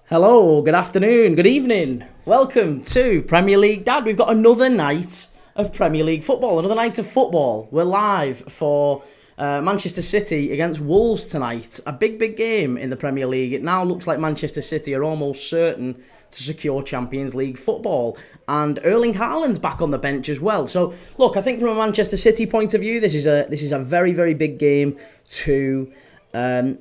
Hello, good afternoon, good evening. Welcome to Premier League Dad. We've got another night of Premier League football, another night of football. We're live for Manchester City against Wolves tonight. A big game in the Premier League. It now looks like Manchester City are almost certain to secure Champions League football. And Erling Haaland's back on the bench as well. So, look, I think from a Manchester City point of view, this is a very big game to... I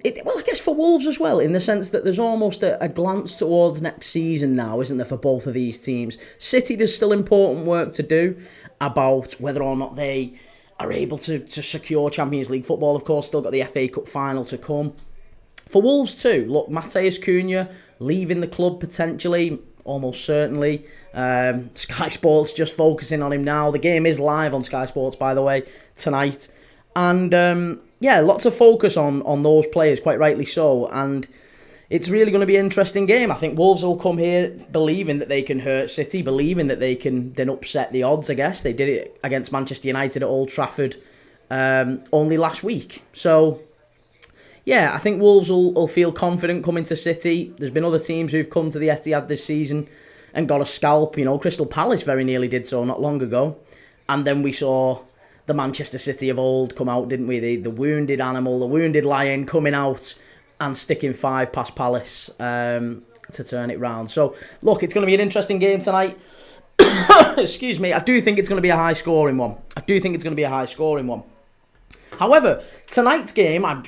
guess for Wolves as well, in the sense that there's almost a glance towards next season now, isn't there, for both of these teams. City, there's still important work to do about whether or not they are able to secure Champions League football. Of course, still got the FA Cup final to come. For Wolves too, look, Matheus Cunha leaving the club potentially, almost certainly. Sky Sports just focusing on him now. The game is live on Sky Sports, by the way, tonight. And lots of focus on those players, quite rightly so. And it's really going to be an interesting game. I think Wolves will come here believing that they can hurt City, believing that they can then upset the odds, I guess. They did it against Manchester United at Old Trafford only last week. So, yeah, I think Wolves will feel confident coming to City. There's been other teams who've come to the Etihad this season and got a scalp. You know, Crystal Palace very nearly did so not long ago. And then we saw the Manchester City of old come out, didn't we? The wounded animal, the wounded lion coming out and sticking 5 past Palace to turn it round. So, look, it's going to be an interesting game tonight. Excuse me. I do think it's going to be a high-scoring one. However, tonight's game, I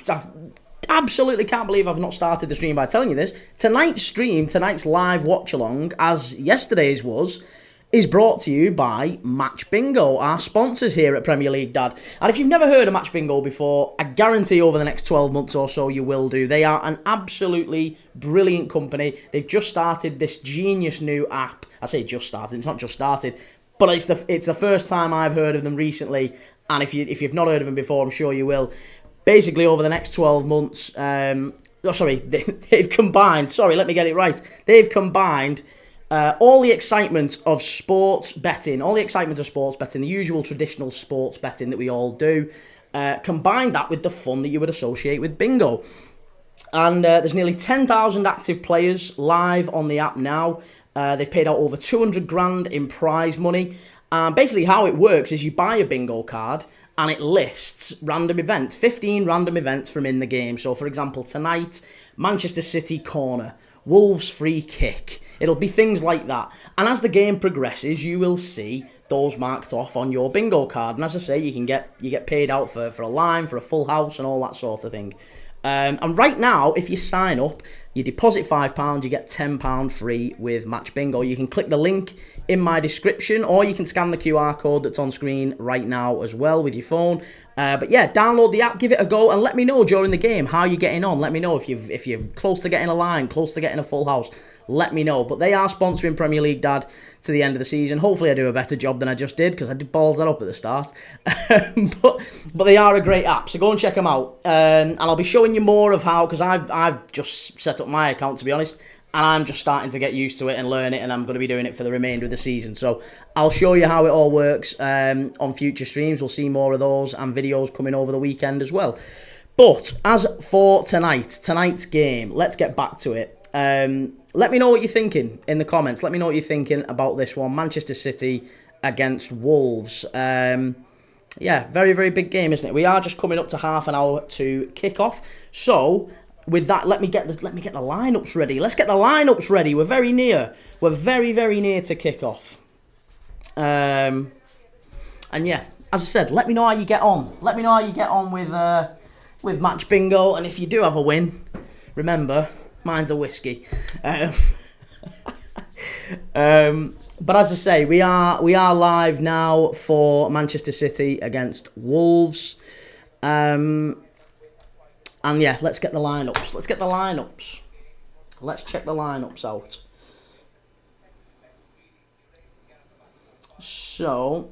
absolutely can't believe I've not started the stream by telling you this. Tonight's live watch-along, as yesterday's was, is brought to you by Match Bingo, our sponsors here at Premier League Dad. And if you've never heard of Match Bingo before, I guarantee over the next 12 months or so you will do. They are an absolutely brilliant company. They've just started this genius new app. I say just started, it's not just started, but it's the first time I've heard of them recently. And if you've not heard of them before, I'm sure you will. Basically, over the next 12 months, they've combined, they've combined all the excitement of sports betting, the usual traditional sports betting that we all do, combine that with the fun that you would associate with bingo. And there's nearly 10,000 active players live on the app now. They've paid out over 200 grand in prize money. Basically how it works is you buy a bingo card and it lists random events, 15 random events from in the game. So for example, tonight, Manchester City corner, Wolves free kick. It'll be things like that. And as the game progresses, you will see those marked off on your bingo card. And as I say, you get paid out for a line, for a full house and all that sort of thing. And right now, if you sign up, you deposit £5, you get £10 free with Match Bingo. You can click the link in my description, or you can scan the QR code that's on screen right now as well with your phone. But yeah, download the app, give it a go, and let me know during the game how you're getting on. Let me know if you're close to getting a line, close to getting a full house. Let me know. But they are sponsoring Premier League Dad to the end of the season. Hopefully I do a better job than I just did, because I did balls that up at the start. but they are a great app, so go and check them out. And I'll be showing you more of how, because I've just set up my account, to be honest, and I'm just starting to get used to it and learn it, and I'm going to be doing it for the remainder of the season. So I'll show you how it all works on future streams. We'll see more of those and videos coming over the weekend as well. But as for tonight's game, let's get back to it. Let me know what you're thinking in the comments. Let me know what you're thinking about this one. Manchester City against Wolves. Very big game, isn't it? We are just coming up to half an hour to kick off. So with that, let me get the lineups ready. Let's get the lineups ready. We're very near. We're very near to kick off. And yeah, as I said, let me know how you get on. Let me know how you get on with Match Bingo. And if you do have a win, remember, mine's a whiskey. But as I say, we are live now for Manchester City against Wolves. And yeah, let's get the lineups. Let's check the lineups out. So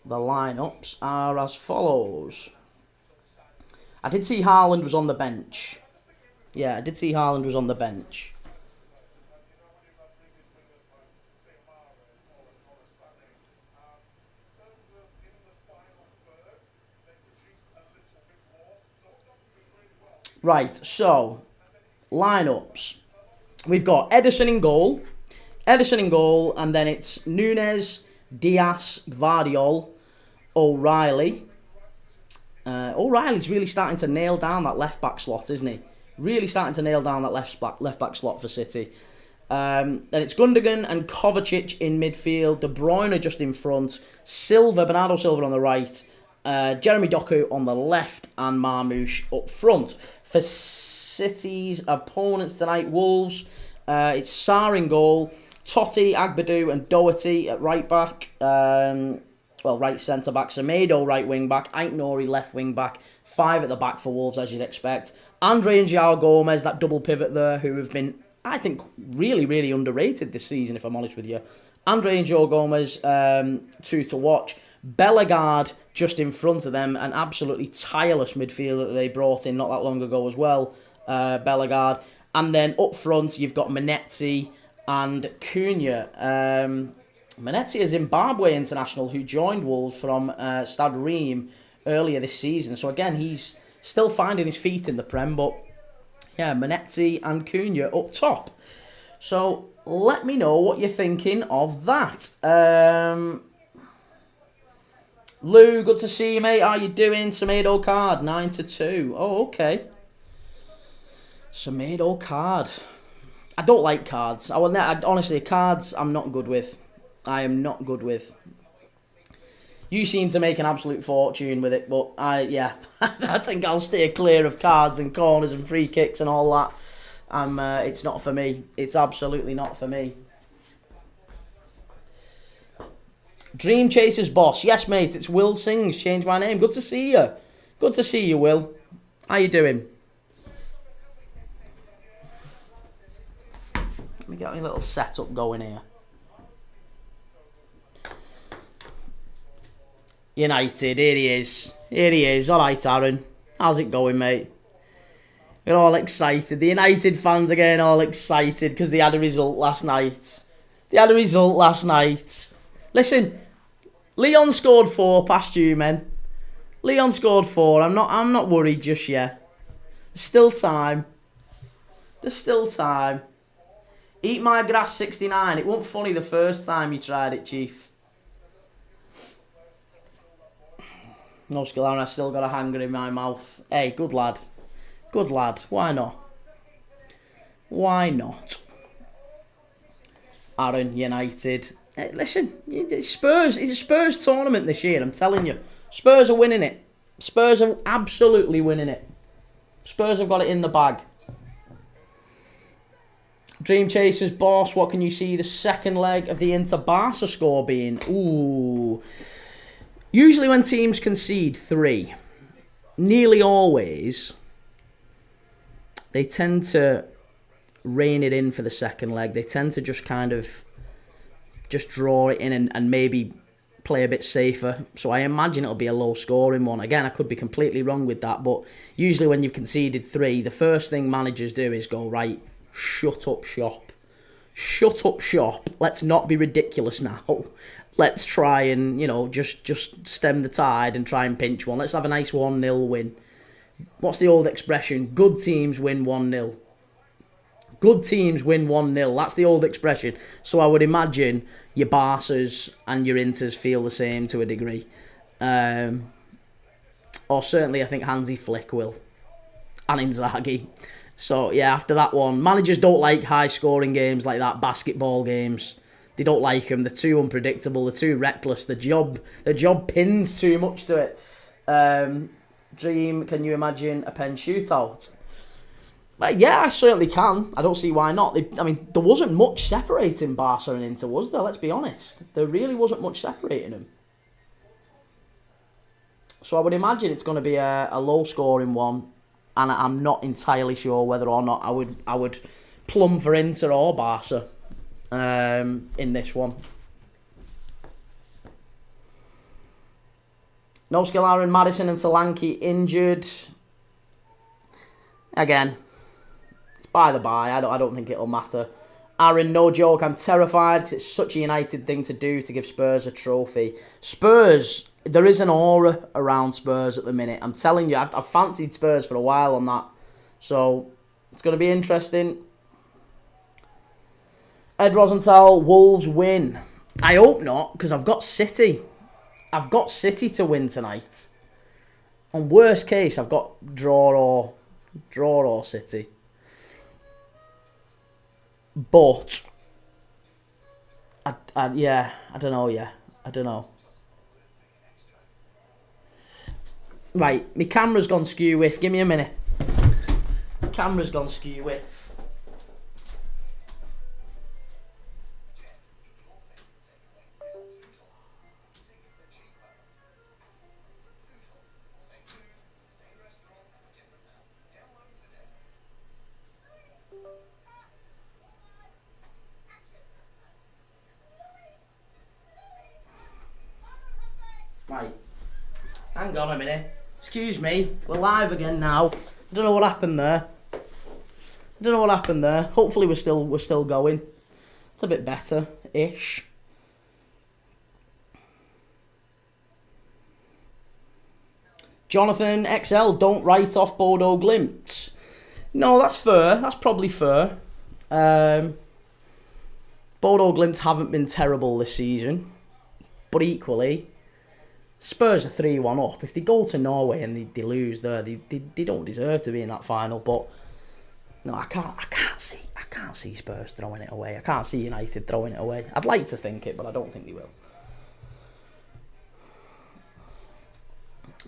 the lineups are as follows. I did see Haaland was on the bench. Yeah, I did see Haaland was on the bench. Right, so lineups. We've got Ederson in goal. And then it's Nunes, Diaz, Gvardiol, O'Reilly. O'Reilly's really starting to nail down that left-back slot, isn't he? Really starting to nail down that left-back slot for City. Then it's Gundogan and Kovacic in midfield. De Bruyne just in front. Bernardo Silva on the right. Jeremy Doku on the left. And Marmoush up front. For City's opponents tonight, Wolves, it's Sarr in goal. Totti, Agbadou and Doherty at right back. Right centre back. Semedo right wing back. Aït-Nouri left wing back. 5 at the back for Wolves, as you'd expect. Andre and João Gomez, that double pivot there, who have been, I think, really, really underrated this season, if I'm honest with you. Andre and João Gomez, 2 to watch. Bellegarde just in front of them, an absolutely tireless midfielder that they brought in not that long ago as well. Bellegarde. And then up front, you've got Menezes and Cunha. Menezes is a Zimbabwe international who joined Wolves from Stade Reims earlier this season. So again, he's still finding his feet in the Prem, but yeah, Menezes and Cunha up top. So let me know what you're thinking of that. Lou, good to see you, mate. How you doing? Semedo card, 9-2. Oh, okay. Semedo card. I don't like cards. Honestly, cards I'm not good with. I am not good with. You seem to make an absolute fortune with it, but I think I'll steer clear of cards and corners and free kicks and all that. It's not for me. It's absolutely not for me. Dream Chasers boss. Yes, mate, it's Will Sings. Changed my name. Good to see you. Good to see you, Will. How you doing? Let me get my little setup going here. United, here he is. Here he is. All right, Aaron. How's it going, mate? We're all excited. The United fans are getting all excited because they had a result last night. Listen, Leon scored 4 past you, men. Leon scored 4. I'm not worried just yet. There's still time. Eat my grass 69. It wasn't funny the first time you tried it, Chief. No skill, and I still got a hanger in my mouth. Hey, good lad. Why not? Aaron, United. Hey, listen, Spurs. It's a Spurs tournament this year, I'm telling you. Spurs are winning it. Spurs are absolutely winning it. Spurs have got it in the bag. Dream Chasers boss, what can you see the second leg of the Inter-Barca score being? Ooh. Usually when teams concede 3, nearly always, they tend to rein it in for the second leg. They tend to just kind of just draw it in and maybe play a bit safer. So I imagine it'll be a low-scoring one. Again, I could be completely wrong with that, but usually when you've conceded 3, the first thing managers do is go, right, shut up shop. Let's not be ridiculous now. Let's try and, just stem the tide and try and pinch one. Let's have a nice 1-0 win. What's the old expression? Good teams win 1-0. That's the old expression. So I would imagine your Barças and your Inters feel the same to a degree. Or certainly I think Hansi Flick will. And Inzaghi. So yeah, after that one, managers don't like high-scoring games like that, basketball games. They don't like them. They're too unpredictable. They're too reckless. The job pins too much to it. Dream, can you imagine a pen shootout? Yeah, I certainly can. I don't see why not. There wasn't much separating Barca and Inter, was there? Let's be honest. There really wasn't much separating them. So I would imagine it's going to be a low-scoring one, and I'm not entirely sure whether or not I would plumb for Inter or Barca. In this one. No skill, Aaron. Madison and Solanke injured. Again, it's by the by. I don't think it'll matter. Aaron, no joke, I'm terrified because it's such a United thing to do to give Spurs a trophy. Spurs, there is an aura around Spurs at the minute. I'm telling you, I've fancied Spurs for a while on that. So It's going to be interesting. Ed Rosenthal, Wolves win. I hope not, because I've got City. I've got City to win tonight. On worst case, I've got draw or City. But I don't know. I don't know. Right, my camera's gone skew with. Give me a minute. My camera's gone skew with. Right, hang on a minute. Excuse me, we're live again now. I don't know what happened there. Hopefully we're still going. It's a bit better-ish. Jonathan XL, don't write off Bodo Glimt. No, that's fair. That's probably fair. Bodo Glimt haven't been terrible this season, but equally, Spurs are 3-1 up. If they go to Norway and they lose there, they don't deserve to be in that final. But no, I can't see Spurs throwing it away. I can't see United throwing it away. I'd like to think it, but I don't think they will.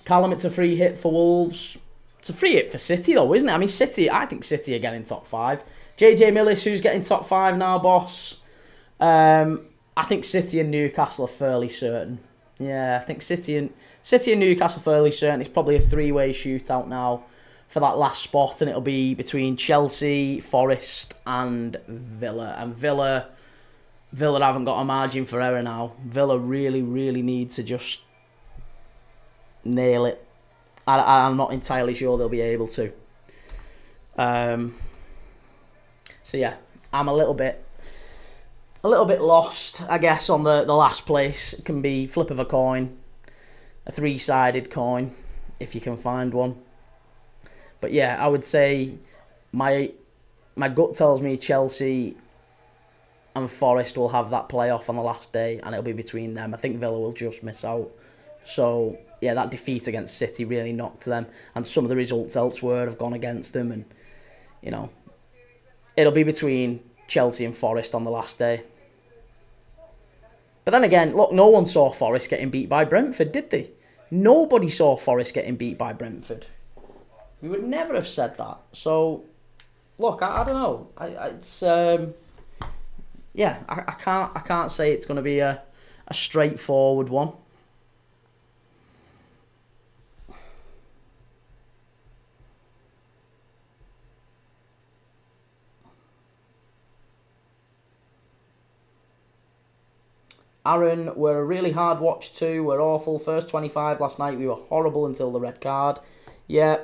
Callum, it's a free hit for Wolves. It's a free hit for City though, isn't it? I mean, I think City are getting top 5. JJ Millis, who's getting top 5 now, boss? I think City and Newcastle are fairly certain. Yeah, I think City and Newcastle are fairly certain. It's probably a 3-way shootout now for that last spot, and it'll be between Chelsea, Forest, and Villa. And Villa haven't got a margin for error now. Villa really, really need to just nail it. I'm not entirely sure they'll be able to. So yeah, I'm a little bit lost, I guess, on the last place. It can be flip of a coin, a 3-sided coin, if you can find one. But yeah, I would say my gut tells me Chelsea and Forest will have that playoff on the last day, and it'll be between them. I think Villa will just miss out. So yeah, that defeat against City really knocked them, and some of the results elsewhere have gone against them, and you know, it'll be between Chelsea and Forest on the last day. But then again, look, no one saw Forest getting beat by Brentford, did they? Nobody saw Forest getting beat by Brentford. We would never have said that. So, look, I don't know. I can't say it's going to be a straightforward one. Aaron, we're a really hard watch too. We're awful. First 25 last night, we were horrible until the red card. Yeah.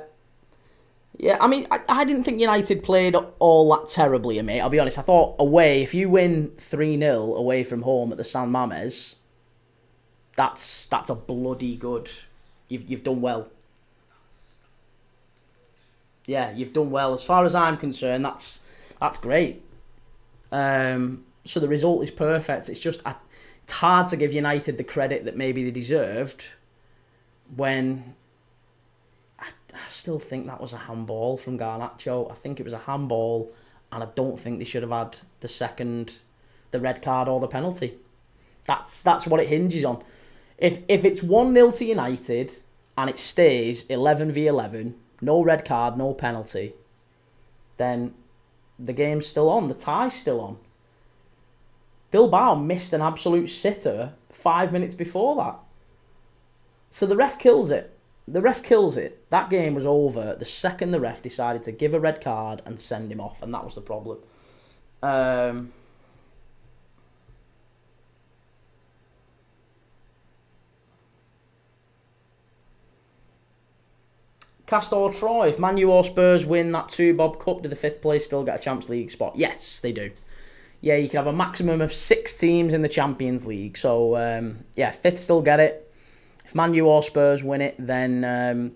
I mean, I didn't think United played all that terribly, mate. I'll be honest. I thought away, if you win 3-0 away from home at the San Mamés, that's a bloody good. You've done well. Yeah, you've done well. As far as I'm concerned, that's great. So the result is perfect. It's just it's hard to give United the credit that maybe they deserved when I still think that was a handball from Garnacho. I think it was a handball, and I don't think they should have had the red card or the penalty. That's what it hinges on. If it's 1-0 to United and it stays 11v11, no red card, no penalty, then the game's still on, the tie's still on. Bilbao missed an absolute sitter 5 minutes before that. So the ref kills it. That game was over the second the ref decided to give a red card and send him off, and that was the problem. Castor Troy, if Man U or Spurs win that 2-Bob Cup, do the 5th place still get a Champions League spot? Yes, they do. Yeah, you can have a maximum of 6 teams in the Champions League. So, 5th still get it. If Man U or Spurs win it, then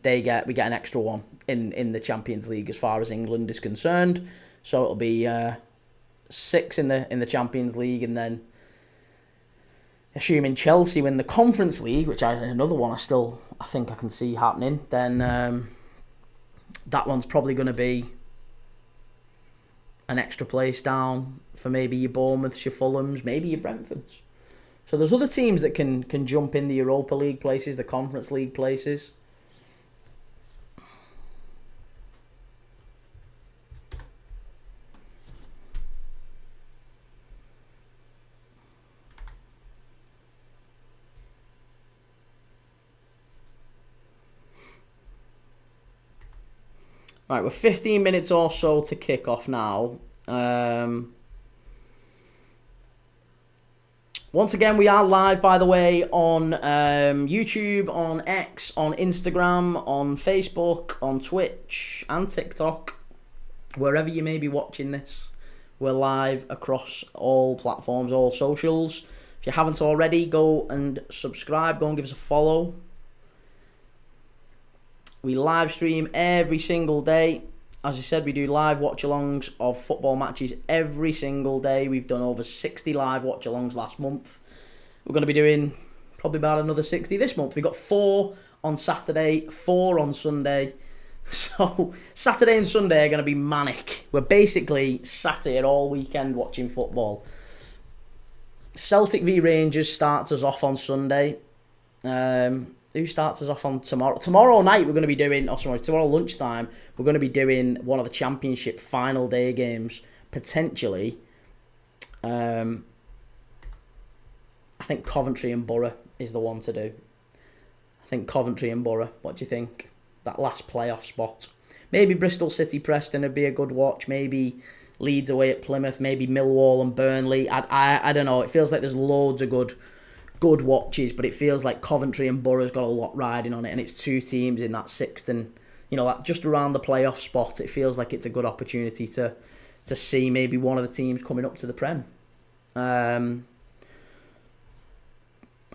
we get an extra one. in the Champions League as far as England is concerned. So it'll be 6 in the Champions League, and then assuming Chelsea win the Conference League, which another one I think I can see happening, then that one's probably going to be an extra place down for maybe your Bournemouths, your Fulhams, maybe your Brentfords. So there's other teams that can jump in the Europa League places, the Conference League places. Right, we're 15 minutes or so to kick off now. Once again, we are live, by the way, on YouTube, on X, on Instagram, on Facebook, on Twitch, and TikTok. Wherever you may be watching this, we're live across all platforms, all socials. If you haven't already, go and subscribe. Go and give us a follow. We live stream every single day. As I said, we do live watch-alongs of football matches every single day. We've done over 60 live watch-alongs last month. We're going to be doing probably about another 60 this month. We've got 4 on Saturday, 4 on Sunday. So Saturday and Sunday are going to be manic. We're basically sat here all weekend watching football. Celtic v Rangers starts us off on Sunday. Who starts us off on tomorrow? Tomorrow night we're going to be doing, tomorrow lunchtime, we're going to be doing one of the Championship final day games, potentially. I think Coventry and Borough is the one to do. I think Coventry and Borough. What do you think? That last playoff spot. Maybe Bristol City Preston would be a good watch. Maybe Leeds away at Plymouth. Maybe Millwall and Burnley. I don't know. It feels like there's loads of good watches, but it feels like Coventry and Borough's got a lot riding on it, and it's 2 teams in that 6th and, like just around the playoff spot. It feels like it's a good opportunity to see maybe one of the teams coming up to the Prem. And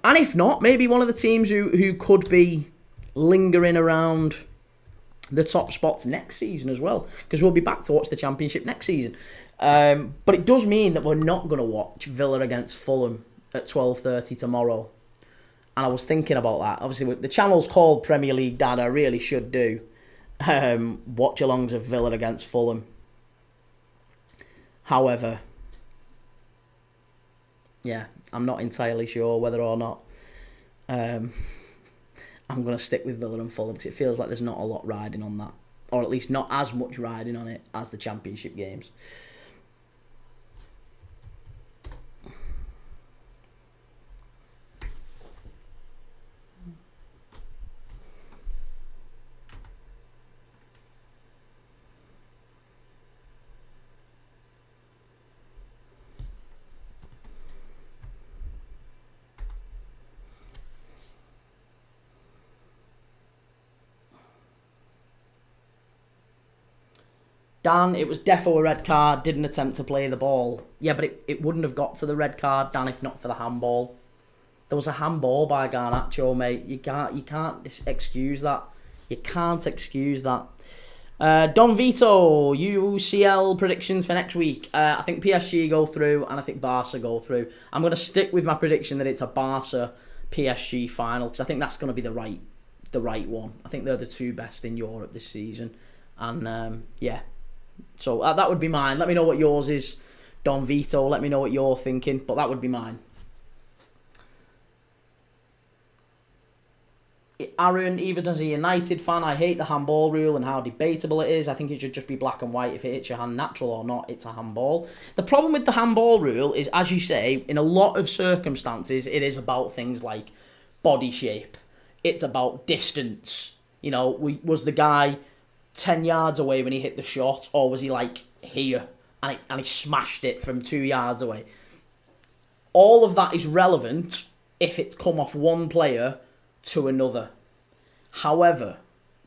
if not, maybe one of the teams who could be lingering around the top spots next season as well, because we'll be back to watch the Championship next season. But it does mean that we're not going to watch Villa against Fulham at 12:30 tomorrow. And I was thinking about that. Obviously, the channel's called Premier League Dad. I really should do watch-alongs of Villa against Fulham. However, yeah, I'm not entirely sure whether or not I'm going to stick with Villa and Fulham, because it feels like there's not a lot riding on that. Or at least not as much riding on it as the Championship games. Dan, it was defo a red card, didn't attempt to play the ball. Yeah, but it wouldn't have got to the red card, Dan, if not for the handball. There was a handball by Garnacho, mate. You can't excuse that. You can't excuse that. Don Vito, UCL predictions for next week. I think PSG go through, and I think Barca go through. I'm going to stick with my prediction that it's a Barca PSG final, because I think that's going to be the right one. I think they're the 2 best in Europe this season, and yeah. So that would be mine. Let me know what yours is, Don Vito. Let me know what you're thinking, but that would be mine. Aaron, even as a United fan, I hate the handball rule and how debatable it is. I think it should just be black and white. If it hits your hand natural or not, it's a handball. The problem with the handball rule is, as you say, in a lot of circumstances, it is about things like body shape. It's about distance. Was the guy 10 yards away when he hit the shot, or was he like here and he smashed it from 2 yards away? All of that is relevant if it's come off one player to another. However,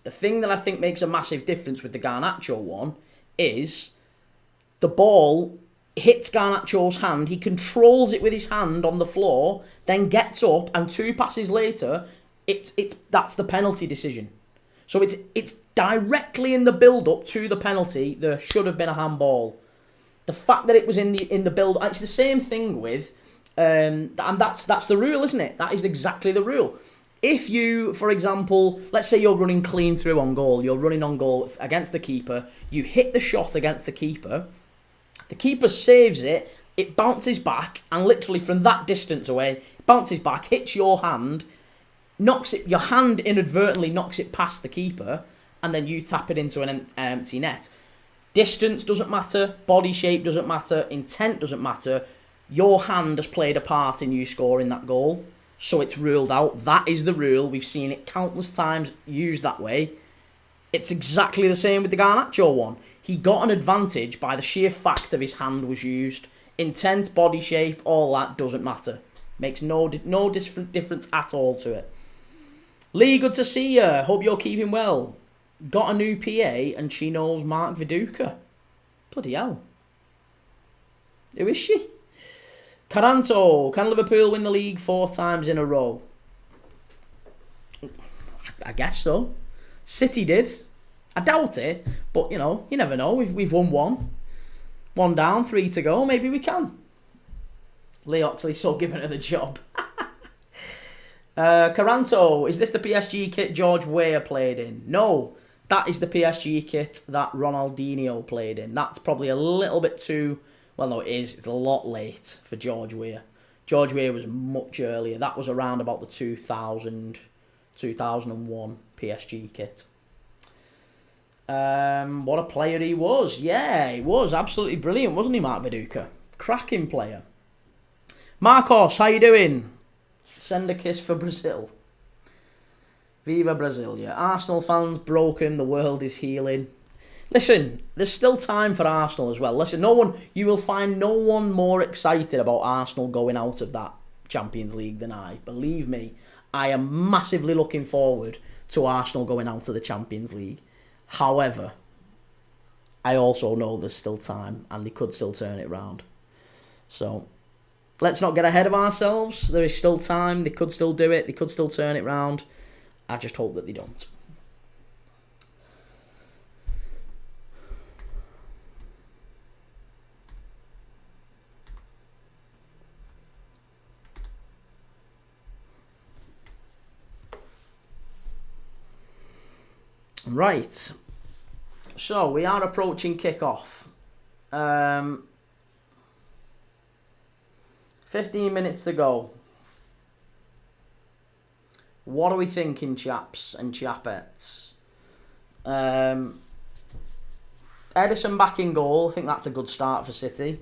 the thing that I think makes a massive difference with the Garnacho one is the ball hits Garnacho's hand, he controls it with his hand on the floor, then gets up, and 2 passes later, that's the penalty decision. So it's directdirectly in the build-up to the penalty. There should have been a handball. The fact that it was in the build, it's the same thing with, and that's the rule, isn't it? That is exactly the rule. If you, for example, let's say you're running clean through on goal, you're running on goal against the keeper, you hit the shot against the keeper saves it, it bounces back, and literally from that distance away, bounces back, hits your hand, your hand inadvertently knocks it past the keeper, and then you tap it into an empty net. Distance doesn't matter, body shape doesn't matter, intent doesn't matter. Your hand has played a part in you scoring that goal, so it's ruled out. That is the rule. We've seen it countless times used that way. It's exactly the same with the Garnacho one. He got an advantage by the sheer fact of his hand was used. Intent, body shape, all that doesn't matter. Makes no difference at all to it. Lee, good to see you. Hope you're keeping well. Got a new PA and she knows Mark Viduka. Bloody hell. Who is she? Caranto, can Liverpool win the league 4 times in a row? I guess so. City did. I doubt it, but you know, you never know. We've won 1. 1 down, 3 to go. Maybe we can. Lee Oxley so giving her the job. Caranto, is this the PSG kit George Weah played in? No, that is the PSG kit that Ronaldinho played in. That's probably a little bit too... Well, no, it is. It's a lot late for George Weah. George Weah was much earlier. That was around about the 2000, 2001 PSG kit. What a player he was. Yeah, he was absolutely brilliant, wasn't he, Mark Viduka? Cracking player. Marcos, how you doing? Send a kiss for Brazil. Viva Brasilia. Arsenal fans broken, the world is healing. Listen, there's still time for Arsenal as well. Listen, you will find no one more excited about Arsenal going out of that Champions League than I. Believe me, I am massively looking forward to Arsenal going out of the Champions League. However, I also know there's still time and they could still turn it round. So, let's not get ahead of ourselves. There is still time. They could still do it. They could still turn it round. I just hope that they don't. Right. So, we are approaching kick-off. 15 minutes to go. What are we thinking, chaps and chapettes? Ederson back in goal. I think that's a good start for City.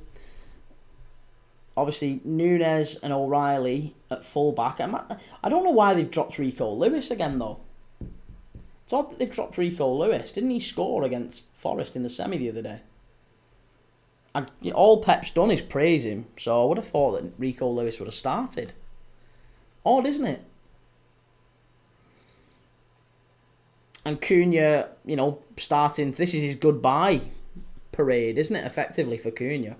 Obviously, Núñez and O'Reilly at full-back. I don't know why they've dropped Rico Lewis again, though. It's odd that they've dropped Rico Lewis. Didn't he score against Forest in the semi the other day? And all Pep's done is praise him, so I would have thought that Rico Lewis would have started. Odd, isn't it? And Cunha, starting... This is his goodbye parade, isn't it, effectively, for Cunha?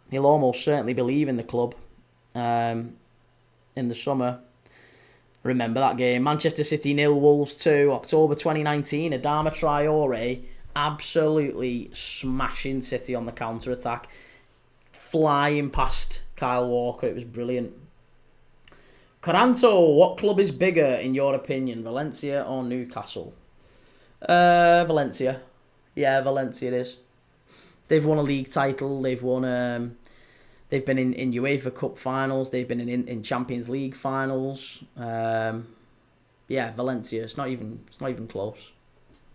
He'll almost certainly be leaving the club in the summer. Remember that game, Manchester City 0, Wolves 2, October 2019, Adama Traore absolutely smashing City on the counter-attack, flying past Kyle Walker. It was brilliant. Caranto, what club is bigger in your opinion, Valencia or Newcastle? Valencia. Yeah, Valencia it is. They've won a league title. They've won. They've been in UEFA Cup finals. They've been in Champions League finals. Yeah, Valencia. It's not even close.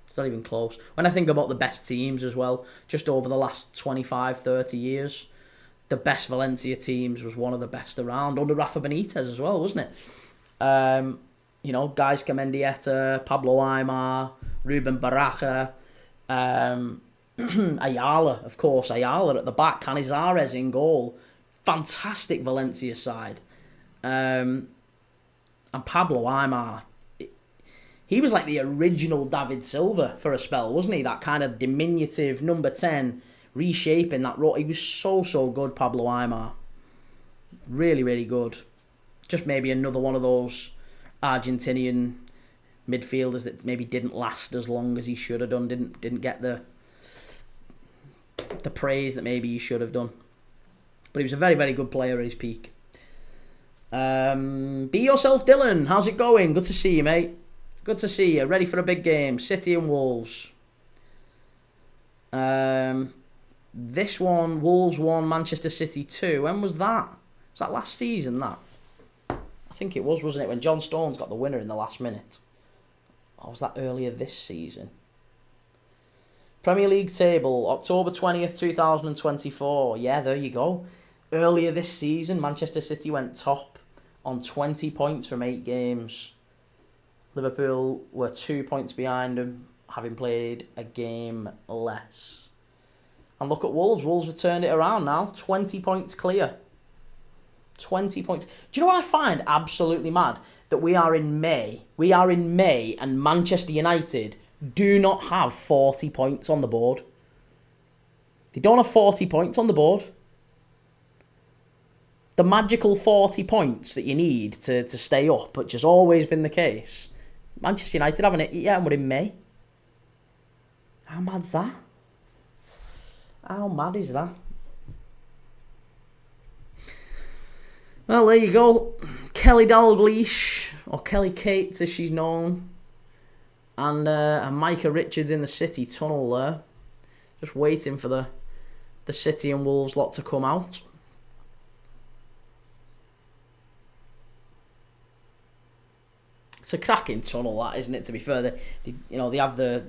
It's not even close. When I think about the best teams as well, just over the last 25, 30 years, the best Valencia teams was one of the best around, under Rafa Benitez as well, wasn't it? Guys Mendieta, Pablo Aimar, Ruben Baraja, Ayala, of course, Ayala at the back, Canizares in goal. Fantastic Valencia side. And Pablo Aimar, he was like the original David Silva for a spell, wasn't he? That kind of diminutive number 10, reshaping that role. He was so good, Pablo Aimar. Really, really good. Just maybe another one of those Argentinian midfielders that maybe didn't last as long as he should have done, didn't get the praise that maybe he should have done. But he was a very, very good player at his peak. Be yourself, Dylan. How's it going? Good to see you, mate. Good to see you. Ready for a big game. City and Wolves. This one, Wolves 1, Manchester City 2. When was that? Was that last season, that? I think it was, wasn't it? When John Stones got the winner in the last minute. Or was that earlier this season? Premier League table, October 20th, 2024. Yeah, there you go. Earlier this season, Manchester City went top on 20 points from 8 games. Liverpool were 2 points behind them, having played a game less. And look at Wolves. Wolves have turned it around now. 20 points clear. 20 points. Do you know what I find absolutely mad? That we are in May. We are in May and Manchester United do not have 40 points on the board. They don't have 40 points on the board. The magical 40 points that you need to stay up, which has always been the case. Manchester United haven't it yet, and we're in May. How mad's that? How mad is that? Well, there you go. Kelly Dalglish, or Kelly Cates as she's known. And Micah Richards in the City tunnel there. Just waiting for the City and Wolves lot to come out. It's a cracking tunnel, that, isn't it? To be fair, they have the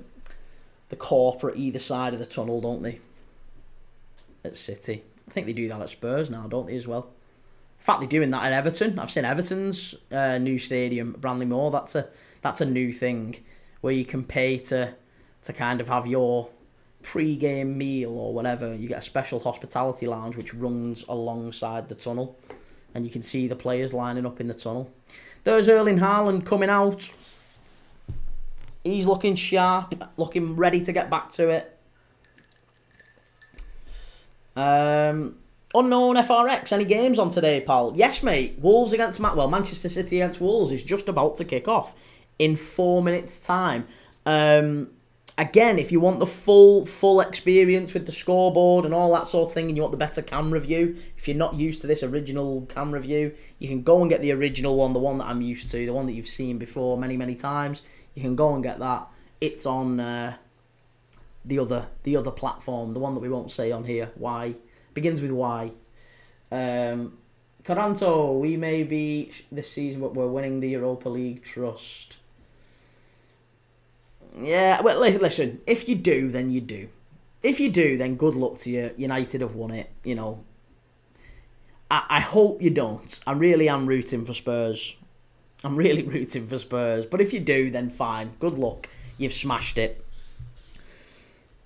corporate either side of the tunnel, don't they? At City, I think they do that at Spurs now, don't they, as well? In fact, they're doing that at Everton. I've seen Everton's new stadium, Branley Moore. That's a new thing where you can pay to kind of have your pre-game meal or whatever. You get a special hospitality lounge which runs alongside the tunnel, and you can see the players lining up in the tunnel. There's Erling Haaland coming out. He's looking sharp, looking ready to get back to it. Unknown FRX, any games on today, pal? Yes, mate. Wolves against Manchester City against Wolves is just about to kick off in 4 minutes' time. Again, if you want the full experience with the scoreboard and all that sort of thing, and you want the better camera view, if you're not used to this original camera view, you can go and get the original one, the one that I'm used to, the one that you've seen before many, many times. You can go and get that. It's on the other platform, the one that we won't say on here. Y begins with Y. Coranto, we may be this season, but we're winning the Europa League trust. Yeah, well, listen, if you do, then you do. If you do, then good luck to you. United have won it, you know. I hope you don't. I really am rooting for Spurs. I'm really rooting for Spurs. But if you do, then fine. Good luck. You've smashed it.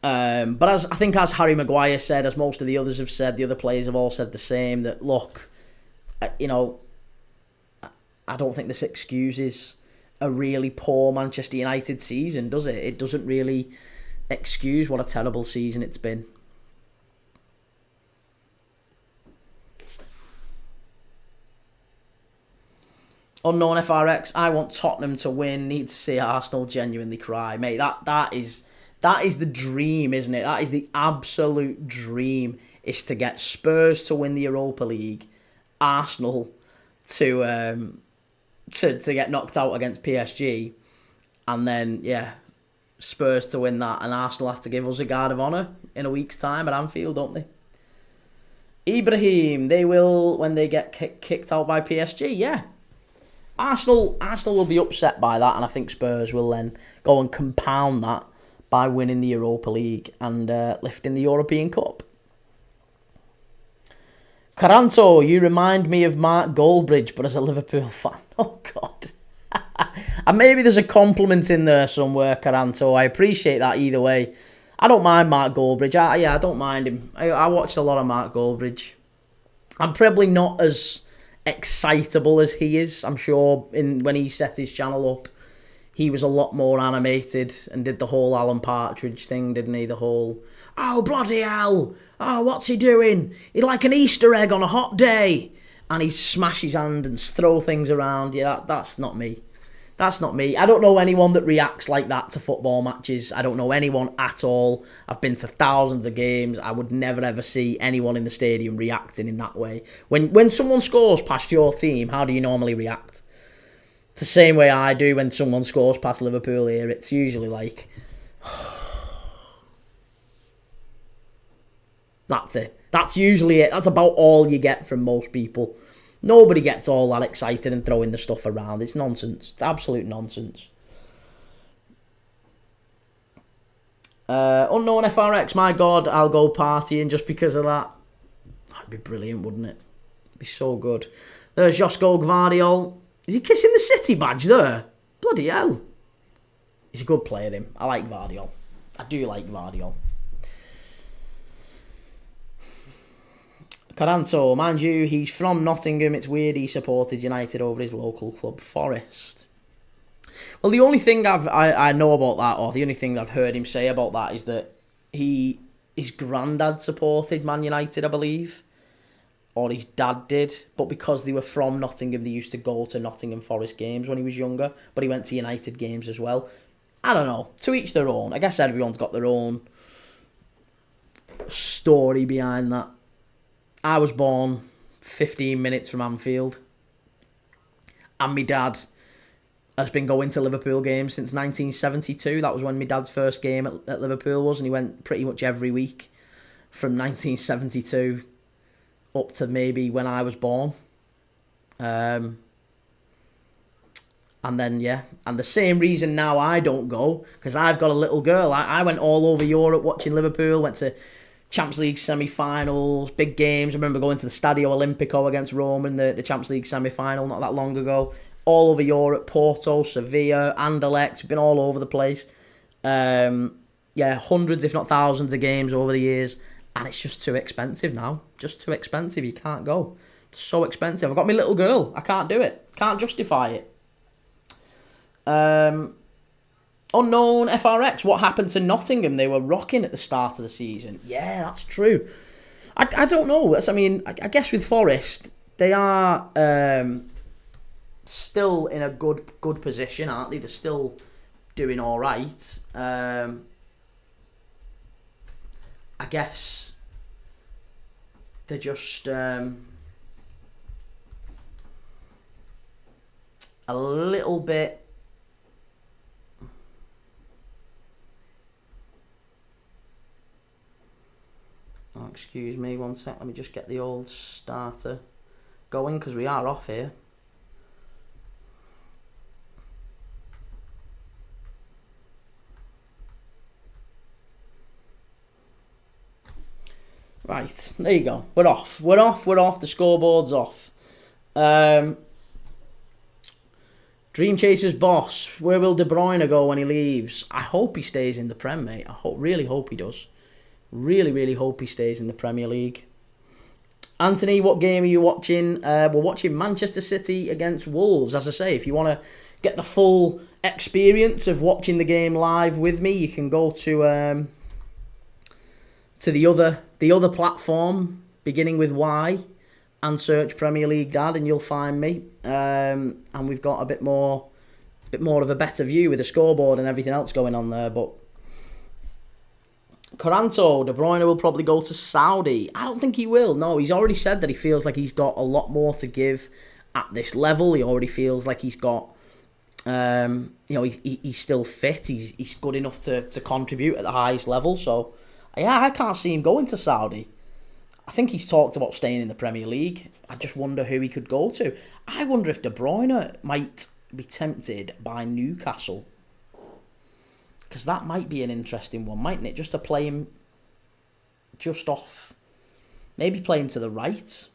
But as Harry Maguire said, as most of the others have said, the other players have all said the same, that, look, you know, I don't think this excuses a really poor Manchester United season, does it? It doesn't really excuse what a terrible season it's been. Unknown FRX, I want Tottenham to win. Need to see Arsenal genuinely cry. Mate, that is the dream, isn't it? That is the absolute dream, is to get Spurs to win the Europa League, Arsenal to get knocked out against PSG, and then, yeah, Spurs to win that, and Arsenal have to give us a guard of honour in a week's time at Anfield, don't they? Ibrahim, they will when they get kicked out by PSG, yeah. Arsenal will be upset by that, and I think Spurs will then go and compound that by winning the Europa League and lifting the European Cup. Caranto, you remind me of Mark Goldbridge, but as a Liverpool fan. Oh, God. And maybe there's a compliment in there somewhere, Caranto. I appreciate that either way. I don't mind Mark Goldbridge. I don't mind him. I watched a lot of Mark Goldbridge. I'm probably not as excitable as he is. I'm sure when he set his channel up, he was a lot more animated and did the whole Alan Partridge thing, didn't he? The whole, oh, bloody hell. Oh, what's he doing? He's like an Easter egg on a hot day. And he smash his hand and throw things around. Yeah, that's not me. That's not me. I don't know anyone that reacts like that to football matches. I don't know anyone at all. I've been to thousands of games. I would never ever see anyone in the stadium reacting in that way. When someone scores past your team, how do you normally react? It's the same way I do when someone scores past Liverpool here. It's usually like... That's it. That's usually it. That's about all you get from most people. Nobody gets all that excited and throwing the stuff around. It's nonsense. It's absolute nonsense. Unknown FRX, my God, I'll go partying just because of that. That'd be brilliant, wouldn't it? It'd be so good. There's Josko Gvardiol. Is he kissing the City badge there? Bloody hell. He's a good player, him. I like Gvardiol. I do like Gvardiol. Caranto, mind you, he's from Nottingham. It's weird he supported United over his local club, Forest. Well, the only thing I know about that, or the only thing I've heard him say about that, is that his granddad supported Man United, I believe, or his dad did. But because they were from Nottingham, they used to go to Nottingham Forest games when he was younger. But he went to United games as well. I don't know. To each their own. I guess everyone's got their own story behind that. I was born 15 minutes from Anfield, and my dad has been going to Liverpool games since 1972. That was when my dad's first game at Liverpool was, and he went pretty much every week from 1972 up to maybe when I was born. And then, yeah, and the same reason now I don't go, because I've got a little girl. I went all over Europe watching Liverpool, went to Champions League semi-finals, big games. I remember going to the Stadio Olimpico against Rome in the Champions League semi-final not that long ago. All over Europe, Porto, Sevilla, Anderlecht. We've been all over the place. Hundreds, if not thousands of games over the years. And it's just too expensive now. Just too expensive. You can't go. It's so expensive. I've got my little girl. I can't do it. Can't justify it. Unknown FRX, what happened to Nottingham? They were rocking at the start of the season. Yeah, that's true. I don't know. I guess with Forest, they are still in a good position, aren't they? They're still doing all right. I guess they're just a little bit... Oh, excuse me, one sec. Let me just get the old starter going, because we are off here. Right, there you go. We're off. The scoreboard's off. Dream Chaser's boss. Where will De Bruyne go when he leaves? I hope he stays in the Prem, mate. Really hope he does. Really hope he stays in the Premier League. Anthony, what game are you watching? We're watching Manchester City against Wolves. As I say, if you want to get the full experience of watching the game live with me, you can go to the other platform beginning with Y and search Premier League Dad, and you'll find me. And we've got a bit more of a better view with the scoreboard and everything else going on there, but. Caranto, De Bruyne will probably go to Saudi. I don't think he will. No, he's already said that he feels like he's got a lot more to give at this level. He already feels like he's got, he's still fit. He's good enough to contribute at the highest level. So, yeah, I can't see him going to Saudi. I think he's talked about staying in the Premier League. I just wonder who he could go to. I wonder if De Bruyne might be tempted by Newcastle. Because that might be an interesting one, mightn't it? Just to play him just off. Maybe play him to the right.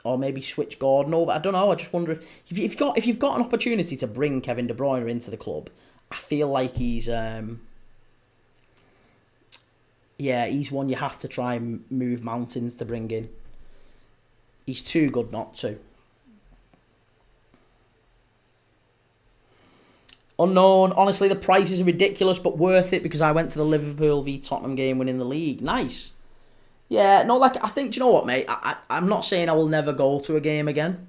Or maybe switch Gordon over. I don't know. I just wonder if you've got an opportunity to bring Kevin De Bruyne into the club, I feel like he's he's one you have to try and move mountains to bring in. He's too good not to. Unknown. Honestly, the prices are ridiculous, but worth it because I went to the Liverpool v Tottenham game winning the league. nice. Yeah, no, I think, do you know what, mate? I'm not saying I will never go to a game again.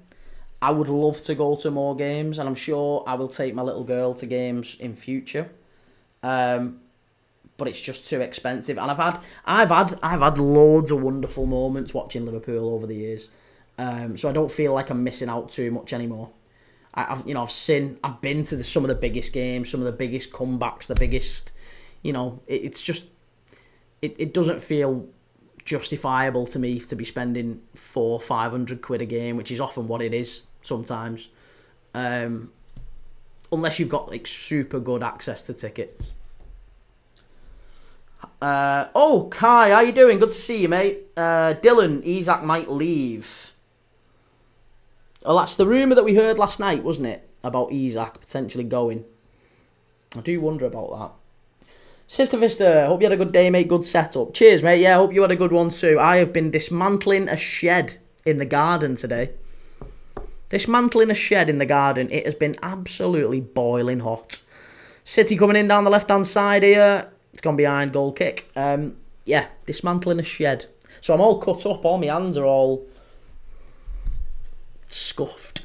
I would love to go to more games, and I'm sure I will take my little girl to games in future. But it's just too expensive, and I've had loads of wonderful moments watching Liverpool over the years. So I don't feel like I'm missing out too much anymore. I've been to some of the biggest games, some of the biggest comebacks, the biggest, it doesn't feel justifiable to me to be spending 400-500 quid a game, which is often what it is sometimes, unless you've got like super good access to tickets. Kai, how you doing? Good to see you, mate. Dylan, Isak might leave. Well, that's the rumour that we heard last night, wasn't it? About Isak potentially going. I do wonder about that. Sister Vista, hope you had a good day, mate. Good setup. Cheers, mate. Yeah, hope you had a good one too. I have been dismantling a shed in the garden today. Dismantling a shed in the garden. It has been absolutely boiling hot. City coming in down the left-hand side here. It's gone behind, goal kick. Dismantling a shed. So I'm all cut up. All my hands are all scuffed.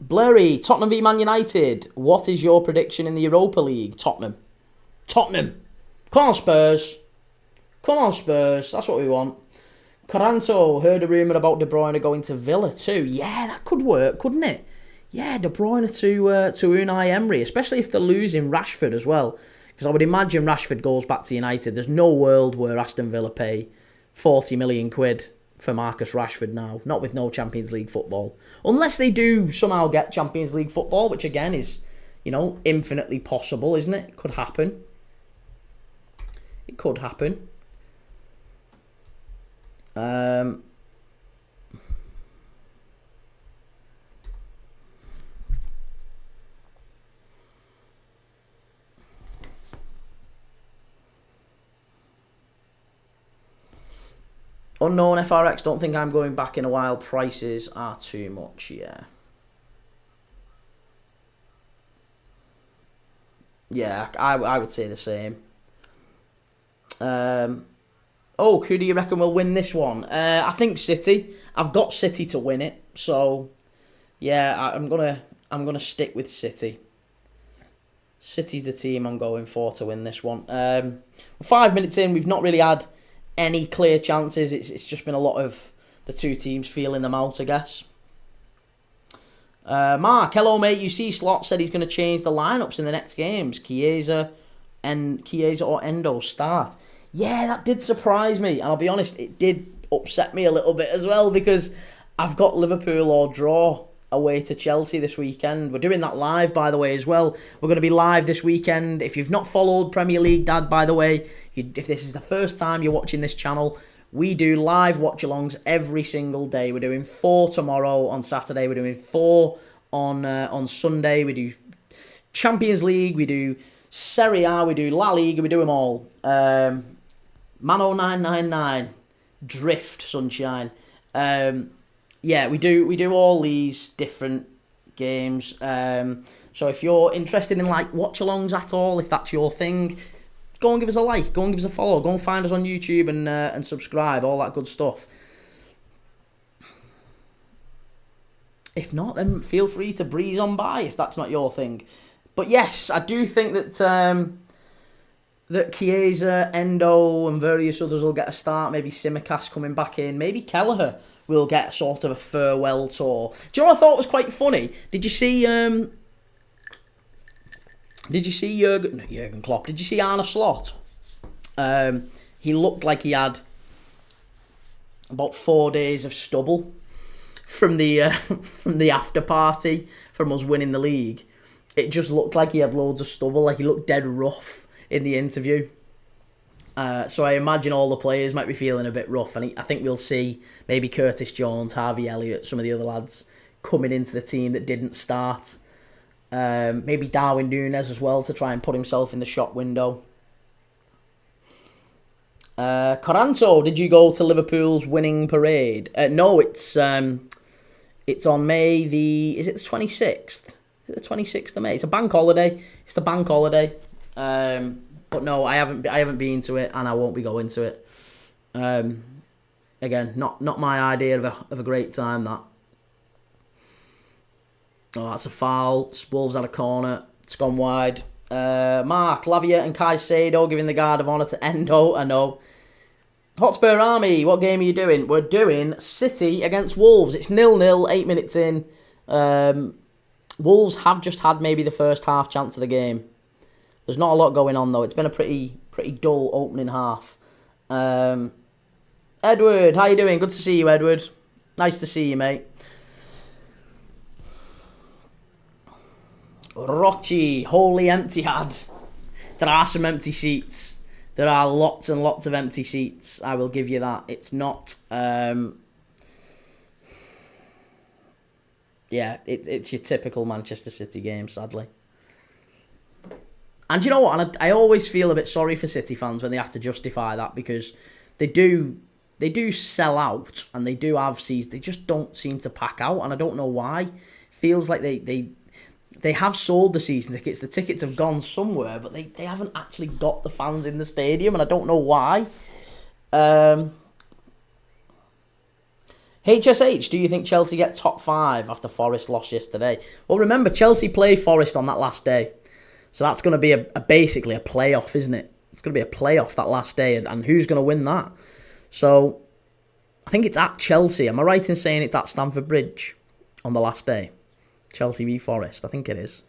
Blurry, Tottenham v Man United. What is your prediction in the Europa League? Tottenham. Come on, Spurs. That's what we want. Coranto, heard a rumour about De Bruyne going to Villa too. Yeah, that could work, couldn't it? Yeah, De Bruyne to Unai Emery, especially if they're losing Rashford as well. Because I would imagine Rashford goes back to United. There's no world where Aston Villa pay 40 million quid for Marcus Rashford now. Not with no Champions League football. Unless they do somehow get Champions League football, which again is, infinitely possible, isn't it? It could happen. Unknown FRX, don't think I'm going back in a while. Prices are too much, yeah. Yeah, I would say the same. Who do you reckon will win this one? I think City. I've got City to win it, so yeah, I'm gonna stick with City. City's the team I'm going for to win this one. 5 minutes in, we've not really had any clear chances. It's just been a lot of the two teams feeling them out, I guess. Mark, hello mate. You see, Slot said he's going to change the lineups in the next games. Chiesa or Endo start. Yeah, that did surprise me, and I'll be honest, it did upset me a little bit as well, because I've got Liverpool or draw away to Chelsea this weekend. We're doing that live, by the way, as well. We're going to be live this weekend. If you've not followed Premier League Dad, by the way, if this is the first time you're watching this channel, we do live watch-alongs every single day. We're doing 4 tomorrow on Saturday. We're doing 4 on Sunday. We do Champions League. We do Serie A. We do La Liga. We do them all. Mano 999, Drift, Sunshine. Yeah, we do all these different games. So if you're interested in watch-alongs at all, if that's your thing, go and give us a like, go and give us a follow, go and find us on YouTube and subscribe, all that good stuff. If not, then feel free to breeze on by if that's not your thing. But yes, I do think that Chiesa, Endo and various others will get a start. Maybe Simicast coming back in. Maybe Kelleher will get sort of a farewell tour. Do you know what I thought was quite funny? Did you see Jurgen Klopp? Did you see Arne Slot? He looked like he had about 4 days of stubble from the after party from us winning the league. It just looked like he had loads of stubble. Like he looked dead rough in the interview. So I imagine all the players might be feeling a bit rough, and I think we'll see maybe Curtis Jones, Harvey Elliott, some of the other lads coming into the team that didn't start. Maybe Darwin Núñez as well to try and put himself in the shop window. Coranto, did you go to Liverpool's winning parade? No, it's on May the 26th? Is it the 26th of May? It's a bank holiday. It's the bank holiday. But no, I haven't been to it, and I won't be going to it. Again, not my idea of a great time, that. Oh, that's a foul. Wolves had a corner. It's gone wide. Mark, Lavia and Caicedo giving the guard of honour to Endo. I know. Hotspur Army, what game are you doing? We're doing City against Wolves. It's 0-0, 8 minutes in. Wolves have just had maybe the first half chance of the game. There's not a lot going on, though. It's been a pretty dull opening half. Edward, how you doing? Good to see you, Edward. Nice to see you, mate. Rochi, holy empty had. There are some empty seats. There are lots and lots of empty seats. I will give you that. It's not... it's your typical Manchester City game, sadly. And you know what? And I always feel a bit sorry for City fans when they have to justify that, because they do sell out and they do have seats. They just don't seem to pack out, and I don't know why. Feels like they have sold the season tickets. The tickets have gone somewhere, but they haven't actually got the fans in the stadium, and I don't know why. HSH, do you think Chelsea get top 5 after Forest lost yesterday? Well, remember, Chelsea play Forest on that last day. So that's going to be basically a playoff, isn't it? It's going to be a playoff that last day, and who's going to win that? So I think it's at Chelsea. Am I right in saying it's at Stamford Bridge on the last day? Chelsea v Forest, I think it is.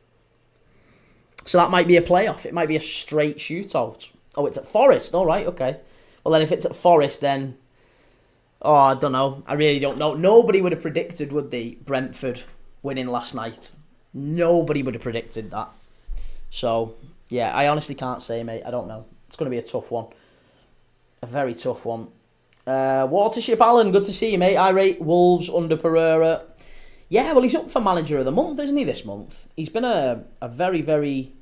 So that might be a playoff. It might be a straight shootout. Oh, it's at Forest. All right, okay. Well, then if it's at Forest, then... Oh, I don't know. I really don't know. Nobody would have predicted, would they, Brentford winning last night? Nobody would have predicted that. So, yeah, I honestly can't say, mate. I don't know. It's going to be a tough one. A very tough one. Watership Allen, good to see you, mate. I rate Wolves under Pereira. Yeah, well, he's up for Manager of the Month, isn't he, this month? He's been a very, very...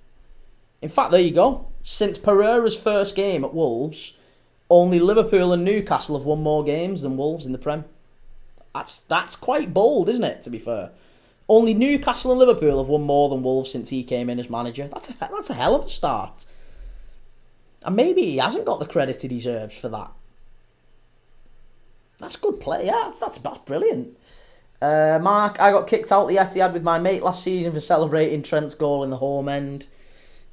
In fact, there you go. Since Pereira's first game at Wolves, only Liverpool and Newcastle have won more games than Wolves in the Prem. That's quite bold, isn't it, to be fair? Only Newcastle and Liverpool have won more than Wolves since he came in as manager. That's a hell of a start. And maybe he hasn't got the credit he deserves for that. That's good play, yeah. That's brilliant. Mark, I got kicked out the Etihad with my mate last season for celebrating Trent's goal in the home end.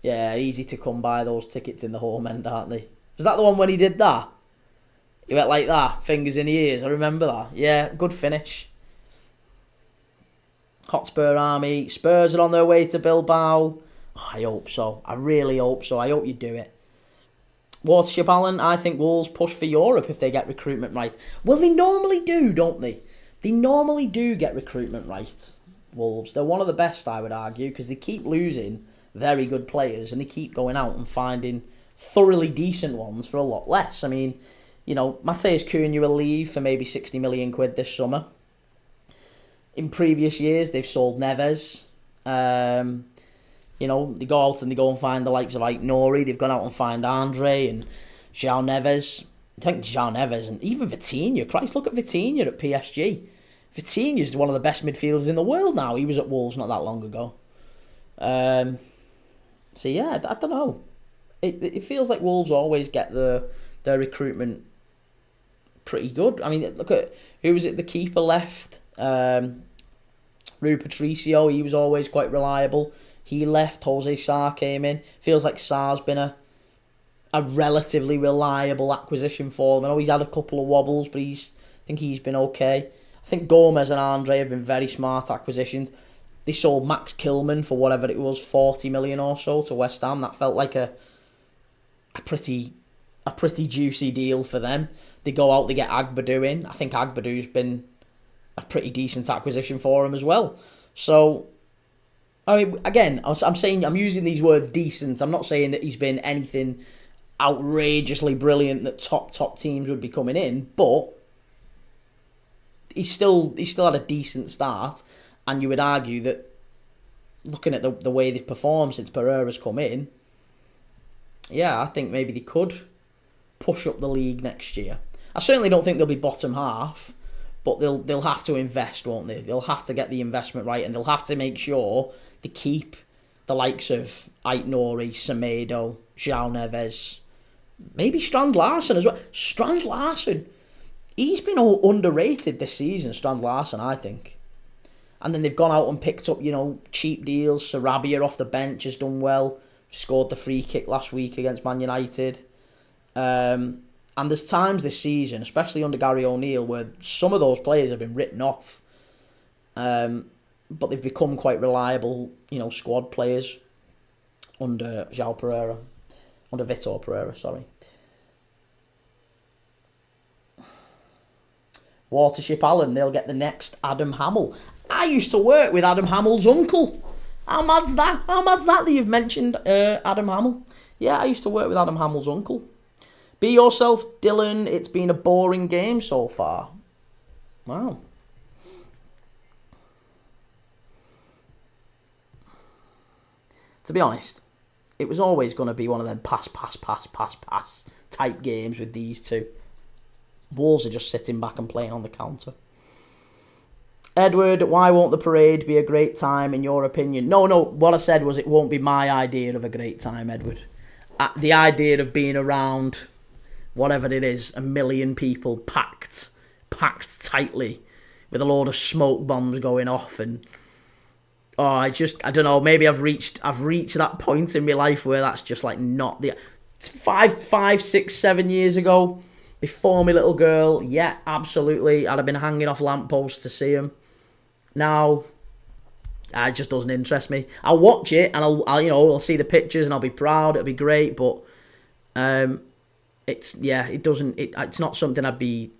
Yeah, easy to come by those tickets in the home end, aren't they? Was that the one when he did that? He went like that, fingers in the ears. I remember that. Yeah, good finish. Hotspur Army. Spurs are on their way to Bilbao. Oh, I hope so. I really hope so. I hope you do it. Watership Allen, I think Wolves push for Europe if they get recruitment right. Well, they normally do, don't they? They normally do get recruitment right, Wolves. They're one of the best, I would argue, because they keep losing very good players and they keep going out and finding thoroughly decent ones for a lot less. I mean, you know, Mateus Cunha will leave for maybe 60 million quid this summer. In previous years, they've sold Neves. You know, they go out and they go and find the likes of Ike Nori. They've gone out and find Andre and João Neves. I think João Neves and even Vitinha. Christ, look at Vitinha at PSG. Vitinha's one of the best midfielders in the world now. He was at Wolves not that long ago. So yeah, I don't know. It feels like Wolves always get their recruitment pretty good. I mean, look at, who was it, the keeper left? Rui Patricio, he was always quite reliable. He left, Jose Sarr came in. Feels like Sarr's been a relatively reliable acquisition for them. I know he's had a couple of wobbles, but I think he's been okay. I think Gomez and Andre have been very smart acquisitions. They sold Max Kilman for whatever it was, 40 million or so to West Ham. That felt like a pretty juicy deal for them. They go out, they get Agbadou in. I think Agbadou's been a pretty decent acquisition for him as well. So, I mean, again, I'm saying, I'm using these words decent. I'm not saying that he's been anything outrageously brilliant that top teams would be coming in, but he's still had a decent start. And you would argue that, looking at the way they've performed since Pereira's come in, yeah, I think maybe they could push up the league next year. I certainly don't think they'll be bottom half, but they'll have to invest, won't they? They'll have to get the investment right, and they'll have to make sure they keep the likes of Ait Nori, Semedo, João Neves, maybe Strand Larsen as well. Strand Larsen, He's been underrated this season, Strand Larsen, I think. And then they've gone out and picked up, cheap deals. Sarabia off the bench has done well. Scored the free kick last week against Man United. And there's times this season, especially under Gary O'Neill, where some of those players have been written off. But they've become quite reliable, squad players under Vitor Pereira, sorry. Watership Allen, they'll get the next Adam Hamill. I used to work with Adam Hamill's uncle. How mad's that? How mad's that you've mentioned Adam Hamill? Yeah, I used to work with Adam Hamill's uncle. Be yourself, Dylan. It's been a boring game so far. Wow. To be honest, it was always going to be one of them pass type games with these two. Wolves are just sitting back and playing on the counter. Edward, why won't the parade be a great time in your opinion? No, what I said was it won't be my idea of a great time, Edward. The idea of being around, whatever it is, 1 million people packed tightly with a load of smoke bombs going off and... I don't know, maybe I've reached that point in my life where that's just like not the... 5, 6, 7 years ago, before my little girl, yeah, absolutely, I'd have been hanging off lampposts to see them. Now, it just doesn't interest me. I'll watch it and I'll see the pictures and I'll be proud. It'll be great, but it's not something I'd be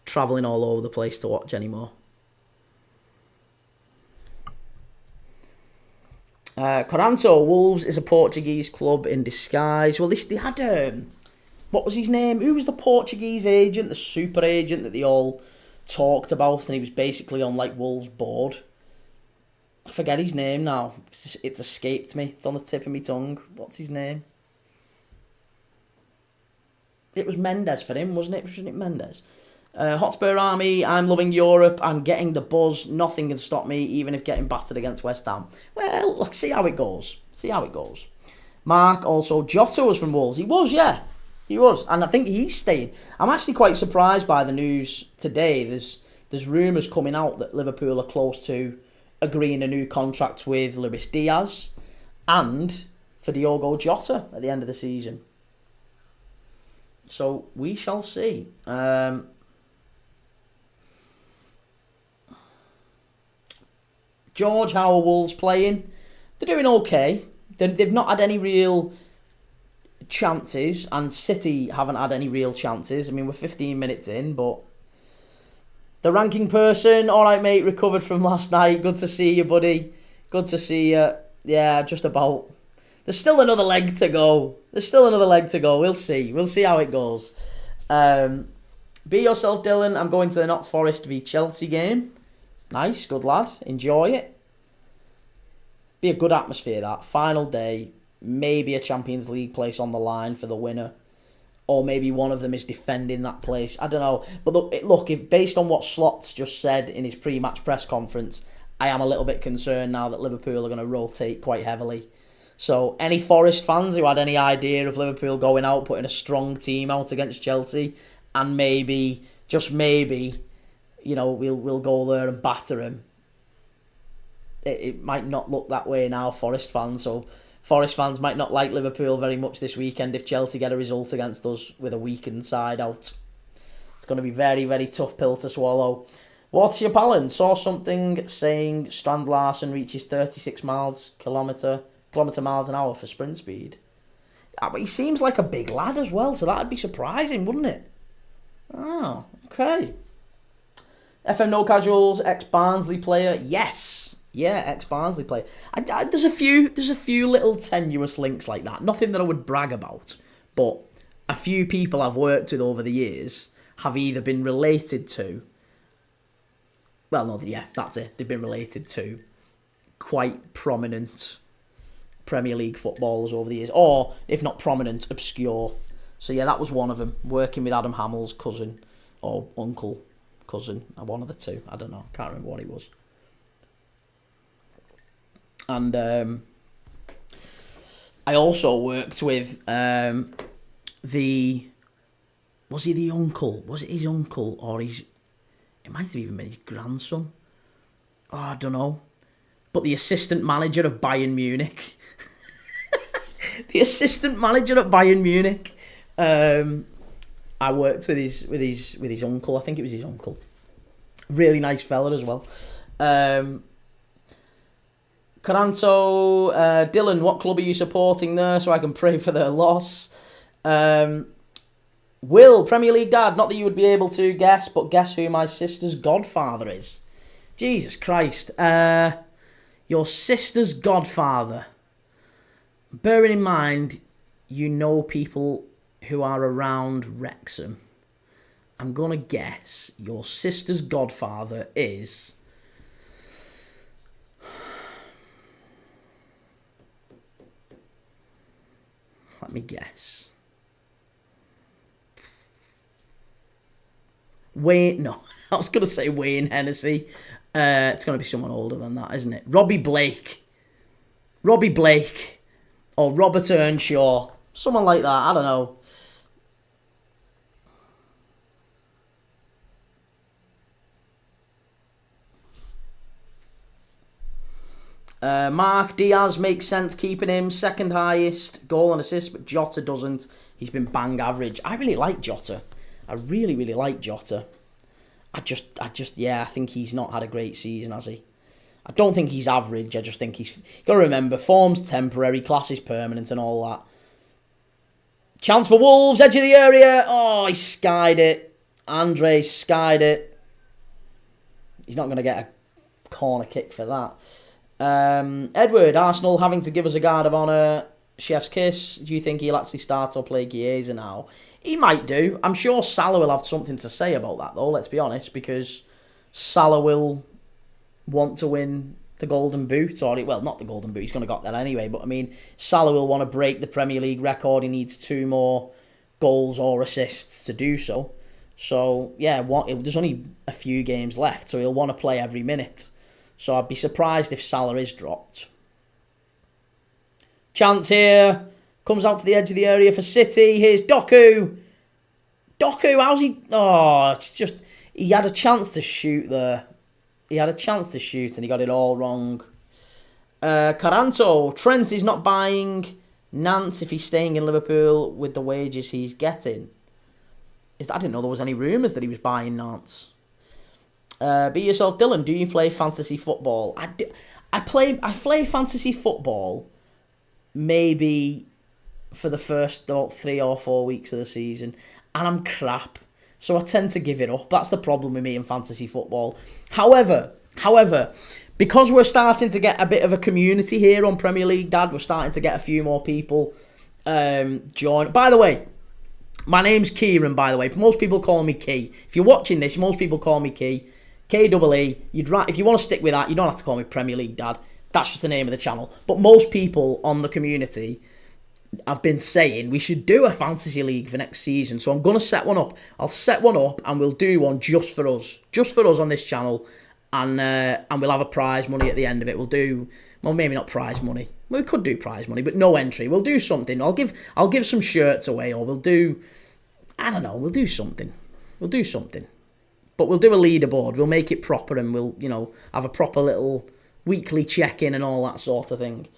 travelling all over the place to watch anymore. Coranto, Wolves is a Portuguese club in disguise. Well, they had what was his name? Who was the Portuguese agent, the super agent that they all talked about, and he was basically on like Wolves' board. I forget his name now. It's escaped me. It's on the tip of my tongue. What's his name? It was Mendes for him, wasn't it? Wasn't it Mendes? Hotspur Army, I'm loving Europe. I'm getting the buzz. Nothing can stop me, even if getting battered against West Ham. Well, look, see how it goes. Mark, also, Jota was from Wolves. He was, yeah. He was. And I think he's staying. I'm actually quite surprised by the news today. There's rumours coming out that Liverpool are close to agreeing a new contract with Luis Diaz and for Diogo Jota at the end of the season. So we shall see. George, how are Wolves playing? They're doing okay. They've not had any real chances, and City haven't had any real chances. I mean, we're 15 minutes in, but the ranking person, all right, mate, recovered from last night. Good to see you, buddy. Good to see you. Yeah, just about. There's still another leg to go. We'll see how it goes. Be yourself, Dylan. I'm going to the Notts Forest v Chelsea game. Nice, good lad. Enjoy it. Be a good atmosphere, that. Final day. Maybe a Champions League place on the line for the winner. Or maybe one of them is defending that place. I don't know. But look, if based on what Slot's just said in his pre-match press conference, I am a little bit concerned now that Liverpool are going to rotate quite heavily. So any Forest fans who had any idea of Liverpool going out, putting a strong team out against Chelsea, and maybe, just maybe, we'll go there and batter him. It might not look that way now, Forest fans. So Forest fans might not like Liverpool very much this weekend if Chelsea get a result against us with a weakened side out. It's going to be very, very tough pill to swallow. Watership Allen saw something saying Strand Larsen reaches 36 kilometre miles an hour for sprint speed. But he seems like a big lad as well, so that'd be surprising, wouldn't it? Oh, okay. FM No Casuals, ex-Barnsley player. Yes. Yeah, ex-Barnsley player. There's a few little tenuous links like that. Nothing that I would brag about, but a few people I've worked with over the years have either been related to... Well, no, yeah, that's it. They've been related to quite prominent Premier League footballers over the years, or, if not prominent, obscure. So yeah, that was one of them, working with Adam Hamill's cousin, or uncle, cousin, one of the two, I don't know, can't remember what he was. And I also worked with Was he the uncle? Was it his uncle or his... It might have even been his grandson. Oh, I don't know. But the assistant manager of Bayern Munich. The assistant manager at Bayern Munich. I worked with his uncle. I think it was his uncle. Really nice fella as well. Caranto, Dylan, what club are you supporting there so I can pray for their loss? Will, Premier League dad, not that you would be able to guess, but guess who my sister's godfather is. Jesus Christ. Your sister's godfather. Bearing in mind, you know people who are around Wrexham. I'm going to guess your sister's godfather is... Let me guess. Wayne, no, I was going to say Wayne Hennessy. It's going to be someone older than that, isn't it? Robbie Blake. Or Robert Earnshaw. Someone like that, I don't know. Mark Diaz makes sense keeping him. Second highest goal and assist, but Jota doesn't. He's been bang average. I really like Jota. I really, really like Jota. I think he's not had a great season, has he? I don't think he's average. I just think he's... You've got to remember, form's temporary, class is permanent and all that. Chance for Wolves, edge of the area. Oh, he skied it. Andre skied it. He's not going to get a corner kick for that. Edward, Arsenal having to give us a guard of honour. Chef's kiss. Do you think he'll actually start or play Chiesa now? He might do. I'm sure Salah will have something to say about that, though, let's be honest, because Salah will want to win the Golden Boot, well, not the Golden Boot, he's going to got that anyway, but I mean, Salah will want to break the Premier League record. He needs 2 more goals or assists to do so. So, yeah, there's only a few games left, so he'll want to play every minute. So I'd be surprised if Salah is dropped. Chance here. Comes out to the edge of the area for City. Here's Doku. How's he... Oh, it's just... He had a chance to shoot there. And he got it all wrong. Caranto. Trent is not buying Nance if he's staying in Liverpool with the wages he's getting. I didn't know there was any rumours that he was buying Nance. Be yourself, Dylan. Do you play fantasy football? I play fantasy football maybe for the first 3 or 4 weeks of the season, and I'm crap, so I tend to give it up. That's the problem with me in fantasy football. However, because we're starting to get a bit of a community here on Premier League Dad, we're starting to get a few more people join. By the way, my name's Kieran, by the way. Most people call me Key. If you're watching this, most people call me Key. K-E-E. If you want to stick with that, you don't have to call me Premier League Dad. That's just the name of the channel. But most people on the community have been saying we should do a fantasy league for next season. So I'm going to set one up. I'll set one up and we'll do one just for us. Just for us on this channel. And we'll have a prize money at the end of it. We'll do... Well, maybe not prize money. We could do prize money, but no entry. We'll do something. I'll give some shirts away, or we'll do... I don't know. We'll do something. But we'll do a leaderboard. We'll make it proper and we'll, have a proper little weekly check-in and all that sort of thing.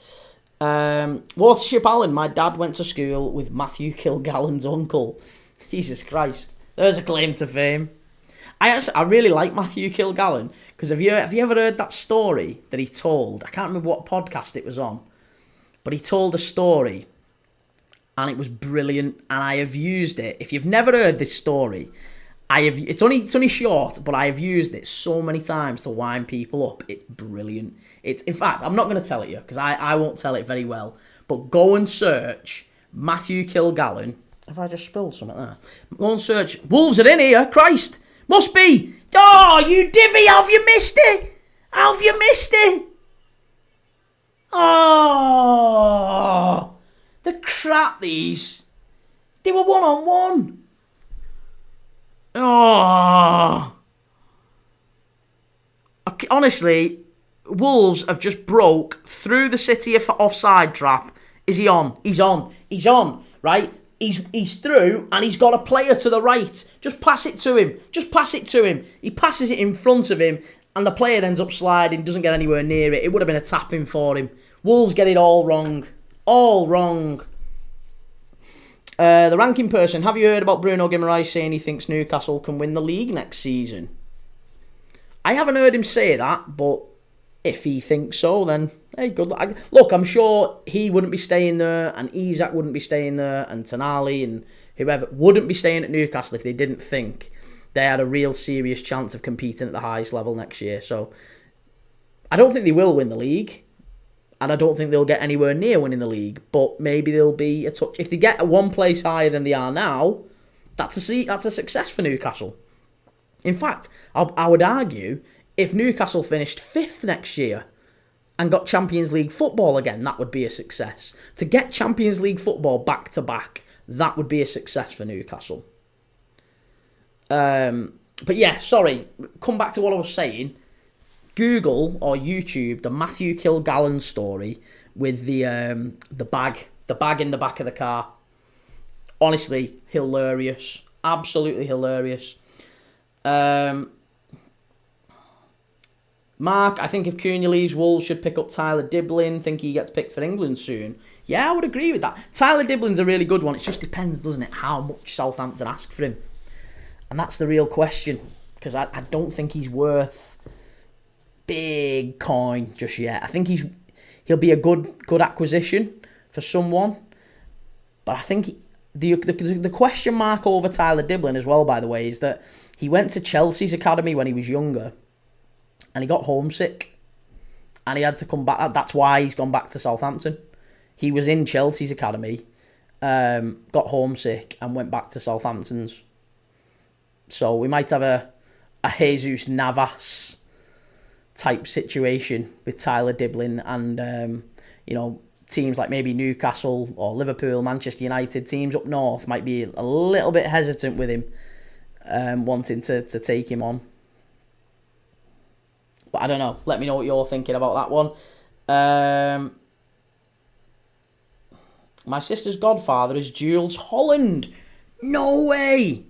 Watership Allen. My dad went to school with Matthew Kilgallen's uncle. Jesus Christ. There's a claim to fame. I really like Matthew Kilgallen because have you ever heard that story that he told? I can't remember what podcast it was on, but he told a story and it was brilliant and I have used it. If you've never heard this story, it's only short, but I have used it so many times to wind people up. It's brilliant. In fact, I'm not going to tell it you because I won't tell it very well. But go and search Matthew Kilgallen. Have I just spilled something there? Go and search. Wolves are in here. Christ. Must be. Oh, you divvy. How have you missed it? Oh. The crap these. They were 1-on-1. Oh. Honestly, Wolves have just broke through the City offside trap. Is he on? He's on. Right? He's through and he's got a player to the right. Just pass it to him. Just pass it to him. He passes it in front of him and the player ends up sliding, doesn't get anywhere near it. It would have been a tap-in for him. Wolves get it all wrong. All wrong. The ranking person, have you heard about Bruno Guimaraes saying he thinks Newcastle can win the league next season? I haven't heard him say that, but if he thinks so, then hey, good luck. Look, I'm sure he wouldn't be staying there, and Isak wouldn't be staying there, and Tonali and whoever wouldn't be staying at Newcastle if they didn't think they had a real serious chance of competing at the highest level next year. So I don't think they will win the league, and I don't think they'll get anywhere near winning the league, but maybe they'll be a touch. If they get one place higher than they are now, that's a success for Newcastle. In fact, I would argue if Newcastle finished 5th next year and got Champions League football again, that would be a success. To get Champions League football back to back, that would be a success for Newcastle. But yeah, sorry, come back to what I was saying. Google or YouTube the Matthew Kilgallen story with the bag in the back of the car. Honestly, hilarious. Absolutely hilarious. Mark, I think if Cunha leaves, Wolves should pick up Tyler Diblin. Think he gets picked for England soon. Yeah, I would agree with that. Tyler Diblin's a really good one. It just depends, doesn't it, how much Southampton ask for him. And that's the real question. Because I don't think he's worth big coin just yet. I think he'll be a good acquisition for someone. But I think the question mark over Tyler Diblin as well, by the way, is that he went to Chelsea's academy when he was younger. And he got homesick. And he had to come back. That's why he's gone back to Southampton. He was in Chelsea's academy, got homesick, and went back to Southampton's. So we might have a Jesus Navas type situation with Tyler Diblin and, teams like maybe Newcastle or Liverpool, Manchester United, teams up north might be a little bit hesitant with him, wanting to take him on. But I don't know. Let me know what you're thinking about that one. My sister's godfather is Jules Holland. No way.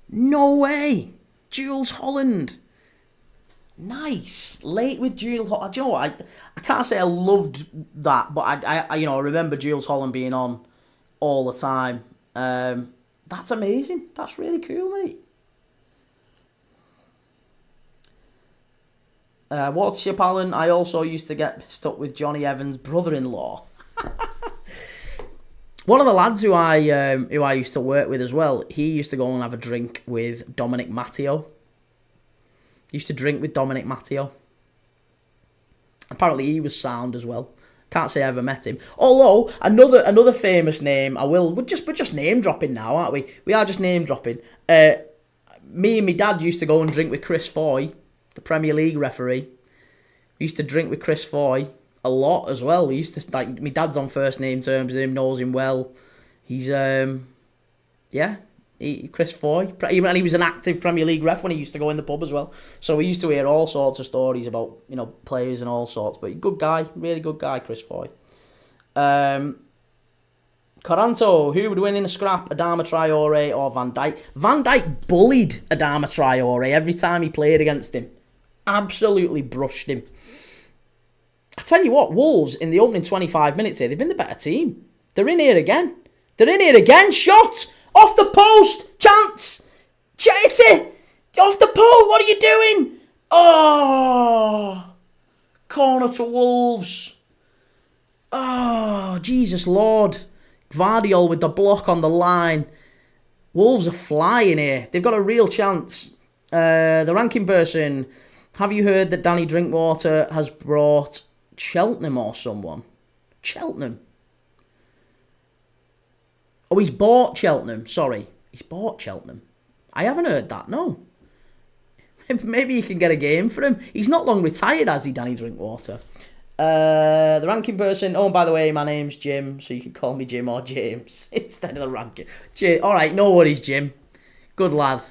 No way. Jules Holland. Nice. Late with Jules Holland. Do you know what? I can't say I loved that, but I remember Jules Holland being on all the time. That's amazing. That's really cool, mate. Watership Allen, I also used to get mixed up with Johnny Evans' brother-in-law. One of the lads who I used to work with as well, he used to go and have a drink with Dominic Matteo. Used to drink with Dominic Matteo. Apparently he was sound as well. Can't say I ever met him. Although another famous name, we're just name dropping now, aren't we? We are just name dropping. Me and my dad used to go and drink with Chris Foy, the Premier League referee. We used to drink with Chris Foy a lot as well. We used to, my dad's on first name terms with him, knows him well. He's Chris Foy, and he was an active Premier League ref when he used to go in the pub as well. So we used to hear all sorts of stories about players and all sorts. But good guy, really good guy, Chris Foy. Coranto, who would win in a scrap, Adama Traore or Van Dijk? Van Dijk bullied Adama Traore every time he played against him. Absolutely brushed him. I tell you what, Wolves in the opening 25 minutes here, they've been the better team. They're in here again. Shot! Off the post! Chance! Chitty! Off the post! What are you doing? Oh! Corner to Wolves. Oh, Jesus Lord. Gvardiol with the block on the line. Wolves are flying here. They've got a real chance. The ranking person, have you heard that Danny Drinkwater has brought Cheltenham or someone? Cheltenham? Oh, he's bought Cheltenham. Sorry. He's bought Cheltenham. I haven't heard that, no. Maybe you can get a game for him. He's not long retired, has he, Danny Drinkwater? The ranking person, oh, by the way, my name's Jim, so you can call me Jim or James instead of the ranking. Alright, no worries, Jim. Good lad.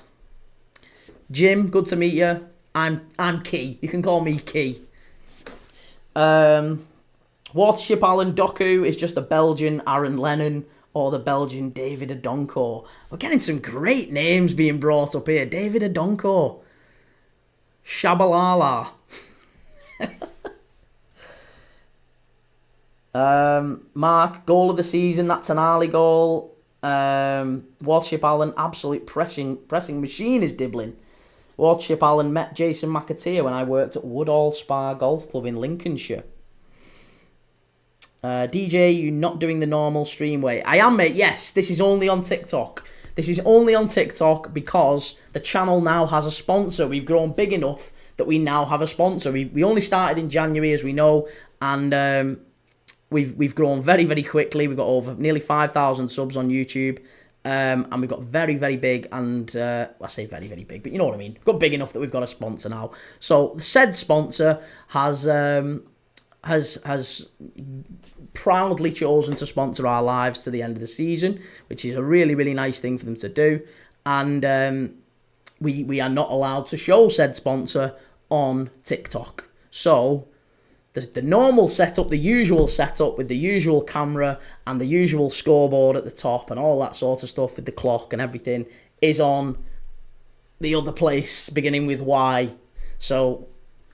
Jim, good to meet you. I'm Key. You can call me Key. Watership Allen, Doku is just a Belgian Aaron Lennon. or the Belgian David Adonko. We're getting some great names being brought up here. David Adonko. Shabalala. Mark, goal of the season. That's an early goal. Wardship Allen, absolute pressing machine is Dibbling. Wardship Allen met Jason McAteer when I worked at Woodall Spa Golf Club in Lincolnshire. DJ, you not doing the normal stream way? I am, mate. Yes, this is only on TikTok. This is only on TikTok because the channel now has a sponsor. We've grown big enough that we now have a sponsor. We only started in January, as we know, and we've grown very, very quickly. We've got over nearly 5,000 subs on YouTube, and we've got very, very big, and I say very, very big, but you know what I mean. We've got big enough that we've got a sponsor now. So the said sponsor has proudly chosen to sponsor our lives to the end of the season, which is a really, really nice thing for them to do. And we are not allowed to show said sponsor on TikTok. So the normal setup, the usual setup with the usual camera and the usual scoreboard at the top and all that sort of stuff with the clock and everything is on the other place beginning with Y. So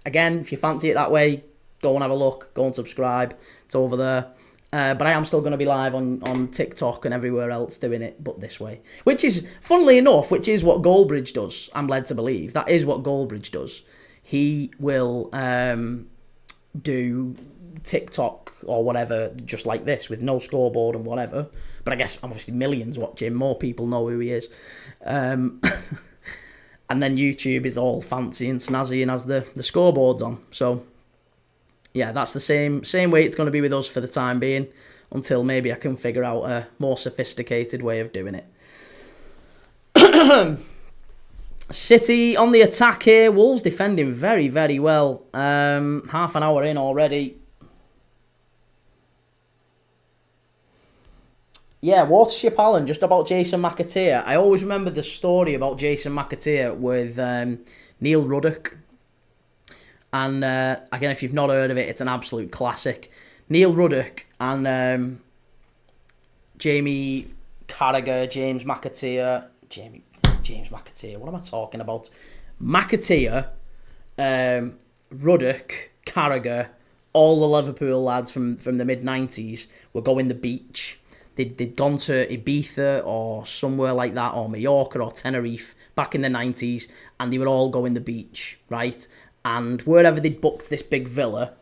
again, if you fancy it that way, go and have a look, go and subscribe. It's over there. But I am still going to be live on TikTok and everywhere else doing it, but this way. Which is, funnily enough, which is what Goldbridge does, I'm led to believe. That is what Goldbridge does. He will do TikTok or whatever just like this with no scoreboard and whatever. But I guess obviously millions watch him. More people know who he is. And then YouTube is all fancy and snazzy and has the scoreboards on. So yeah, that's the same way it's going to be with us for the time being, until maybe I can figure out a more sophisticated way of doing it. City on the attack here. Wolves defending very, very well. Half an hour in already. Yeah, Watership Allen, just about Jason McAteer. I always remember the story about Jason McAteer with Neil Ruddock. And again, if you've not heard of it, it's an absolute classic. Neil Ruddock and Jamie Carragher, James McAteer, what am I talking about? McAteer, Ruddock, Carragher, all the Liverpool lads from the mid-90s were going the beach. They'd gone to Ibiza or somewhere like that, or Mallorca or Tenerife back in the 90s, and they were all going the beach, right? And wherever they'd booked this big villa,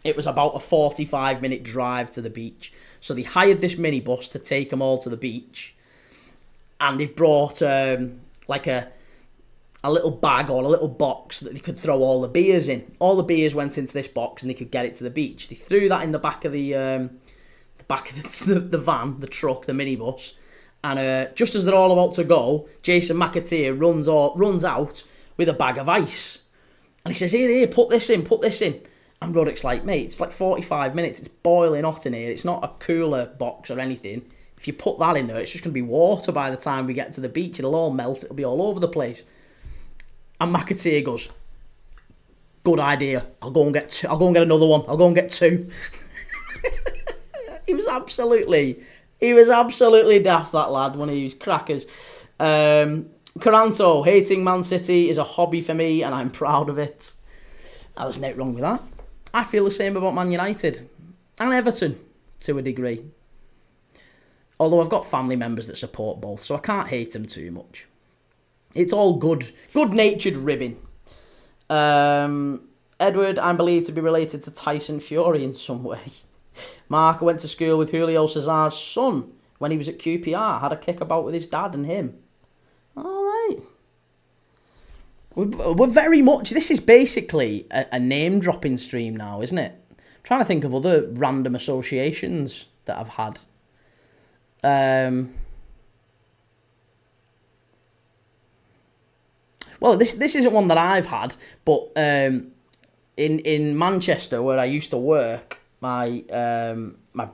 it was about a 45-minute drive to the beach. So they hired this minibus to take them all to the beach. And they brought like a little bag or a little box that they could throw all the beers in. All the beers went into this box and they could get it to the beach. They threw that in the back of the van, the truck, the minibus. And just as they're all about to go, Jason McAteer runs out with a bag of ice. And he says, here, put this in. And Ruddock's like, mate, it's like 45 minutes. It's boiling hot in here. It's not a cooler box or anything. If you put that in there, it's just going to be water by the time we get to the beach. It'll all melt. It'll be all over the place. And McAteer goes, good idea. I'll go and get another one. I'll go and get two. He was absolutely daft, that lad, when he was crackers. Caranto, hating Man City is a hobby for me and I'm proud of it. There's nothing wrong with that. I feel the same about Man United and Everton to a degree. Although I've got family members that support both, so I can't hate them too much. It's all good-natured ribbing. Edward, I'm believed to be related to Tyson Fury in some way. Mark went to school with Julio Cesar's son when he was at QPR. Had a kickabout with his dad and him. All right. We're very much... This is basically a name-dropping stream now, isn't it? I'm trying to think of other random associations that I've had. Well, this isn't one that I've had, but in Manchester, where I used to work, my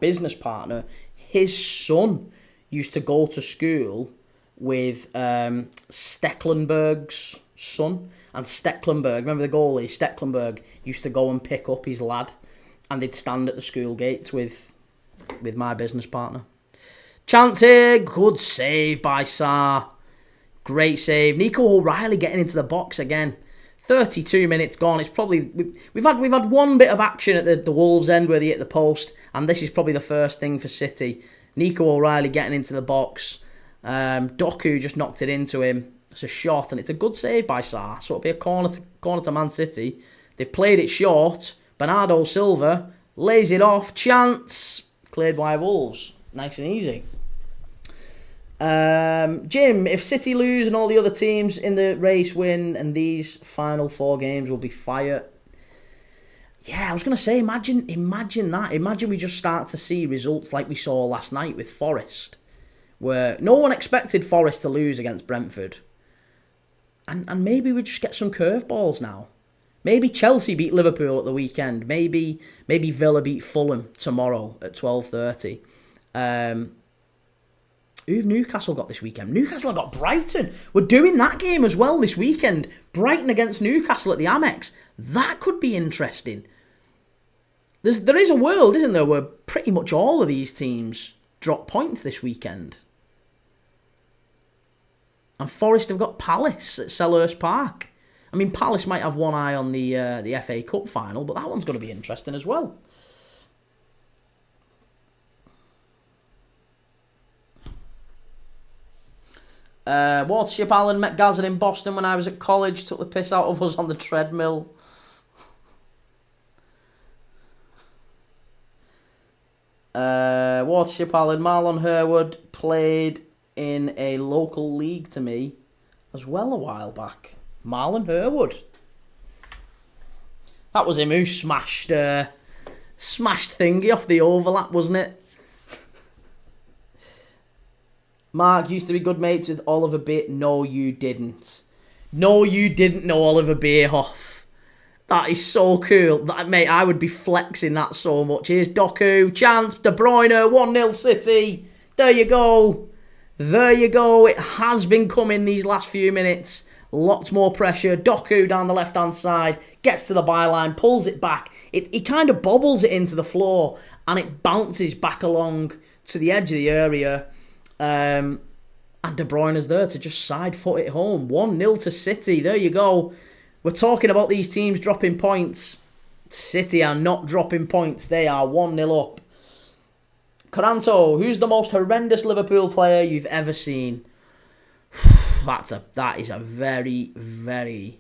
business partner, his son used to go to school with Stecklenberg's son. And Stecklenberg, remember the goalie, Stecklenberg used to go and pick up his lad, and they'd stand at the school gates with my business partner. Chance here. Good save by Sarr. Great save. Nico O'Reilly getting into the box again. 32 minutes gone. It's probably we've had one bit of action at the Wolves end where they hit the post, and this is probably the first thing for City. Nico O'Reilly getting into the box. Doku just knocked it into him. It's a shot, and it's a good save by Sarr. So it'll be a corner to Man City. They've played it short. Bernardo Silva lays it off. Chance cleared by Wolves. Nice and easy. Jim, if City lose and all the other teams in the race win and these final 4 games will be fire. Yeah, I was going to say, imagine that. Imagine we just start to see results like we saw last night with Forest, where no one expected Forest to lose against Brentford. And maybe we just get some curveballs now. Maybe Chelsea beat Liverpool at the weekend. Maybe Villa beat Fulham tomorrow at 12:30. Who've Newcastle got this weekend? Newcastle have got Brighton. We're doing that game as well this weekend. Brighton against Newcastle at the Amex. That could be interesting. There is a world, isn't there, where pretty much all of these teams drop points this weekend. And Forest have got Palace at Selhurst Park. I mean, Palace might have one eye on the FA Cup final, but that one's going to be interesting as well. Watership Allen met Gazza in Boston when I was at college. Took the piss out of us on the treadmill. Watership Allen, Marlon Herwood played in a local league to me as well a while back. Marlon Herwood. That was him who smashed Thingy off the overlap, wasn't it? Mark used to be good mates with Oliver Bierhoff. No, you didn't. No, you didn't know Oliver Bierhoff. That is so cool. Mate, I would be flexing that so much. Here's Doku. Chance. De Bruyne. 1-0 City. There you go. There you go. It has been coming these last few minutes. Lots more pressure. Doku down the left-hand side. Gets to the byline. Pulls it back. He kind of bobbles it into the floor. And it bounces back along to the edge of the area. And De Bruyne's there to just side foot it home. 1-0 to City. There you go. We're talking about these teams dropping points. City are not dropping points. They are 1-0 up. Coranto, who's the most horrendous Liverpool player you've ever seen? That is a very, very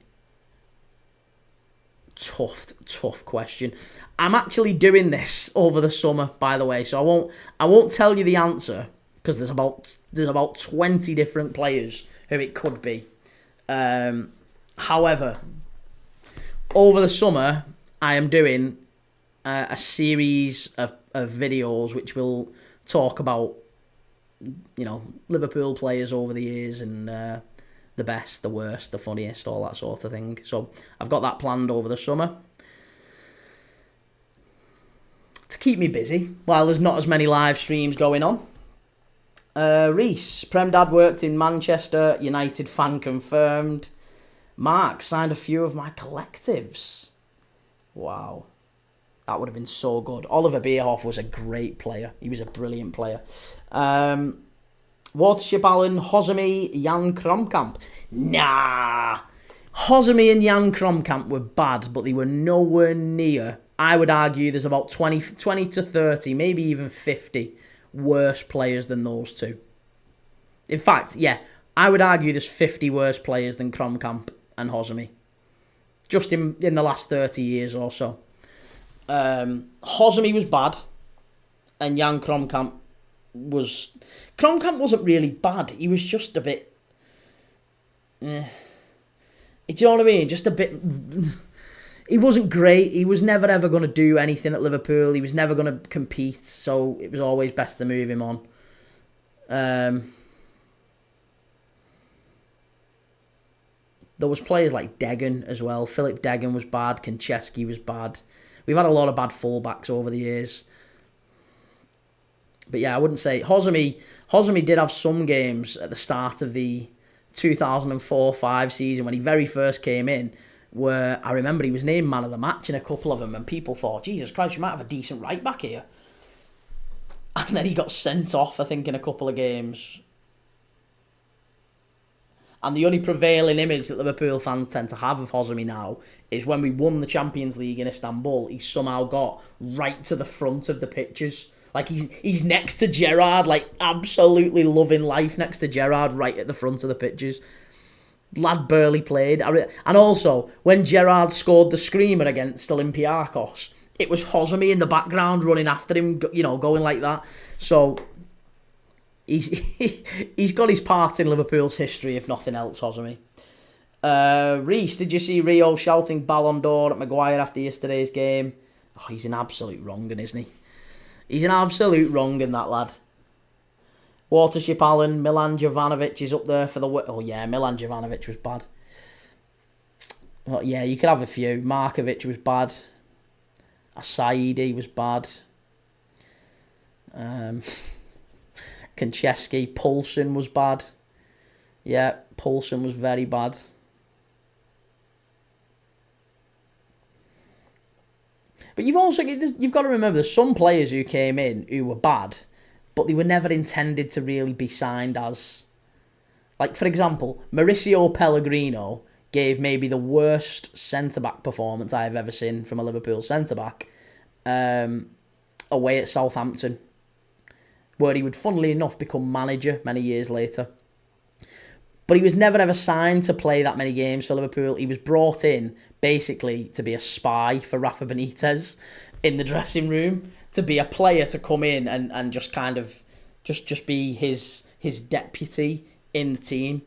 tough question. I'm actually doing this over the summer, by the way, so I won't tell you the answer. Because there's about 20 different players who it could be. However, over the summer, I am doing a series of videos which will talk about, Liverpool players over the years and the best, the worst, the funniest, all that sort of thing. So I've got that planned over the summer to keep me busy while there's not as many live streams going on. Reese, Prem Dad worked in Manchester, United fan confirmed. Mark signed a few of my collectives. Wow. That would have been so good. Oliver Bierhoff was a great player. He was a brilliant player. Watership Allen, Hosemi, Jan Kromkamp. Nah. Hosemi and Jan Kromkamp were bad, but they were nowhere near. I would argue there's about 20 to 30, maybe even 50 worse players than those two. In fact, yeah, I would argue there's 50 worse players than Kromkamp and Hosemi. Just in the last 30 years or so. Hosemi was bad, and Jan Kromkamp was... Kromkamp wasn't really bad, he was just a bit... Do you know what I mean? Just a bit... He wasn't great. He was never ever going to do anything at Liverpool. He was never going to compete, so it was always best to move him on. There was players like Deggan as well. Philip Deggan was bad. Konchesky was bad. We've had a lot of bad fullbacks over the years. But yeah, I wouldn't say... Hosemi did have some games at the start of the 2004-05 season when he very first came in, where I remember he was named man of the match in a couple of them, and people thought, Jesus Christ, you might have a decent right back here. And then he got sent off, I think, in a couple of games. And the only prevailing image that Liverpool fans tend to have of Hosami now is when we won the Champions League in Istanbul, he somehow got right to the front of the pictures. Like, he's next to Gerrard, like, absolutely loving life next to Gerrard, right at the front of the pictures. Lad barely played. And also, when Gerrard scored the screamer against Olympiacos, it was Hosami in the background running after him, you know, going like that. So he's got his part in Liverpool's history, if nothing else, Hosami. Reece, did you see Rio shouting Ballon d'Or at Maguire after yesterday's game? Oh, he's an absolute wrong 'un, isn't he? He's an absolute wrong 'un, that lad. Watership Allen, Milan Jovanovic is up there for the... Oh, yeah, Milan Jovanovic was bad. Well, yeah, you could have a few. Markovic was bad. Asaidi was bad. Konchesky, Poulsen was bad. Yeah, Poulsen was very bad. But you've got to remember, there's some players who came in who were bad, but they were never intended to really be signed as... Like, for example, Mauricio Pellegrino gave maybe the worst centre-back performance I have ever seen from a Liverpool centre-back away at Southampton, where he would, funnily enough, become manager many years later. But he was never ever signed to play that many games for Liverpool. He was brought in basically to be a spy for Rafa Benitez in the dressing room, to be a player to come in and just kind of just be his deputy in the team.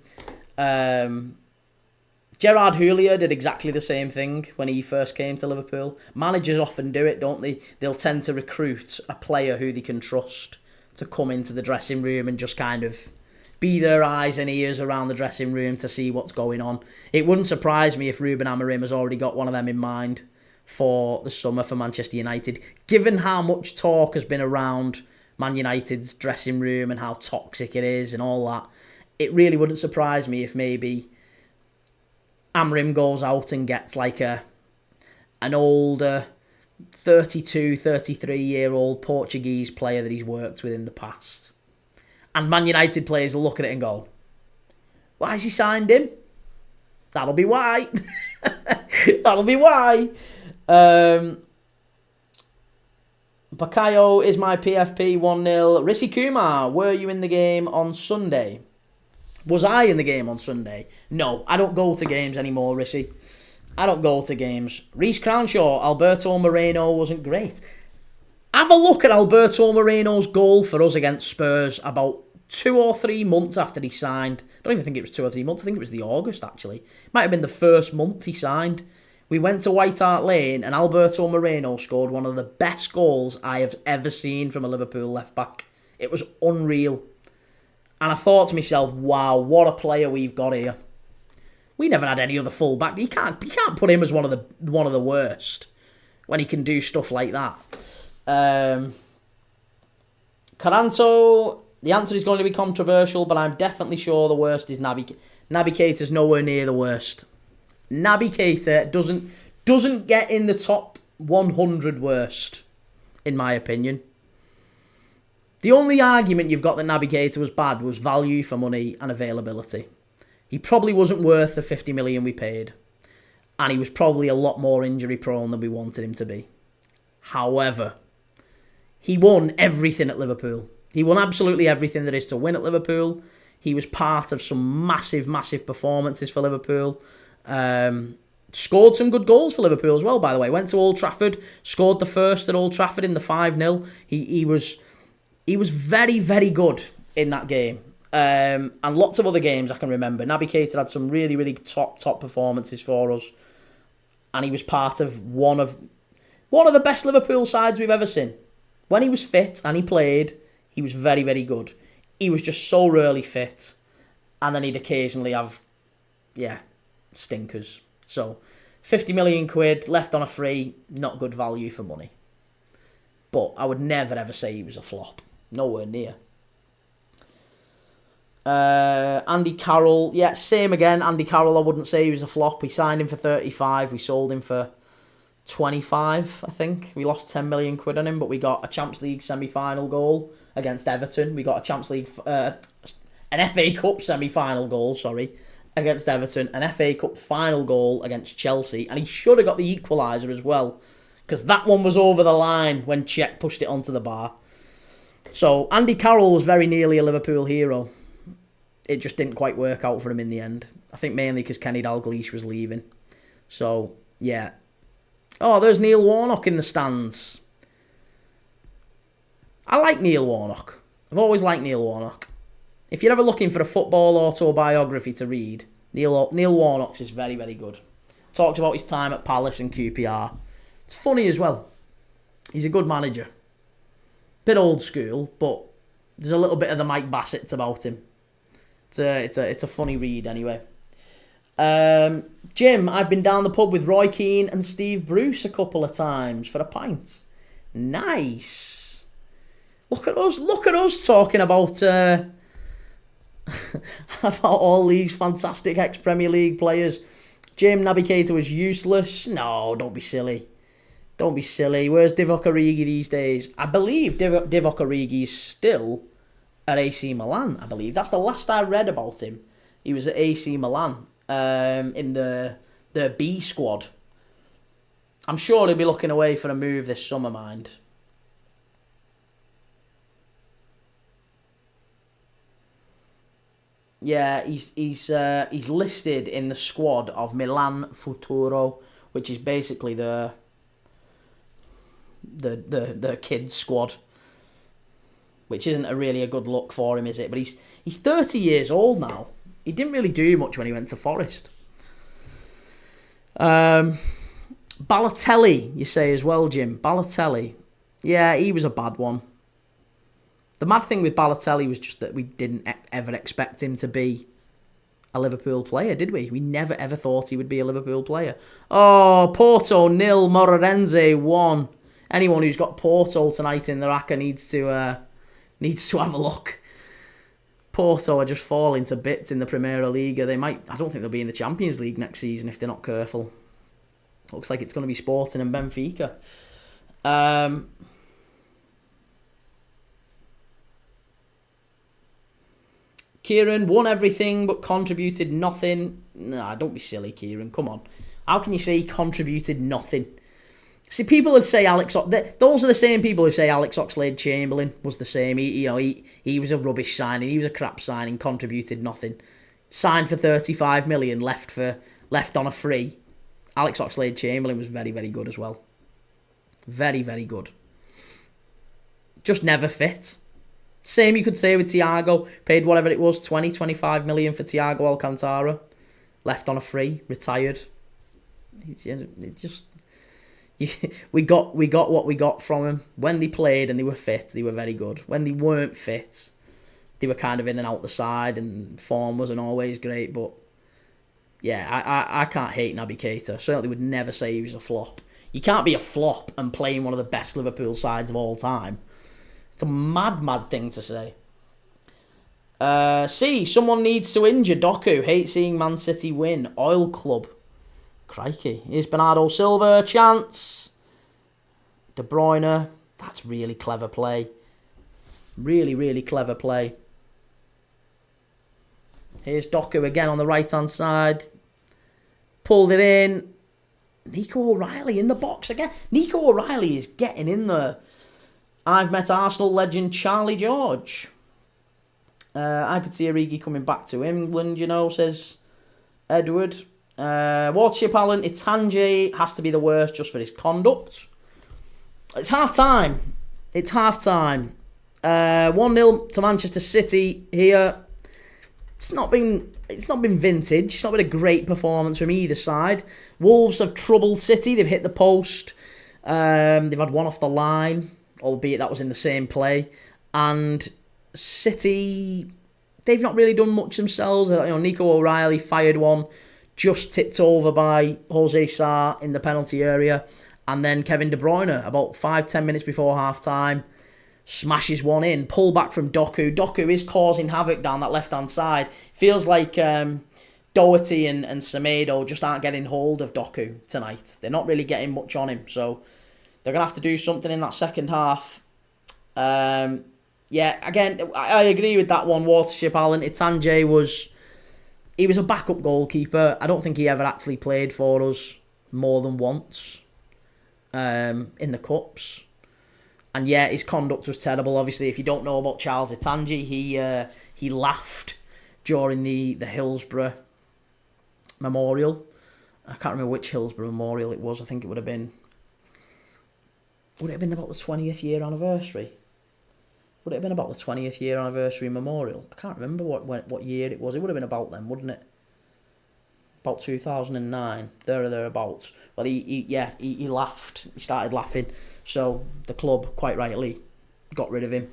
Gerard Houllier did exactly the same thing when he first came to Liverpool. Managers often do it, don't they? They'll tend to recruit a player who they can trust to come into the dressing room and just kind of be their eyes and ears around the dressing room to see what's going on. It wouldn't surprise me if Ruben Amorim has already got one of them in mind for the summer for Manchester United, given how much talk has been around Man United's dressing room and how toxic it is and all that. It really wouldn't surprise me if maybe Amorim goes out and gets like an older 32, 33-year-old Portuguese player that he's worked with in the past. And Man United players will look at it and go, why has he signed him? That'll be why. That'll be why. Bakayo is my PFP 1-0. Rishi Kumar, were you in the game on Sunday? Was I in the game on Sunday? No, I don't go to games anymore, Rishi. I don't go to games. Reece Crownshaw, Alberto Moreno wasn't great. Have a look at Alberto Moreno's goal for us against Spurs about 2 or 3 months after he signed. I don't even think it was 2 or 3 months. I think it was the August, actually. Might have been the first month he signed. We went to White Hart Lane and Alberto Moreno scored one of the best goals I have ever seen from a Liverpool left-back. It was unreal. And I thought to myself, wow, what a player we've got here. We never had any other full-back. You can't put him as one of the worst when he can do stuff like that. Caranto, the answer is going to be controversial, but I'm definitely sure the worst is Naby. Naby Keita's nowhere near the worst. Naby Keita doesn't get in the top 100 worst, in my opinion. The only argument you've got that Naby Keita was bad was value for money and availability. He probably wasn't worth the 50 million we paid, and he was probably a lot more injury prone than we wanted him to be. However, he won everything at Liverpool. He won absolutely everything there is to win at Liverpool. He was part of some massive, massive performances for Liverpool. Scored some good goals for Liverpool as well, by the way. Went to Old Trafford, scored the first at Old Trafford in the 5-0. He was very, very good in that game. And lots of other games I can remember. Naby Keita had some really, really top performances for us. And he was part of one of the best Liverpool sides we've ever seen. When he was fit and he played, he was very, very good. He was just so rarely fit. And then he'd occasionally have, stinkers. So, 50 million quid left on a free, not good value for money. But I would never ever say he was a flop. Nowhere near. Andy Carroll, same again. Andy Carroll, I wouldn't say he was a flop. We signed him for 35. We sold him for 25, I think. We lost 10 million quid on him, but we got a Champions League semi-final goal against Everton. We got a Champions League, an FA Cup semi-final goal, against Everton, an FA Cup final goal against Chelsea, and he should have got the equaliser as well, because that one was over the line when Cech pushed it onto the bar. So Andy Carroll was very nearly a Liverpool hero. It just didn't quite work out for him in the end. I think mainly because Kenny Dalglish was leaving. So, yeah. Oh, there's Neil Warnock in the stands. I like Neil Warnock. I've always liked Neil Warnock. If you're ever looking for a football autobiography to read, Neil Warnock's is very, very good. Talks about his time at Palace and QPR. It's funny as well. He's a good manager. Bit old school, but there's a little bit of the Mike Bassett about him. It's a funny read anyway. Jim, I've been down the pub with Roy Keane and Steve Bruce a couple of times for a pint. Nice. Look at us talking about about all these fantastic ex-Premier League players. Jim, Naby Keita was useless. No, don't be silly. Don't be silly. Where's Divock Origi these days? I believe Divock Origi is still at AC Milan, I believe. That's the last I read about him. He was at AC Milan in the B squad. I'm sure he'll be looking away for a move this summer, mind. Yeah, he's listed in the squad of Milan Futuro, which is basically the kids squad, which isn't really a good look for him, is it? But he's 30 years old now. He didn't really do much when he went to Forest. Balotelli, you say as well, Jim. Balotelli. Yeah, he was a bad one. The mad thing with Balotelli was just that we didn't ever expect him to be a Liverpool player, did we? We never ever thought he would be a Liverpool player. Oh, Porto 0, Moreirense 1. Anyone who's got Porto tonight in the racker needs to have a look. Porto are just falling to bits in the Primera Liga. I don't think they'll be in the Champions League next season if they're not careful. Looks like it's going to be Sporting and Benfica. Kieran won everything but contributed nothing. Nah, don't be silly, Kieran. Come on. How can you say he contributed nothing? See, people that say those are the same people who say Alex Oxlade-Chamberlain was the same. He was a rubbish signing. He was a crap signing. Contributed nothing. Signed for 35 million. Left on a free. Alex Oxlade-Chamberlain was very, very good as well. Very, very good. Just never fit. Same you could say with Thiago. Paid whatever it was, 25 million for Thiago Alcantara. Left on a free. Retired. We got what we got from him. When they played and they were fit, they were very good. When they weren't fit, they were kind of in and out the side, and form wasn't always great. But yeah, I can't hate Naby Keita. Certainly would never say he was a flop. You can't be a flop and play in one of the best Liverpool sides of all time. It's a mad thing to say. Someone needs to injure Doku. Hate seeing Man City win. Oil Club. Crikey. Here's Bernardo Silva. Chance. De Bruyne. That's really clever play. Really, really clever play. Here's Doku again on the right-hand side. Pulled it in. Nico O'Reilly in the box again. Nico O'Reilly is getting in there. I've met Arsenal legend Charlie George. I could see Origi coming back to England, says Edward. Watership Allen, Itanji has to be the worst just for his conduct. It's half time. 1-0 to Manchester City here. It's not been vintage. It's not been a great performance from either side. Wolves have troubled City. They've hit the post. They've had one off the line, albeit that was in the same play. And City, they've not really done much themselves. Nico O'Reilly fired one, just tipped over by Jose Sarr in the penalty area. And then Kevin De Bruyne, about 5-10 minutes before half-time, smashes one in. Pull back from Doku. Doku is causing havoc down that left-hand side. Feels like Doherty and Semedo just aren't getting hold of Doku tonight. They're not really getting much on him, so they're going to have to do something in that second half. Again, I agree with that one. Watership Allen, Itanje was a backup goalkeeper. I don't think he ever actually played for us more than once in the Cups. And yeah, his conduct was terrible. Obviously, if you don't know about Charles Itanje, he laughed during the Hillsborough Memorial. I can't remember which Hillsborough Memorial it was. I think it would have been about the 20th year anniversary. Would it have been about the 20th year anniversary memorial? I can't remember what year it was. It would have been about then, wouldn't it? About 2009, there or thereabouts. Well, he laughed. He started laughing. So the club, quite rightly, got rid of him.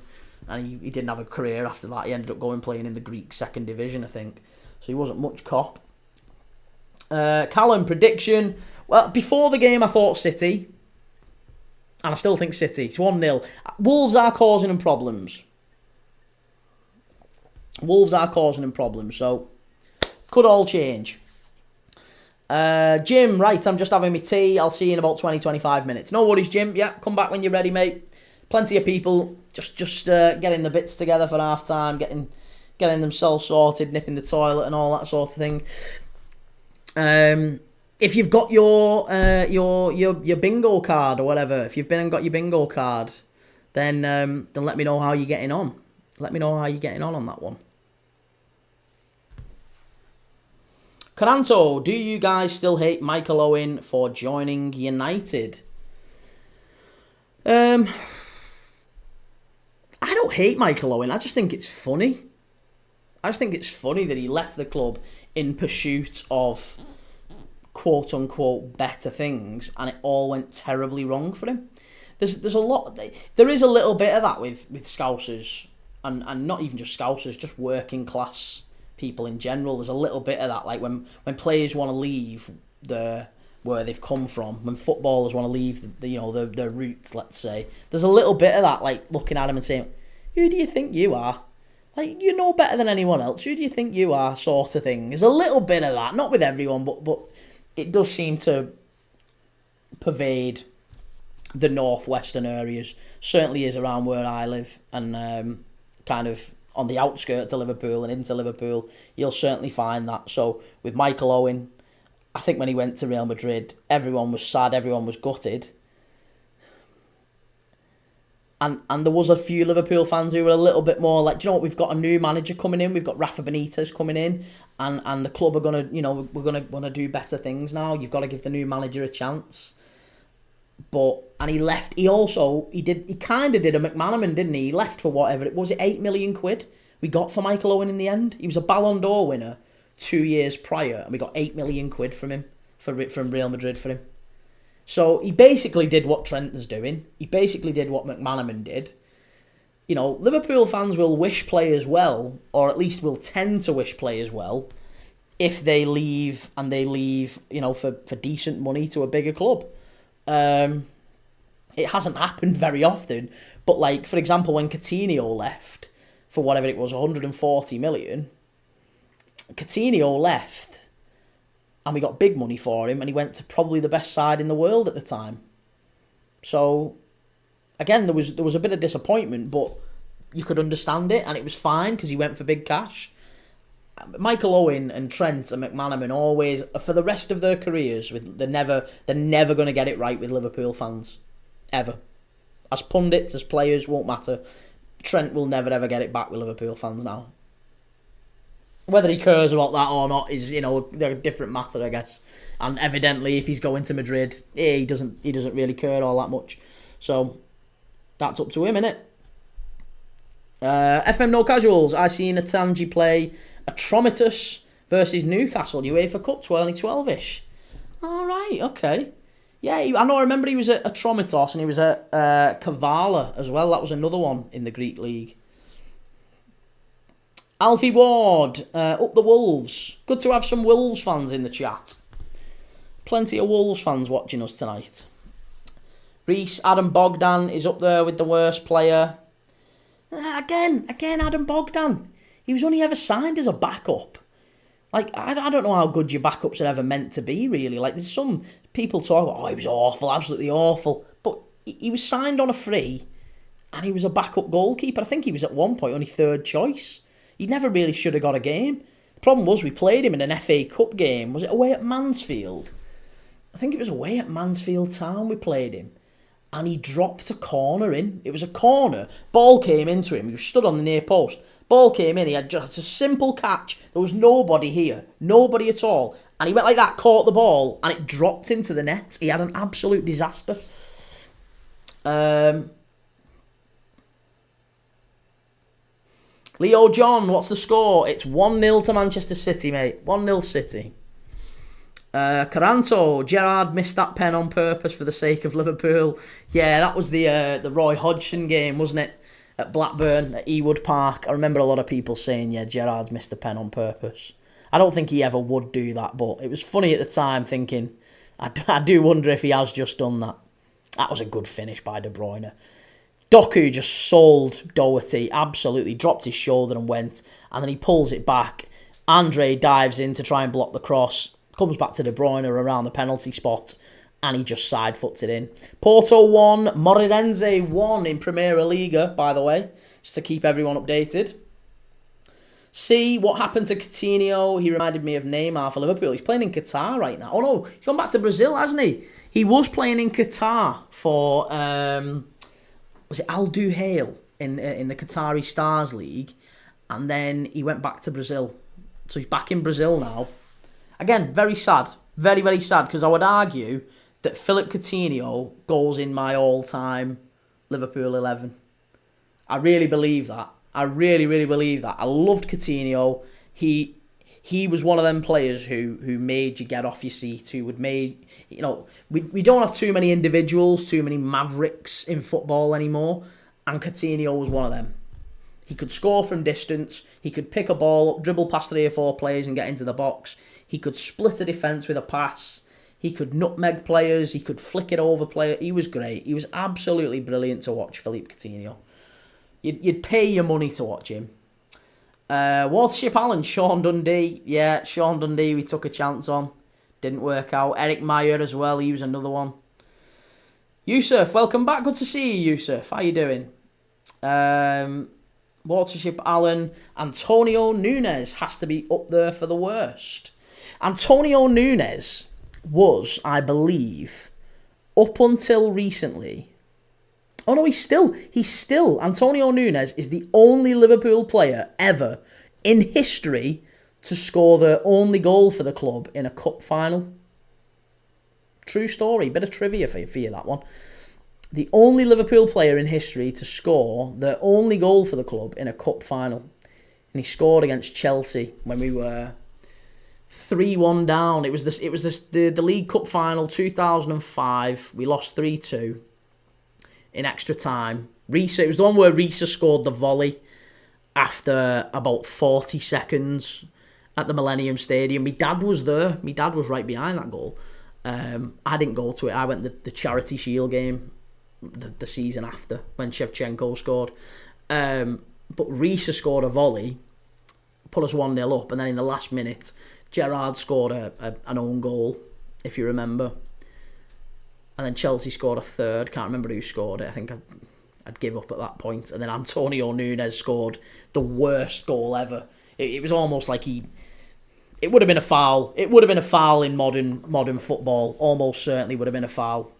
And he didn't have a career after that. He ended up going playing in the Greek second division, I think. So he wasn't much cop. Callum, prediction. Well, before the game, I thought City. And I still think City. It's 1-0. Wolves are causing them problems. So could all change. Jim, right, I'm just having my tea. I'll see you in about 20-25 minutes. No worries, Jim. Yeah, come back when you're ready, mate. Plenty of people just getting the bits together for half time, getting themselves sorted, nipping the toilet and all that sort of thing. If you've got your bingo card or whatever, if you've been and got your bingo card, then let me know how you're getting on. Let me know how you're getting on that one. Caranto, do you guys still hate Michael Owen for joining United? I don't hate Michael Owen. I just think it's funny. I just think it's funny that he left the club in pursuit of quote-unquote better things, and it all went terribly wrong for him. There is a little bit of that with Scousers, and not even just Scousers, just working class people in general. There's a little bit of that, like when players want to leave where they've come from, when footballers want to leave their roots, let's say. There's a little bit of that, like looking at him and saying, "Who do you think you are? Like, you know better than anyone else. Who do you think you are?" Sort of thing. There's a little bit of that, not with everyone, but it does seem to pervade the northwestern areas. Certainly is around where I live, and kind of on the outskirts of Liverpool and into Liverpool, you'll certainly find that. So with Michael Owen, I think when he went to Real Madrid, everyone was sad, everyone was gutted. And there was a few Liverpool fans who were a little bit more like, do you know what, we've got a new manager coming in, we've got Rafa Benitez coming in, and the club are gonna, we're gonna do better things now. You've got to give the new manager a chance. And he left. He kind of did a McManaman, didn't he? He left for whatever it was. It £8 million we got for Michael Owen in the end. He was a Ballon d'Or winner 2 years prior, and we got £8 million from him from Real Madrid for him. So he basically did what Trent is doing. He basically did what McManaman did. Liverpool fans will wish players well, or at least will tend to wish players well, if they leave, and they leave, for decent money to a bigger club. It hasn't happened very often, but like, for example, when Coutinho left for whatever it was, 140 million, Coutinho left and we got big money for him, and he went to probably the best side in the world at the time. So again, there was a bit of disappointment, but you could understand it, and it was fine because he went for big cash. Michael Owen and Trent and McManaman always, for the rest of their careers, they're never going to get it right with Liverpool fans, ever. As pundits, as players, won't matter. Trent will never ever get it back with Liverpool fans now. Whether he cares about that or not is, a different matter, I guess. And evidently, if he's going to Madrid, he doesn't really care all that much. So that's up to him, innit? FM No Casuals. I seen Atanji play Atromitus versus Newcastle UEFA Cup 2012-ish. All right, okay. Yeah, I remember he was at Atromitos and he was at Kavala as well. That was another one in the Greek league. Alfie Ward, up the Wolves. Good to have some Wolves fans in the chat. Plenty of Wolves fans watching us tonight. Reese, Adam Bogdan is up there with the worst player. Again, Adam Bogdan. He was only ever signed as a backup. Like, I don't know how good your backups are ever meant to be, really. Like, there's some people talk about, he was awful, absolutely awful. But he was signed on a free, and he was a backup goalkeeper. I think he was at one point only third choice. He never really should have got a game. The problem was we played him in an FA Cup game. Was it away at Mansfield? I think it was away at Mansfield Town we played him. And he dropped a corner in. It was a corner. Ball came into him. He was stood on the near post. Ball came in. He had just a simple catch. There was nobody here. Nobody at all. And he went like that, caught the ball, and it dropped into the net. He had an absolute disaster. Leo John, what's the score? It's 1-0 to Manchester City, mate. 1-0 City. Caranto, Gerrard missed that pen on purpose for the sake of Liverpool. Yeah, that was the Roy Hodgson game, wasn't it? At Blackburn, at Ewood Park. I remember a lot of people saying, yeah, Gerrard's missed the pen on purpose. I don't think he ever would do that, but it was funny at the time thinking, I do wonder if he has just done that. That was a good finish by De Bruyne. Doku just sold Doherty, absolutely dropped his shoulder and went, and then he pulls it back. Andre dives in to try and block the cross. Comes back to De Bruyne around the penalty spot, and he just side foots it in. Porto 1, Moreirense 1 in Primeira Liga, by the way, just to keep everyone updated. See what happened to Coutinho. He reminded me of Neymar for Liverpool. He's playing in Qatar right now. Oh no, he's gone back to Brazil, hasn't he? He was playing in Qatar for was it Al Duhail in the Qatari Stars League, and then he went back to Brazil. So he's back in Brazil now. Again, very sad. Very, very sad, because I would argue that Philip Coutinho goes in my all-time Liverpool 11. I really believe that. I really, really believe that. I loved Coutinho. He was one of them players who made you get off your seat, who would made, we don't have too many individuals, too many mavericks in football anymore, and Coutinho was one of them. He could score from distance, he could pick a ball up, dribble past 3 or 4 players and get into the box, he could split a defence with a pass, he could nutmeg players, he could flick it over players. He was great. He was absolutely brilliant to watch, Philippe Coutinho. You'd pay your money to watch him. Watership Allen, Sean Dundee. Yeah, Sean Dundee we took a chance on. Didn't work out. Eric Meyer as well, he was another one. Yusuf, welcome back. Good to see you, Yusuf. How you doing? Watership Allen. Antonio Nunes has to be up there for the worst. Antonio Nunes was, I believe, up until recently... Oh no, he's still. Antonio Nunes is the only Liverpool player ever in history to score their only goal for the club in a cup final. True story, bit of trivia for you that one. The only Liverpool player in history to score their only goal for the club in a cup final. And he scored against Chelsea when we were 3-1 down. It was the League Cup final 2005. We lost 3-2. In extra time. It was the one where Risa scored the volley after about 40 seconds at the Millennium Stadium. My dad was there. My dad was right behind that goal. I didn't go to it. I went the Charity Shield game the season after when Shevchenko scored. But Risa scored a volley, put us 1-0 up, and then in the last minute, Gerrard scored an own goal, if you remember. And then Chelsea scored a third. Can't remember who scored it. I think I'd give up at that point. And then Antonio Nunes scored the worst goal ever. It was almost like it would have been a foul. It would have been a foul in modern football. Almost certainly would have been a foul.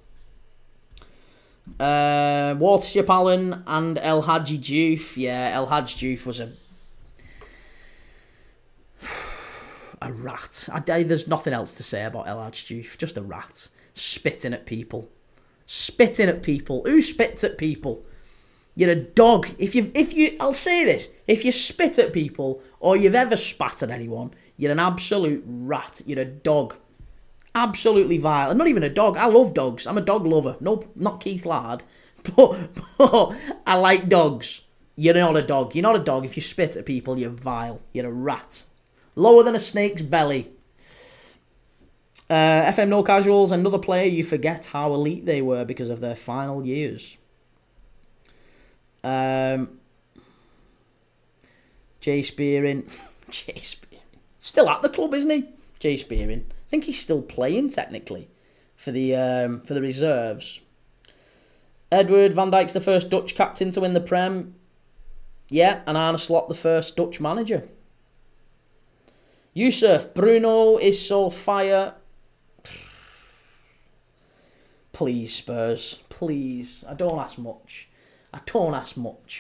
Watership Allen and El Hadji Diouf. Yeah, El Hadji Diouf was a rat. There's nothing else to say about El Hadji Diouf. Just a rat. Spitting at people. Who spits at people? You're a dog. If you I'll say this, if you spit at people or you've ever spat at anyone, you're an absolute rat. You're a dog. Absolutely vile. I'm not even a dog. I love dogs. I'm a dog lover. No, not Keith Ladd. But I like dogs. You're not a dog. You're not a dog. If you spit at people, you're vile. You're a rat. Lower than a snake's belly. FM No Casuals, another player you forget how elite they were because of their final years. Jay Spearing. Still at the club, isn't he? Jay Spearing. I think he's still playing technically for the reserves. Edward van Dijk's the first Dutch captain to win the Prem. Yeah, and Arne Slot the first Dutch manager. Yusuf, Bruno is so fire. Please, Spurs. Please. I don't ask much.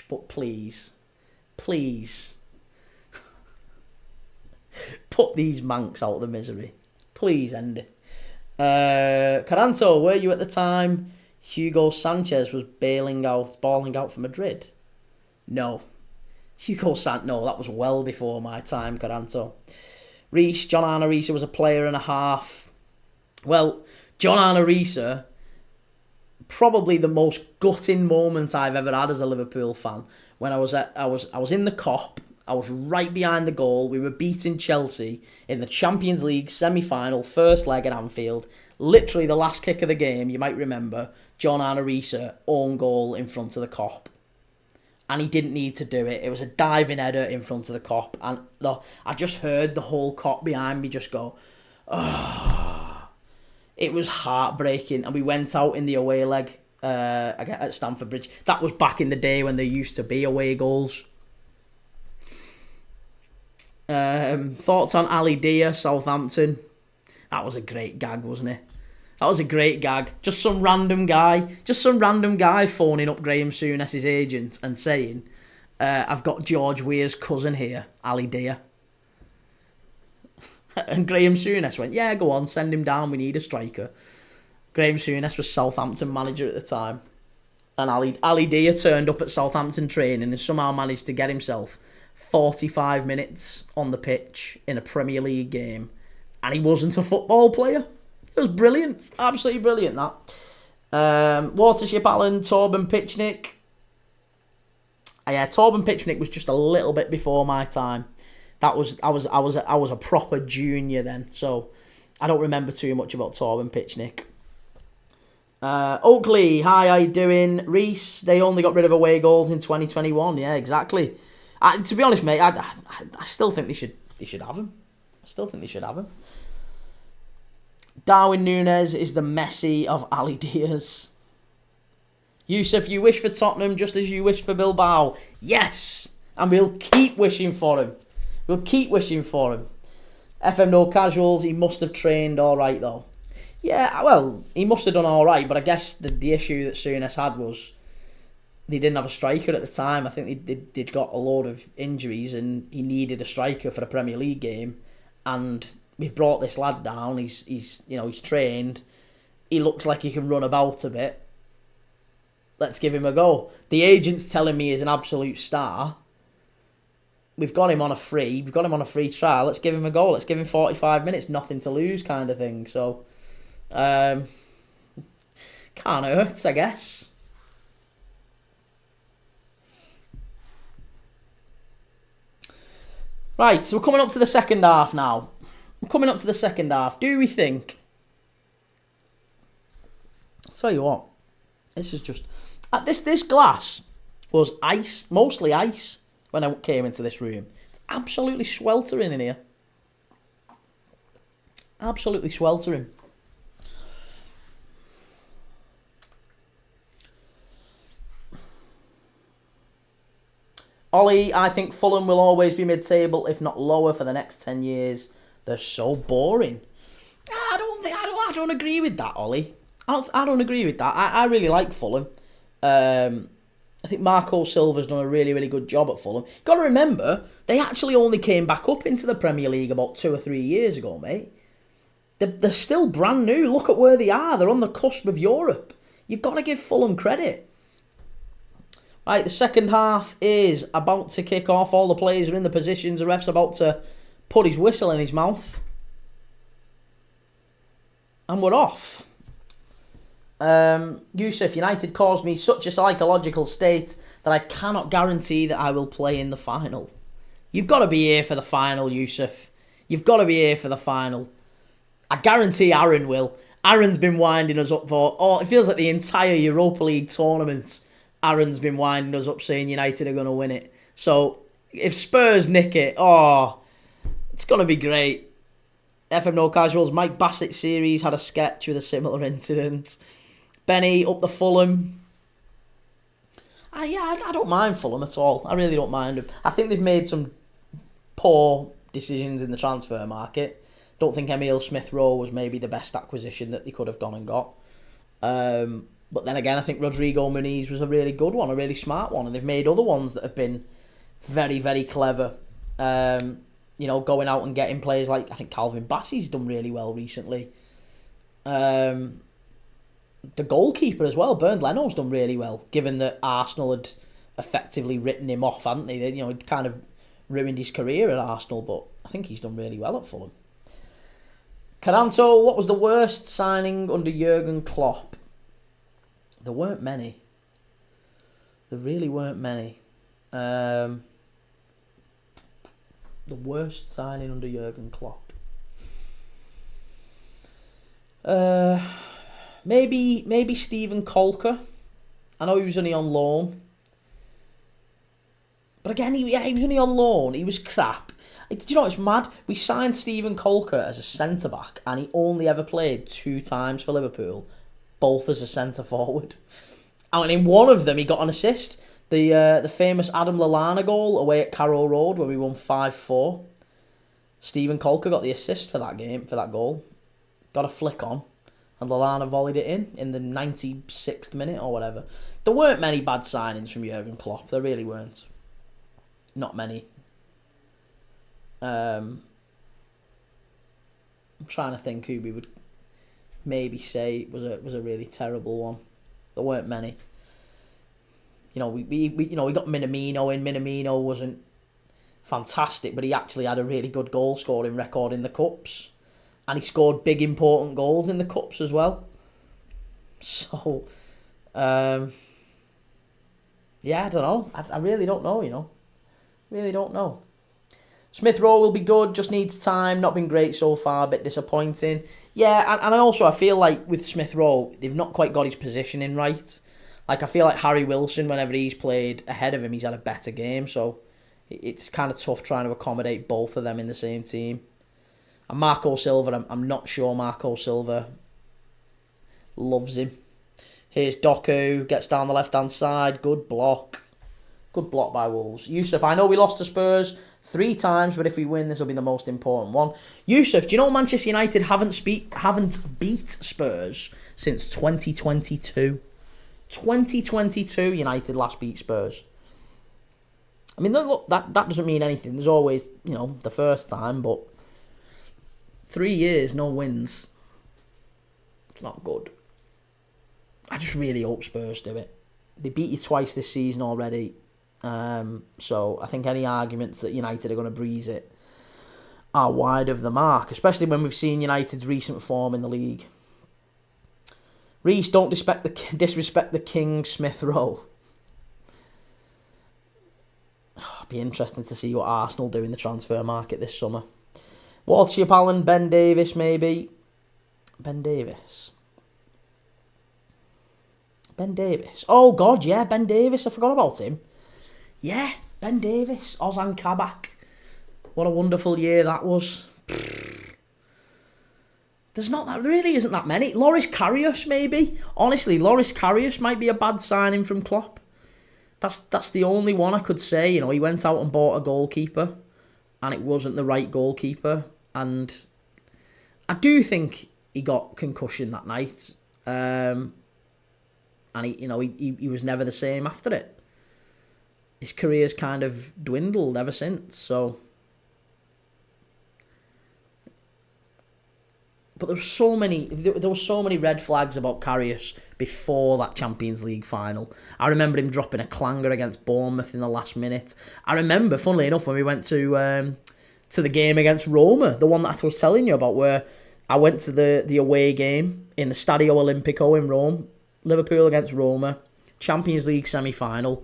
But please. Please. Put these Mancs out of the misery. Please end it. Caranto, were you at the time Hugo Sanchez was balling out for Madrid? No. No, that was well before my time, Caranto. Reese, John Arne Riise was a player and a half. Well, John Arne Riise, probably the most gutting moment I've ever had as a Liverpool fan. When I was in the Kop, I was right behind the goal. We were beating Chelsea in the Champions League semi-final, first leg at Anfield. Literally the last kick of the game, you might remember, John Arne Riise, own goal in front of the Kop. And he didn't need to do it. It was a diving header in front of the Kop. And I just heard the whole Kop behind me just go, oh. It was heartbreaking. And we went out in the away leg at Stamford Bridge. That was back in the day when there used to be away goals. Thoughts on Ali Dia, Southampton? That was a great gag, wasn't it? That was a great gag. Just some random guy phoning up Graham Souness's agent and saying, I've got George Weah's cousin here, Ali Dia. And Graham Souness went, yeah, go on, send him down, we need a striker. Graham Souness was Southampton manager at the time. And Ali Dia turned up at Southampton training and somehow managed to get himself 45 minutes on the pitch in a Premier League game. And he wasn't a football player. It was brilliant. Absolutely brilliant, that. Watership Allen, Torben Pitchnick. Yeah, Torben Pitchnick was just a little bit before my time. I was a proper junior then, so I don't remember too much about Torben Pitchnick. Oakley, hi, how you doing? Reese, they only got rid of away goals in 2021. Yeah, exactly. To be honest, mate, I still think they should have him. Darwin Núñez is the Messi of Ali Diaz. Yusuf, you wish for Tottenham just as you wish for Bilbao. Yes! And we'll keep wishing for him. FM No Casuals, he must have trained alright though. Yeah, well, he must have done alright, but I guess the issue that Souness had was they didn't have a striker at the time. I think they'd got a load of injuries and he needed a striker for a Premier League game. And we've brought this lad down. He's trained. He looks like he can run about a bit. Let's give him a go. The agent's telling me he's an absolute star. We've got him on a free trial. Let's give him a go. Let's give him 45 minutes. Nothing to lose kind of thing. So, can't hurt, I guess. Right, so we're coming up to the second half now. Do we think... I'll tell you what. This is just... This glass was ice, mostly ice, when I came into this room. It's absolutely sweltering in here. Absolutely sweltering. Ollie, I think Fulham will always be mid-table, if not lower, for the next 10 years. They're so boring. I don't agree with that, Ollie. I don't agree with that. I really like Fulham. I think Marco Silva's done a really, really good job at Fulham. Got to remember, they actually only came back up into the Premier League about 2 or 3 years ago, mate. They're still brand new. Look at where they are. They're on the cusp of Europe. You've got to give Fulham credit. Right, the second half is about to kick off. All the players are in the positions. The ref's about to put his whistle in his mouth. And we're off. Yusuf, United caused me such a psychological state that I cannot guarantee that I will play in the final. You've got to be here for the final, Yusuf. You've got to be here for the final. I guarantee Aaron will. Aaron's been winding us up for... it feels like the entire Europa League tournament. Aaron's been winding us up saying United are going to win it. So, if Spurs nick it, It's going to be great. FM No Casuals, Mike Bassett series had a sketch with a similar incident. Benny up the Fulham. I don't mind Fulham at all. I really don't mind them. I think they've made some poor decisions in the transfer market. Don't think Emile Smith-Rowe was maybe the best acquisition that they could have gone and got. But then again, I think Rodrigo Muniz was a really good one, a really smart one, and they've made other ones that have been very, very clever. Going out and getting players like, I think Calvin Bassey's done really well recently. The goalkeeper as well, Bernd Leno's done really well, given that Arsenal had effectively written him off, hadn't they? He'd kind of ruined his career at Arsenal, but I think he's done really well at Fulham. Caranto, what was the worst signing under Jurgen Klopp? There weren't many. There really weren't many. The worst signing under Jurgen Klopp. Maybe Steven Kolker. I know he was only on loan. But again, he was only on loan. He was crap. Do you know, it's mad. We signed Steven Kolker as a centre-back, and he only ever played 2 times for Liverpool, both as a centre-forward. And in one of them, he got an assist. The famous Adam Lallana goal away at Carrow Road, where we won 5-4. Steven Kolker got the assist for that goal. Got a flick on, and Lallana volleyed it in the 96th minute or whatever. There weren't many bad signings from Jurgen Klopp. There really weren't. Not many. I'm trying to think who we would maybe say was a really terrible one. There weren't many. We got Minamino in. Minamino wasn't fantastic, but he actually had a really good goal scoring record in the cups, and he scored big important goals in the cups as well. So, I don't know. I really don't know. Really don't know. Smith-Rowe will be good, just needs time. Not been great so far, a bit disappointing. Yeah, and I feel like with Smith-Rowe, they've not quite got his positioning right. Like, I feel like Harry Wilson, whenever he's played ahead of him, he's had a better game. So it's kind of tough trying to accommodate both of them in the same team. And Marco Silva, I'm not sure Marco Silva loves him. Here's Doku, gets down the left-hand side. Good block. Good block by Wolves. Yusuf, I know we lost to Spurs 3 times, but if we win, this will be the most important one. Yusuf, do you know Manchester United haven't beat Spurs since 2022? 2022, United last beat Spurs. I mean, look, that doesn't mean anything. There's always, the first time, but 3 years, no wins. It's not good. I just really hope Spurs do it. They beat you twice this season already. So I think any arguments that United are going to breeze it are wide of the mark, especially when we've seen United's recent form in the league. Reece, don't disrespect the King Smith-Rowe. It'll be interesting to see what Arsenal do in the transfer market this summer. Walter Allen, Ben Davis maybe. Ben Davis. Oh God, yeah, Ben Davis. I forgot about him. Yeah, Ben Davis, Ozan Kabak. What a wonderful year that was. There really isn't that many. Loris Karius, maybe. Honestly, Loris Karius might be a bad signing from Klopp. That's the only one I could say. He went out and bought a goalkeeper, and it wasn't the right goalkeeper. And I do think he got concussion that night. And he was never the same after it. His career's kind of dwindled ever since, so. But there were so many red flags about Karius before that Champions League final. I remember him dropping a clanger against Bournemouth in the last minute. I remember, funnily enough, when we went to the game against Roma, the one that I was telling you about, where I went to the away game in the Stadio Olimpico in Rome, Liverpool against Roma, Champions League semi-final,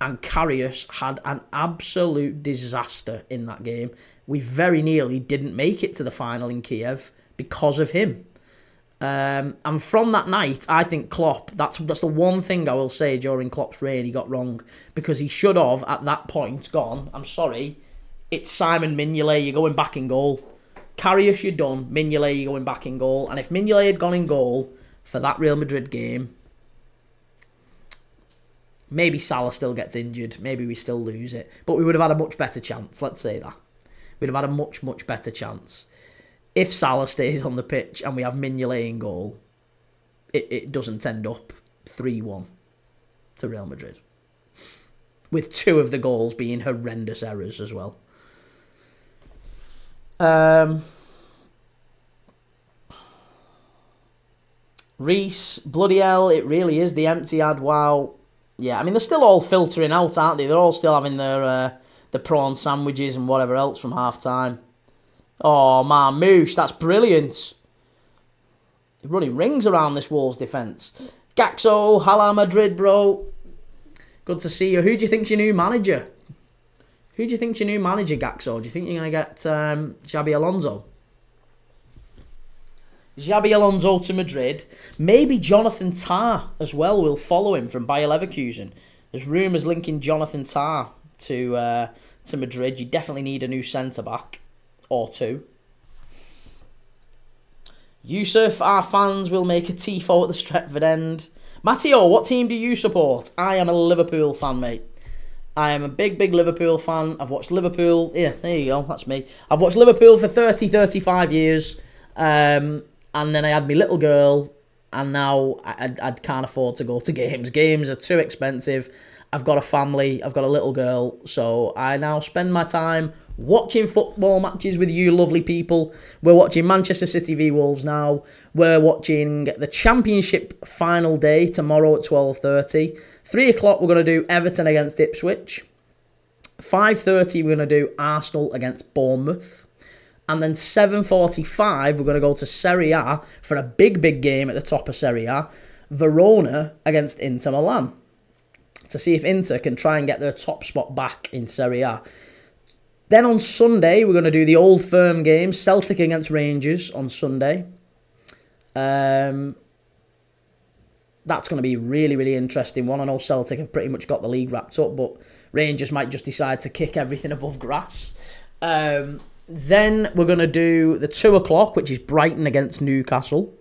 and Karius had an absolute disaster in that game. We very nearly didn't make it to the final in Kiev because of him. And from that night, I think Klopp, that's the one thing I will say during Klopp's reign he got wrong, because he should have, at that point, gone, I'm sorry, it's Simon Mignolet, you're going back in goal. Karius, you're done. Mignolet, you're going back in goal. And if Mignolet had gone in goal for that Real Madrid game, maybe Salah still gets injured. Maybe we still lose it. But we would have had a much better chance, let's say that. We'd have had a much, much better chance. If Salah stays on the pitch and we have Mignolet in goal, it doesn't end up 3-1 to Real Madrid. With 2 of the goals being horrendous errors as well. Reese, bloody hell, it really is the empty ad, wow. Yeah, I mean, they're still all filtering out, aren't they? They're all still having their the prawn sandwiches and whatever else from half-time. Oh, man, Moosh, that's brilliant. Running rings around this Wolves defence. Gaxo, Hala Madrid, bro. Good to see you. Who do you think's your new manager? Who do you think's your new manager, Gaxo? Do you think you're going to get Xabi Alonso? Xabi Alonso to Madrid. Maybe Jonathan Tah as well will follow him from Bayer Leverkusen. There's rumours linking Jonathan Tah to Madrid. You definitely need a new centre-back. Or 2. Yusuf, our fans will make a tifo at the Stretford end. Matteo, what team do you support? I am a Liverpool fan, mate. I am a big, big Liverpool fan. I've watched Liverpool. Yeah, there you go. That's me. I've watched Liverpool for 30, 35 years. And then I had my little girl. And now I can't afford to go to games. Games are too expensive. I've got a family. I've got a little girl. So I now spend my time watching football matches with you lovely people. We're watching Manchester City v Wolves now. We're watching the Championship final day tomorrow at 12:30. 3 o'clock we're going to do Everton against Ipswich. 5:30 we're going to do Arsenal against Bournemouth. And then 7:45 we're going to go to Serie A for a big, big game at the top of Serie A. Verona against Inter Milan. To see if Inter can try and get their top spot back in Serie A. Then on Sunday, we're going to do the old firm game, Celtic against Rangers on Sunday. That's going to be a really, really interesting one. I know Celtic have pretty much got the league wrapped up, but Rangers might just decide to kick everything above grass. Then we're going to do the 2 o'clock, which is Brighton against Newcastle.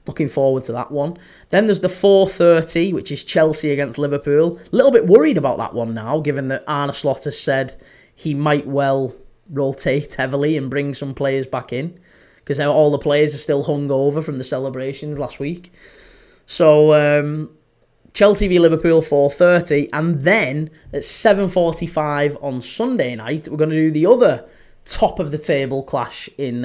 Looking forward to that one. Then there's the 4:30, which is Chelsea against Liverpool. A little bit worried about that one now, given that Arne Slot has said he might well rotate heavily and bring some players back in. Because all the players are still hungover from the celebrations last week. So, Chelsea v Liverpool 4:30. And then at 7:45 on Sunday night, we're going to do the other top of the table clash in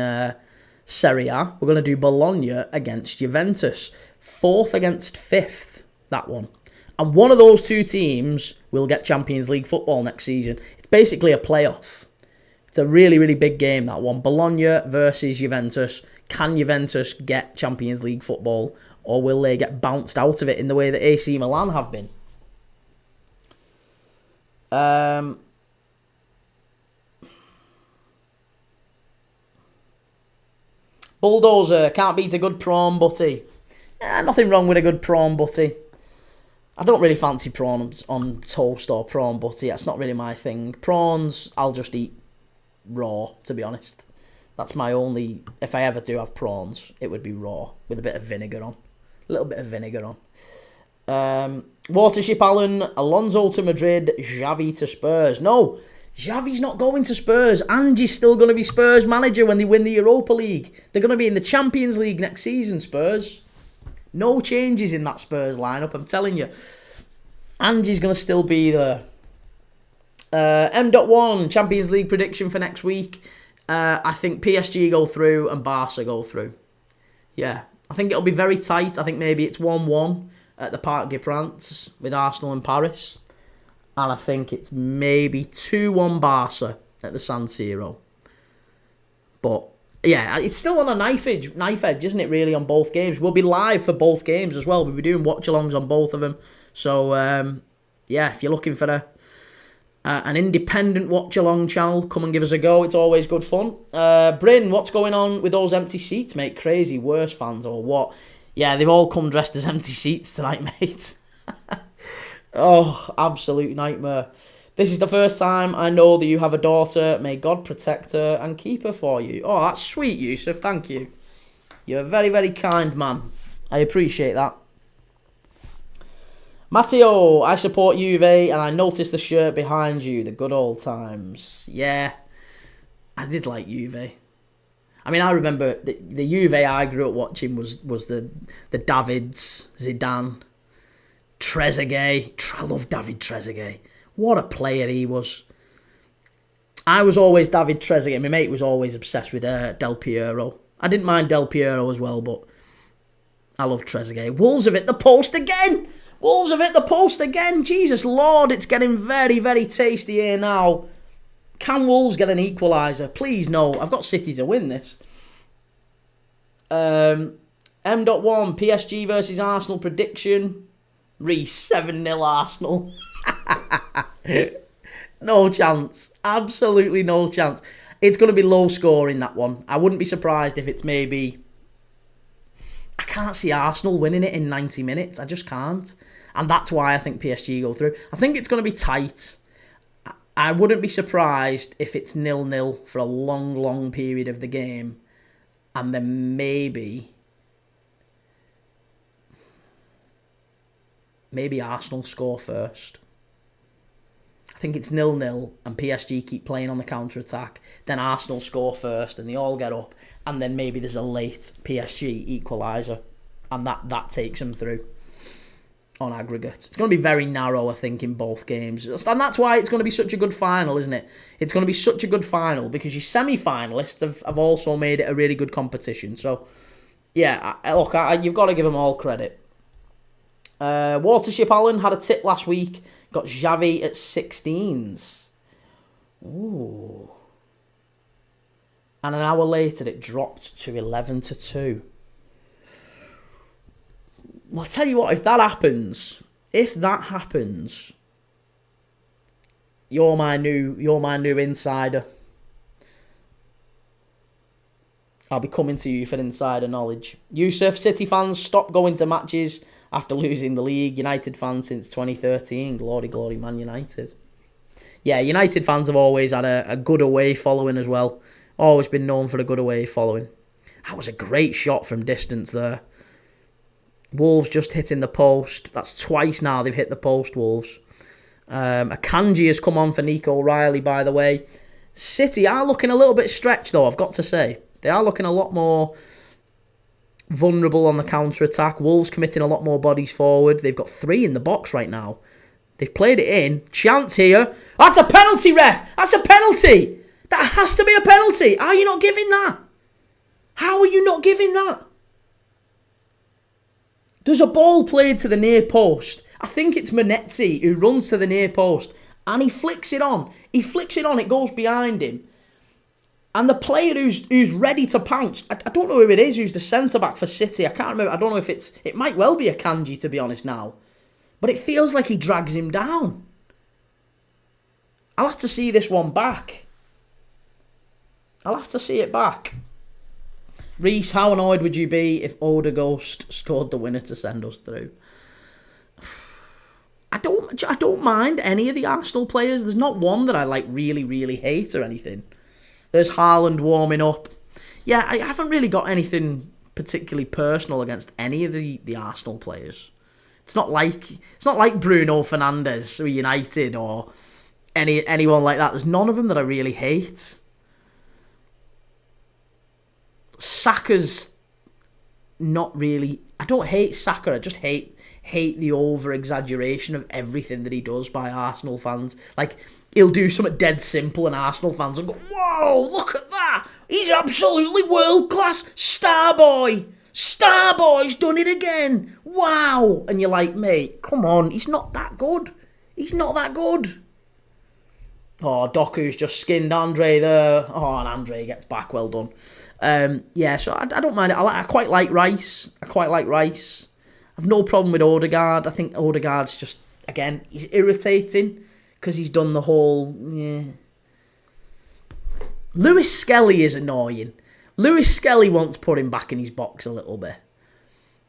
Serie A. We're going to do Bologna against Juventus. 4th against 5th, that one. And one of those 2 teams will get Champions League football next season. It's basically a playoff. It's a really, really big game, that one. Bologna versus Juventus. Can Juventus get Champions League football? Or will they get bounced out of it in the way that AC Milan have been? Bulldozer, can't beat a good prawn butty. Nothing wrong with a good prawn butty. I don't really fancy prawns on toast or prawn butty. That's not really my thing. Prawns, I'll just eat raw, to be honest. That's my only... If I ever do have prawns, it would be raw, with a bit of vinegar on. A little bit of vinegar on. Watership Allen, Alonso to Madrid, Xavi to Spurs. No, Xavi's not going to Spurs. Ange's still going to be Spurs manager when they win the Europa League. They're going to be in the Champions League next season, Spurs. No changes in that Spurs lineup, I'm telling you. Ange's going to still be there. M.1, Champions League prediction for next week. I think PSG go through and Barca go through. Yeah, I think it'll be very tight. I think maybe it's 1-1 at the Parc des Princes with Arsenal and Paris. And I think it's maybe 2-1 Barca at the San Siro. But, yeah, it's still on a knife edge, isn't it, really, on both games? We'll be live for both games as well. We'll be doing watch-alongs on both of them. So, yeah, if you're looking for an independent watch-along channel, come and give us a go. It's always good fun. Bryn, what's going on with those empty seats, mate? Crazy, worse fans or what? Yeah, they've all come dressed as empty seats tonight, mate. Oh, absolute nightmare. This is the first time I know that you have a daughter. May God protect her and keep her for you. Oh, that's sweet, Yusuf. Thank you. You're a very, very kind man. I appreciate that. Matteo, I support Juve and I noticed the shirt behind you. The good old times. Yeah, I did like Juve. I mean, I remember the Juve I grew up watching was the Davids, Zidane, Trezeguet. I love David Trezeguet. What a player he was. I was always David Trezeguet. My mate was always obsessed with Del Piero. I didn't mind Del Piero as well, but I love Trezeguet. Wolves have hit the post again. Wolves have hit the post again. Jesus Lord, it's getting very, very tasty here now. Can Wolves get an equaliser? Please, no. I've got City to win this. M.1, PSG versus Arsenal prediction. Reece, 7-0 Arsenal. No chance. Absolutely no chance. It's going to be low scoring, that one. I wouldn't be surprised if it's maybe... I can't see Arsenal winning it in 90 minutes. I just can't. And that's why I think PSG go through. I think it's going to be tight. I wouldn't be surprised if it's 0-0 for a long, long period of the game. And then maybe Arsenal score first. I think it's 0-0 and PSG keep playing on the counter-attack. Then Arsenal score first and they all get up. And then maybe there's a late PSG equaliser. And that takes them through on aggregate. It's going to be very narrow, I think, in both games. And that's why it's going to be such a good final, isn't it? It's going to be such a good final because your semi-finalists have also made it a really good competition. So, yeah, look, you've got to give them all credit. Watership Allen had a tip last week. Got Xavi at 16s. Ooh. And an hour later, it dropped to 11-2. Well, I'll tell you what, if that happens, you're my new insider. I'll be coming to you for insider knowledge. Yusuf, City fans, stop going to matches after losing the league. United fans since 2013. Glory, glory, Man United. Yeah, United fans have always had a good away following as well. Always been known for a good away following. That was a great shot from distance there. Wolves just hitting the post. That's twice now they've hit the post, Wolves. Akanji has come on for Nico Riley, by the way. City are looking a little bit stretched, though, I've got to say. They are looking a lot more vulnerable on the counter-attack. Wolves committing a lot more bodies forward. They've got 3 in the box right now. They've played it in. Chance here. That's a penalty, ref! That's a penalty! That has to be a penalty! How are you not giving that? How are you not giving that? There's a ball played to the near post. I think it's Manetzi who runs to the near post and he flicks it on. It goes behind him. And the player who's ready to pounce, I don't know who it is, who's the centre-back for City. I can't remember. I don't know if it might well be Akanji, to be honest now. But it feels like he drags him down. I'll have to see this one back. I'll have to see it back. Reece, how annoyed would you be if Odegaard scored the winner to send us through? I don't mind any of the Arsenal players. There's not one that I really, really hate or anything. There's Haaland warming up. Yeah, I haven't really got anything particularly personal against any of the Arsenal players. It's not like Bruno Fernandes or United or anyone like that. There's none of them that I really hate. Saka's not really... I don't hate Saka, I just hate the over-exaggeration of everything that he does by Arsenal fans. Like, he'll do something dead simple and Arsenal fans will go, whoa, look at that! He's absolutely world-class! Starboy! Starboy's done it again! Wow! And you're like, mate, come on, he's not that good. He's not that good. Oh, Doku's just skinned Andre there. Oh, and Andre gets back, well done. Yeah, so I don't mind it. I quite like Rice. I've no problem with Odegaard. I think Odegaard's just, again, he's irritating because he's done the whole... Yeah. Lewis Skelly is annoying. Lewis Skelly wants to put him back in his box a little bit.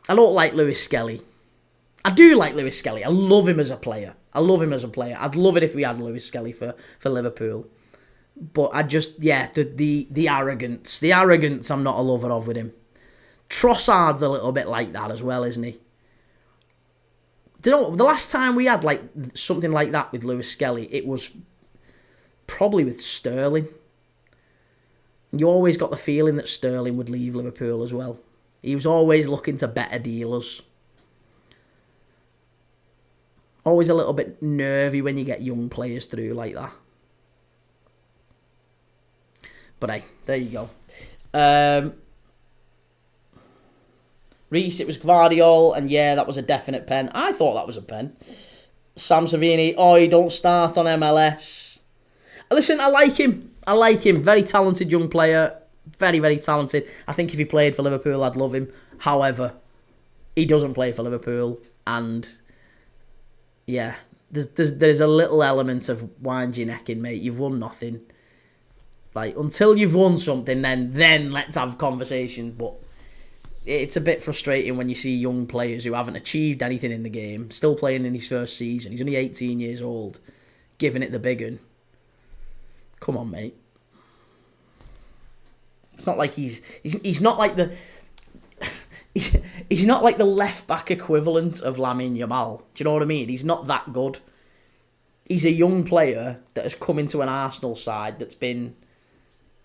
I don't like Lewis Skelly. I do like Lewis Skelly. I love him as a player. I'd love it if we had Lewis Skelly for Liverpool. But I just, the arrogance. The arrogance I'm not a lover of with him. Trossard's a little bit like that as well, isn't he? Do you know, the last time we had like something like that with Lewis Skelly, it was probably with Sterling. You always got the feeling that Sterling would leave Liverpool as well. He was always looking to better dealers. Always a little bit nervy when you get young players through like that. But hey, there you go. Reese, it was Gvardiol, and yeah, that was a definite pen. I thought that was a pen. Sam Savini, he don't start on MLS. Listen, I like him. Very talented young player. Very, very talented. I think if he played for Liverpool, I'd love him. However, he doesn't play for Liverpool, and yeah, there's a little element of wind your neck in, mate. You've won nothing. Like, until you've won something, then let's have conversations. But it's a bit frustrating when you see young players who haven't achieved anything in the game, still playing in his first season. He's only 18 years old, giving it the big un. Come on, mate. It's not like he's not like the he's not like the left back equivalent of Lamine Yamal. Do you know what I mean? He's not that good. He's a young player that has come into an Arsenal side that's been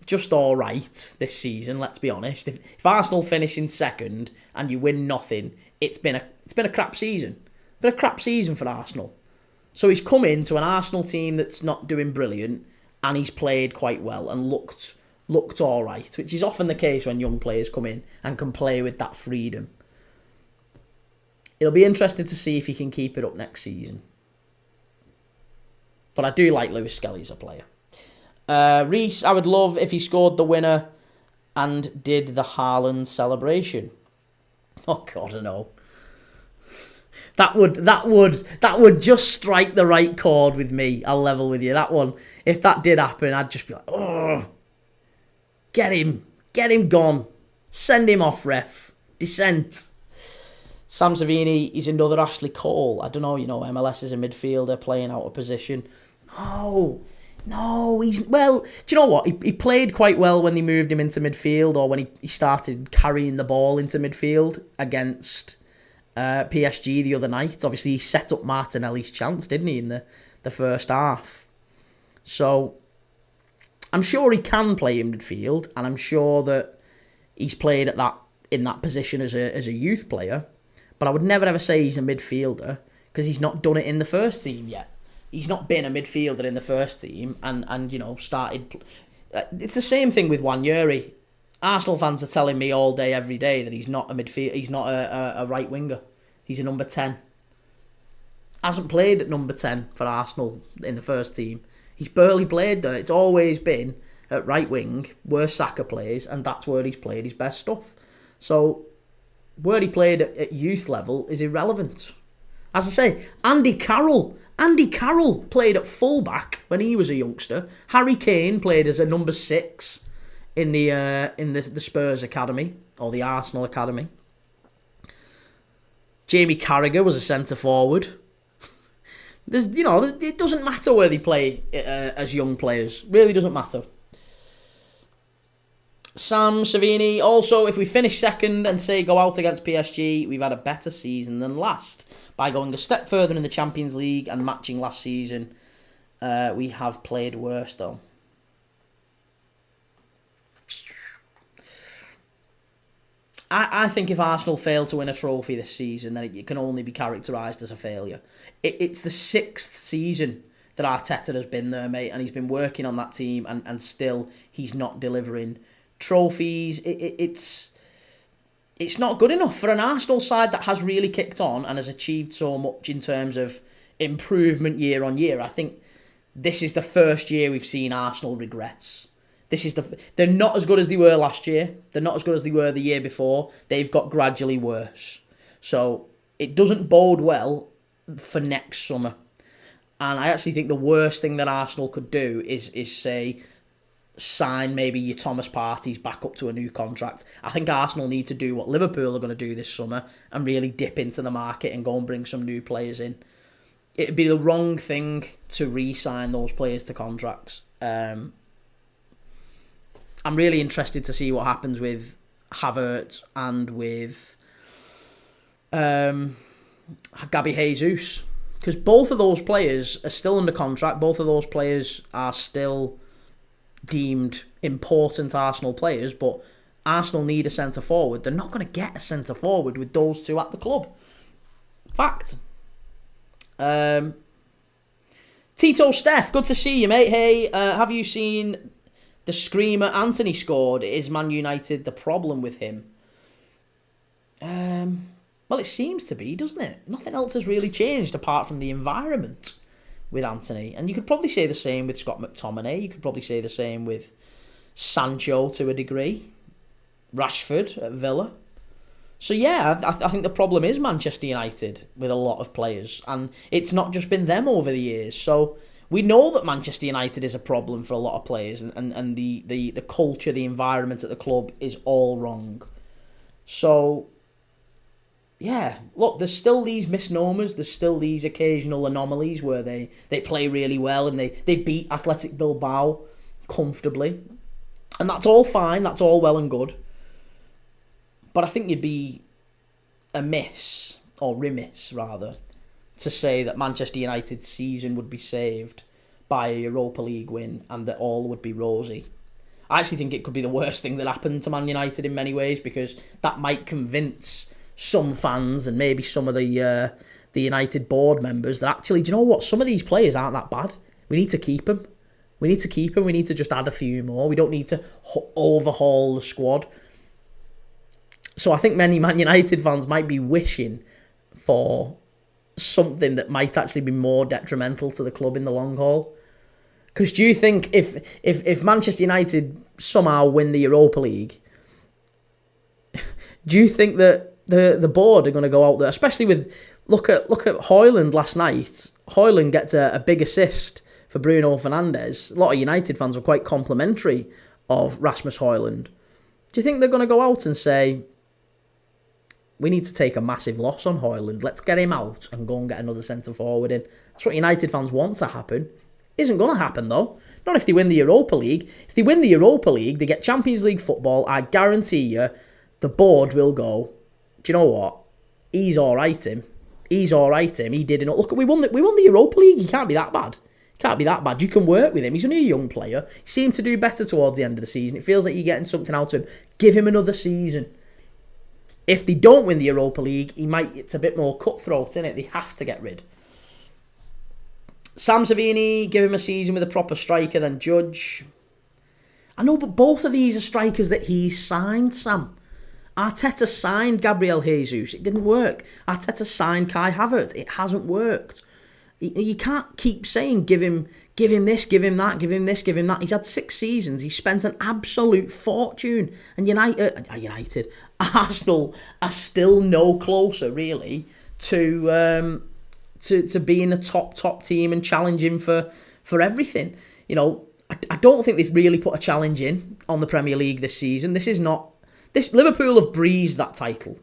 just all right this season. Let's be honest. If Arsenal finish in second and you win nothing, it's been a crap season. It's been a crap season for Arsenal. So he's come into an Arsenal team that's not doing brilliant, and he's played quite well and looked all right, which is often the case when young players come in and can play with that freedom. It'll be interesting to see if he can keep it up next season. But I do like Lewis Skelly as a player. Reese, I would love if he scored the winner and did the Haaland celebration. Oh God, I know. That would just strike the right chord with me. I'll level with you. That one, if that did happen, I'd just be like, oh, get him gone, send him off, ref, dissent. Sam Savini is another Ashley Cole. I don't know, MLS is a midfielder playing out of position. No, well, do you know what? He played quite well when they moved him into midfield, or when he started carrying the ball into midfield against PSG the other night. Obviously, he set up Martinelli's chance, didn't he, in the first half? So, I'm sure he can play in midfield, and I'm sure that he's played in that position as a youth player. But I would never ever say he's a midfielder, because he's not done it in the first team yet. He's not been a midfielder in the first team and started. It's the same thing with Wanyeri. Arsenal fans are telling me all day, every day, that he's not a midfield. He's not a right winger. He's a number 10. Hasn't played at number 10 for Arsenal in the first team. He's barely played there. It's always been at right wing where Saka plays, and that's where he's played his best stuff. So where he played at youth level is irrelevant. As I say, Andy Carroll played at fullback when he was a youngster. Harry Kane played as a number 6 in the Spurs academy, or the Arsenal academy. Jamie Carragher was a centre forward. It doesn't matter where they play as young players. Really doesn't matter. Sam Savini, also, if we finish second and say go out against PSG, we've had a better season than last. By going a step further in the Champions League and matching last season, we have played worse though. I think if Arsenal fail to win a trophy this season, then it can only be characterised as a failure. It's the 6th season that Arteta has been there, mate, and he's been working on that team, and still he's not delivering trophies. It's not good enough for an Arsenal side that has really kicked on and has achieved so much in terms of improvement year on year. I think this is the first year we've seen Arsenal regress. They're not as good as they were last year. They're not as good as they were the year before. They've got gradually worse. So it doesn't bode well for next summer. And I actually think the worst thing that Arsenal could do is say, sign maybe your Thomas Partey's back up to a new contract. I think Arsenal need to do what Liverpool are going to do this summer and really dip into the market and go and bring some new players in. It'd be the wrong thing to re-sign those players to contracts. I'm really interested to see what happens with Havertz and with Gabby Jesus, because both of those players are still under contract. Both of those players are still deemed important Arsenal players, but Arsenal need a centre forward. They're not going to get a centre forward with those two at the club. Fact. Tito Steph, good to see you, mate. Hey, have you seen the screamer Anthony scored? Is Man United the problem with him? Well, it seems to be, doesn't it? Nothing else has really changed apart from the environment with Anthony. And you could probably say the same with Scott McTominay. You could probably say the same with Sancho to a degree. Rashford at Villa. So yeah, I think the problem is Manchester United with a lot of players. And it's not just been them over the years. So we know that Manchester United is a problem for a lot of players. And the culture, the environment at the club is all wrong. So yeah, look, there's still these misnomers, there's still these occasional anomalies where they play really well and they beat Athletic Bilbao comfortably. And that's all fine, that's all well and good. But I think you'd be remiss, rather, to say that Manchester United's season would be saved by a Europa League win and that all would be rosy. I actually think it could be the worst thing that happened to Man United in many ways, because that might convince some fans and maybe some of the United board members that actually, do you know what? Some of these players aren't that bad. We need to keep them. We need to just add a few more. We don't need to overhaul the squad. So I think many Man United fans might be wishing for something that might actually be more detrimental to the club in the long haul. Because do you think if Manchester United somehow win the Europa League, do you think that the board are going to go out there, especially with look at Højlund last night? Højlund gets a big assist for Bruno Fernandes. A lot of United fans were quite complimentary of Rasmus Højlund. Do you think they're going to go out and say, we need to take a massive loss on Højlund, let's get him out and go and get another centre forward in? That's what United fans want to happen. Isn't going to happen though. Not if they win the Europa League. If they win the Europa League, they get Champions League football, I guarantee you the board will go, do you know what? He's all right, him. He did enough. Look, we won the Europa League. He can't be that bad. You can work with him. He's only a young player. He seemed to do better towards the end of the season. It feels like you're getting something out of him. Give him another season. If they don't win the Europa League, it's a bit more cutthroat, isn't it? They have to get rid. Sam Savini, give him a season with a proper striker, then judge. I know, but both of these are strikers that he's signed, Sam. Arteta signed Gabriel Jesus. It didn't work. Arteta signed Kai Havertz. It hasn't worked. You can't keep saying, give him this, give him that, give him this, give him that. He's had 6 seasons. He's spent an absolute fortune. And Arsenal are still no closer, really, to being a top team and challenging for everything. You know, I don't think they've really put a challenge in on the Premier League this season. This Liverpool have breezed that title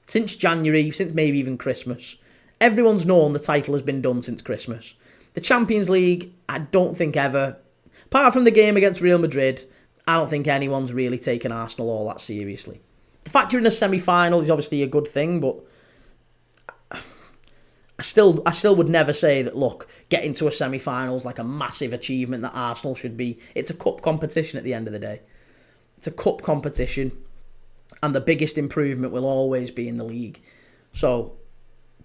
since January, since maybe even Christmas. Everyone's known the title has been done since Christmas. The Champions League, I don't think ever, apart from the game against Real Madrid, I don't think anyone's really taken Arsenal all that seriously. The fact you're in a semi-final is obviously a good thing, but I still would never say that, look, getting to a semi-final is like a massive achievement that Arsenal should be. It's a cup competition at the end of the day. It's a cup competition, and the biggest improvement will always be in the league. So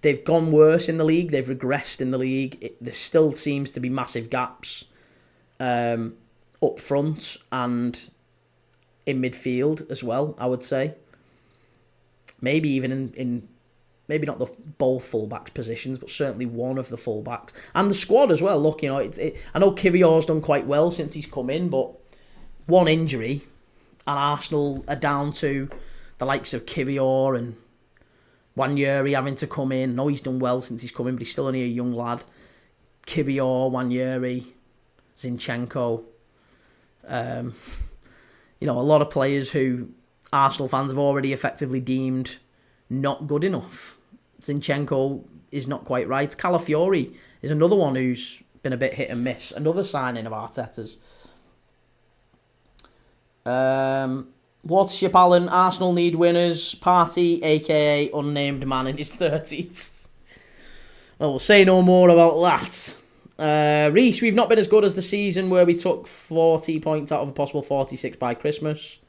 they've gone worse in the league. They've regressed in the league. There still seems to be massive gaps up front and in midfield as well, I would say. Maybe even in maybe not both fullbacks positions, but certainly one of the fullbacks. And the squad as well. Look, you know, I know Kivior's done quite well since he's come in, but one injury and Arsenal are down to the likes of Kivior and Wanyeri having to come in. I know he's done well since he's come in, but he's still only a young lad. Kivior, Wanyeri, Zinchenko. You know, a lot of players who Arsenal fans have already effectively deemed not good enough. Zinchenko is not quite right. Calafiori is another one who's been a bit hit and miss. Another signing of Arteta's. Watership Allen, Arsenal need winners. Party, aka unnamed man in his 30s. Well, we'll say no more about that. Reece, we've not been as good as the season where we took 40 points out of a possible 46 by Christmas.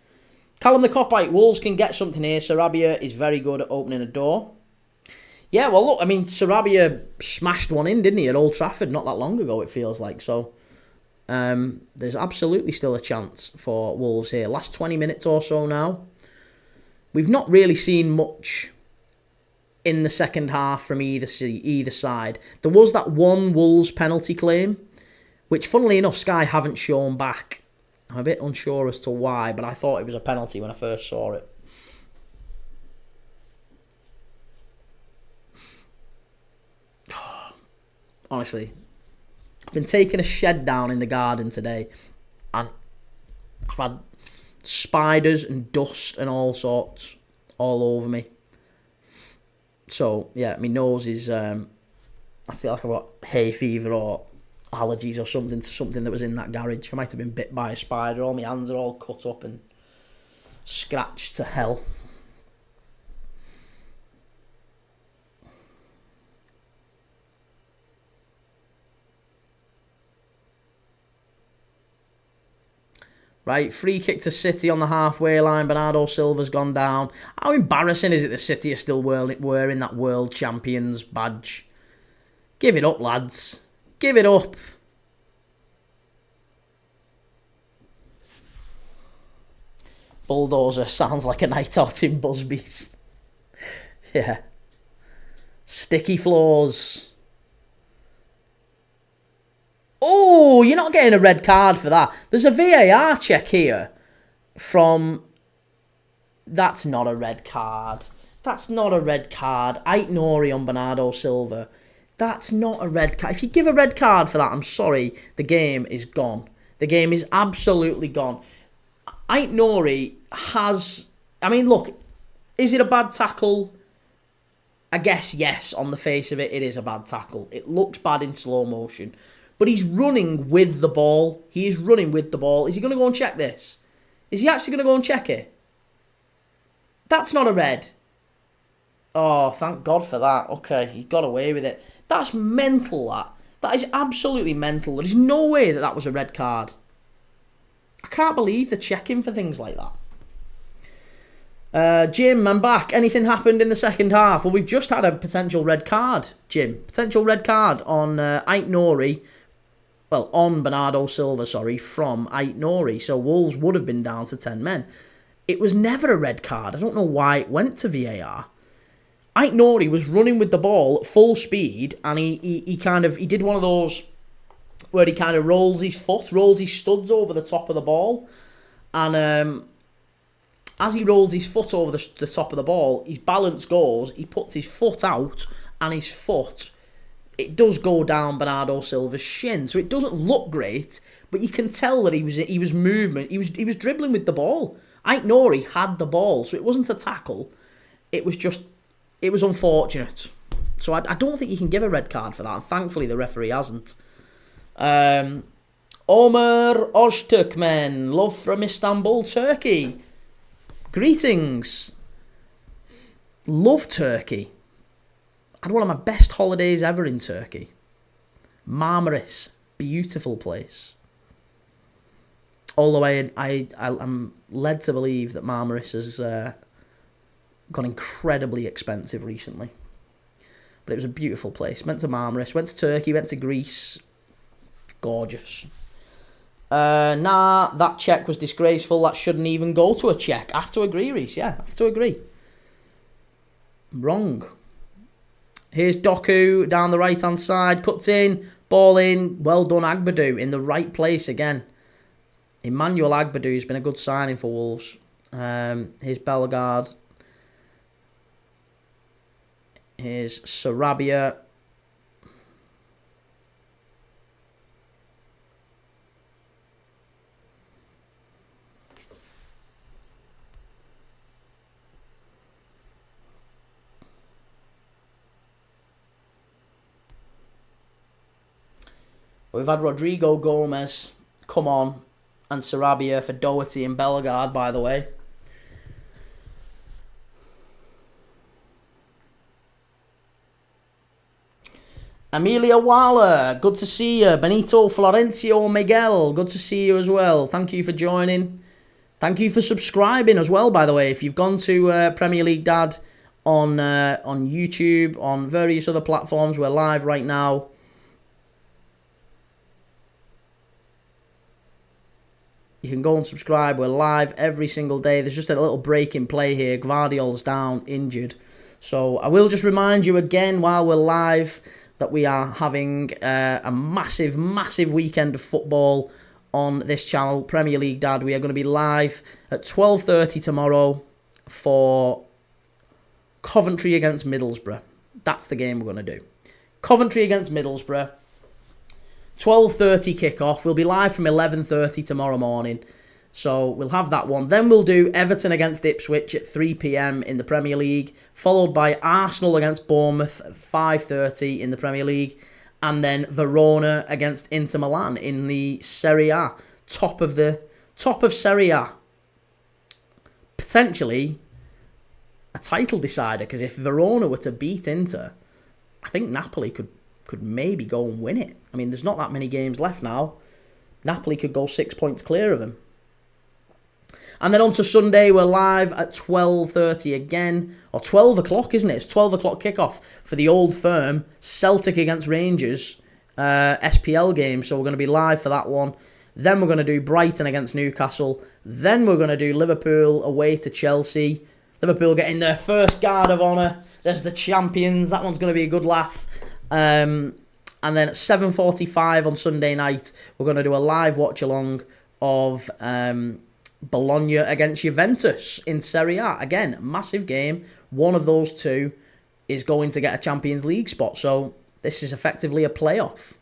Callum the Copite, Wolves can get something here. Sarabia is very good at opening a door. Yeah, well, look, I mean, Sarabia smashed one in, didn't he, at Old Trafford not that long ago, it feels like. So, there's absolutely still a chance for Wolves here. Last 20 minutes or so now. We've not really seen much in the second half from either side. There was that one Wolves penalty claim, which, funnily enough, Sky haven't shown back. I'm a bit unsure as to why, but I thought it was a penalty when I first saw it. Honestly, I've been taking a shed down in the garden today, and I've had spiders and dust and all sorts all over me. So, yeah, my nose is, I feel like I've got hay fever or allergies or something to something that was in that garage. I might have been bit by a spider. All my hands are all cut up and scratched to hell. Right, free kick to City on the halfway line. Bernardo Silva's gone down. How embarrassing is it that City are still wearing that World Champions badge? Give it up, lads. Give it up. Bulldozer sounds like a night out in Busby's. Yeah. Sticky floors. Oh, you're not getting a red card for that. There's a VAR check here from... That's not a red card. That's not a red card. Ait Nouri on Bernardo Silva. That's not a red card. If you give a red card for that, I'm sorry, the game is gone. The game is absolutely gone. Ait Nouri has... I mean, look, is it a bad tackle? I guess yes, on the face of it, it is a bad tackle. It looks bad in slow motion. But he's running with the ball. He is running with the ball. Is he going to go and check this? Is he actually going to go and check it? That's not a red. Oh, thank God for that. Okay, he got away with it. That's mental, that. That is absolutely mental. There's no way that that was a red card. I can't believe they're checking for things like that. Jim, I'm back. Anything happened in the second half? Well, we've just had a potential red card, Jim. Potential red card on Ait Nouri. Well, on Bernardo Silva, from Ait Nouri. So Wolves would have been down to 10 men. It was never a red card. I don't know why it went to VAR. Ait Nouri was running with the ball at full speed, and he did one of those where he kind of rolls his studs over the top of the ball. And as he rolls his foot over the top of the ball, his balance goes, he puts his foot out, and his foot... It does go down Bernardo Silva's shin, so it doesn't look great, but you can tell that he was movement. He was dribbling with the ball. Ait Nouri had the ball, so it wasn't a tackle. It was unfortunate. So I don't think you can give a red card for that, and thankfully the referee hasn't. Omer Ozturkmen, love from Istanbul, Turkey. Greetings. Love Turkey. I had one of my best holidays ever in Turkey. Marmaris, beautiful place. Although I'm led to believe that Marmaris has gone incredibly expensive recently. But it was a beautiful place. Went to Marmaris, went to Turkey, went to Greece. Gorgeous. That check was disgraceful. That shouldn't even go to a check. I have to agree, Reece. Yeah, I have to agree. Wrong. Here's Doku down the right-hand side. Cuts in. Ball in. Well done, Agbadou. In the right place again. Emmanuel Agbadou has been a good signing for Wolves. Here's Bellegarde. Here's Sarabia. We've had Rodrigo Gomez come on and Sarabia for Doherty and Bellegarde, by the way. Amelia Waller, good to see you. Benito Florencio Miguel, good to see you as well. Thank you for joining. Thank you for subscribing as well, by the way. If you've gone to Premier League Dad on YouTube, on various other platforms, we're live right now. You can go and subscribe. We're live every single day. There's just a little break in play here. Gvardiol's down, injured. So I will just remind you again while we're live that we are having a massive, massive weekend of football on this channel, Premier League Dad. We are going to be live at 12:30 tomorrow for Coventry against Middlesbrough. That's the game we're going to do. Coventry against Middlesbrough. 12:30 kickoff. We'll be live from 11:30 tomorrow morning. So we'll have that one. Then we'll do Everton against Ipswich at 3 p.m. in the Premier League, followed by Arsenal against Bournemouth at 5:30 in the Premier League, and then Verona against Inter Milan in the Serie A. Top of Serie A. Potentially a title decider, because if Verona were to beat Inter, I think Napoli could maybe go and win it. I mean, there's not that many games left now. Napoli could go 6 points clear of them. And then on to Sunday, we're live at 12:30 again. Or 12 o'clock, isn't it? It's 12 o'clock kickoff for the Old Firm. Celtic against Rangers SPL game. So we're going to be live for that one. Then we're going to do Brighton against Newcastle. Then we're going to do Liverpool away to Chelsea. Liverpool getting their first guard of honour. There's the champions. That one's going to be a good laugh. And then at 7:45 on Sunday night, we're going to do a live watch-along of Bologna against Juventus in Serie A. Again, massive game. One of those two is going to get a Champions League spot. So this is effectively a playoff.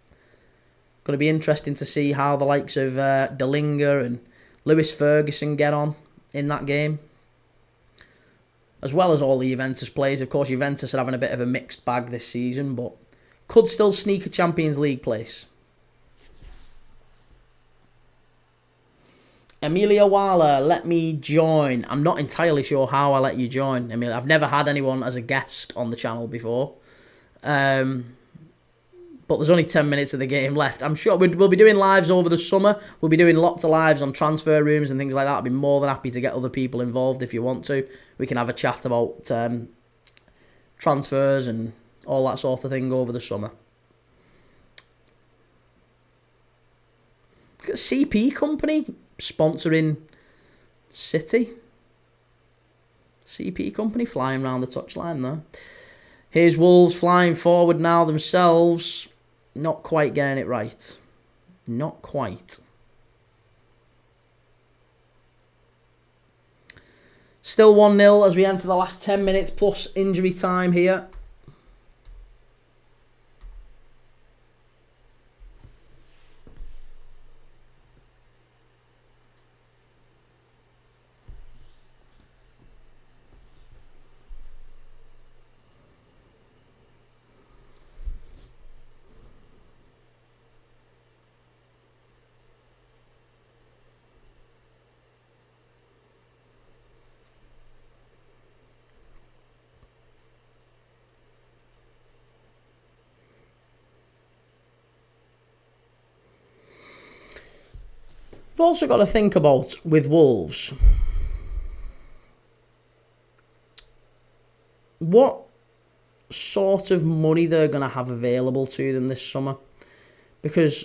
Going to be interesting to see how the likes of Delinga and Lewis Ferguson get on in that game, as well as all the Juventus players. Of course, Juventus are having a bit of a mixed bag this season, but could still sneak a Champions League place. Amelia Waller, let me join. I'm not entirely sure how I let you join, Amelia. I've never had anyone as a guest on the channel before. But there's only 10 minutes of the game left. I'm sure we'll be doing lives over the summer. We'll be doing lots of lives on transfer rooms and things like that. I'd be more than happy to get other people involved if you want to. We can have a chat about transfers and all that sort of thing over the summer. Look at CP Company sponsoring City. CP Company flying around the touchline there. Here's Wolves flying forward now themselves. Not quite getting it right. Not quite. Still 1-0 as we enter the last 10 minutes plus injury time here. We've also got to think about, with Wolves, what sort of money they're going to have available to them this summer. Because,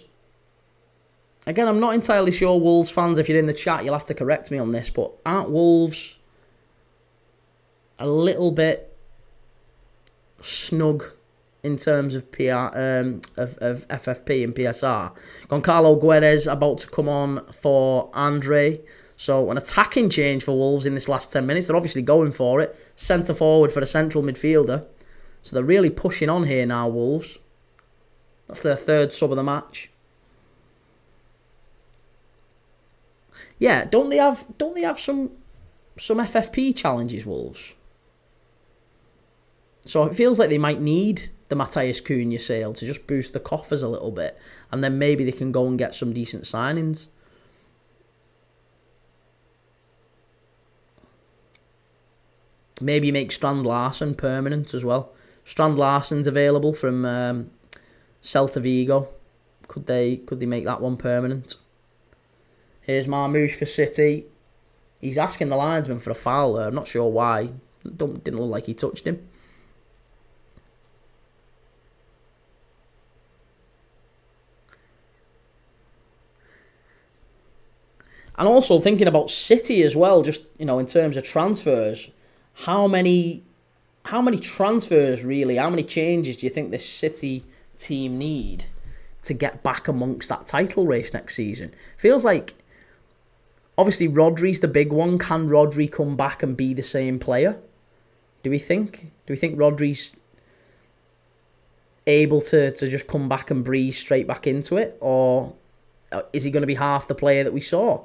again, I'm not entirely sure, Wolves fans, if you're in the chat, you'll have to correct me on this, but aren't Wolves a little bit snug in terms of PR of FFP and PSR? Goncalo Guedes about to come on for Andre. So an attacking change for Wolves in this last 10 minutes. They're obviously going for it. Centre forward for a central midfielder. So they're really pushing on here now, Wolves. That's their third sub of the match. Yeah, don't they have some FFP challenges, Wolves? So it feels like they might need the Matthias Cunha sale to just boost the coffers a little bit, and then maybe they can go and get some decent signings. Maybe make Strand Larsen permanent as well. Strand Larsen's available from Celta Vigo. Could they make that one permanent? Here's Marmoush for City. He's asking the linesman for a foul there. I'm not sure why. Didn't look like he touched him. And also thinking about City as well, just, you know, in terms of transfers, how many transfers really, how many changes do you think this City team need to get back amongst that title race next season? Feels like, obviously, Rodri's the big one. Can Rodri come back and be the same player? Do we think Rodri's able to just come back and breeze straight back into it? Or is he going to be half the player that we saw?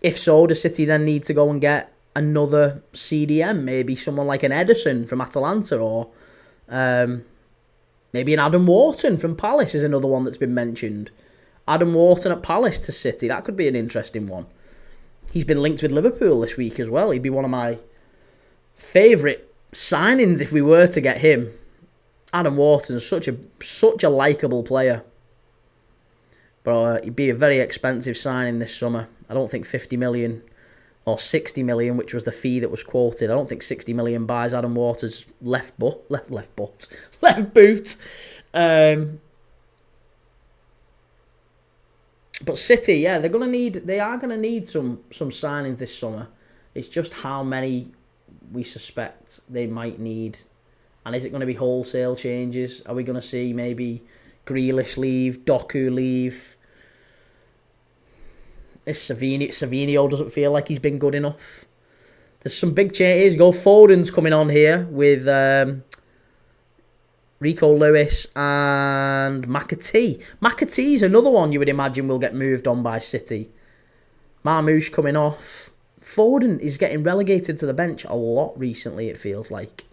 If so, does City then need to go and get another CDM? Maybe someone like an Ederson from Atalanta, or maybe an Adam Wharton from Palace is another one that's been mentioned. Adam Wharton at Palace to City, that could be an interesting one. He's been linked with Liverpool this week as well. He'd be one of my favourite signings if we were to get him. Adam Wharton's such a likeable player. But he'd be a very expensive signing this summer. I don't think 50 million or 60 million, which was the fee that was quoted. I don't think 60 million buys Adam Wharton's left boot. But City, yeah, they are gonna need some signings this summer. It's just how many we suspect they might need, and is it going to be wholesale changes? Are we going to see maybe Grealish leave, Doku leave? Savinio doesn't feel like he's been good enough. There's some big changes. Foden's coming on here with Rico Lewis and McAtee. McAtee's another one you would imagine will get moved on by City. Marmoush coming off. Foden is getting relegated to the bench a lot recently, it feels like.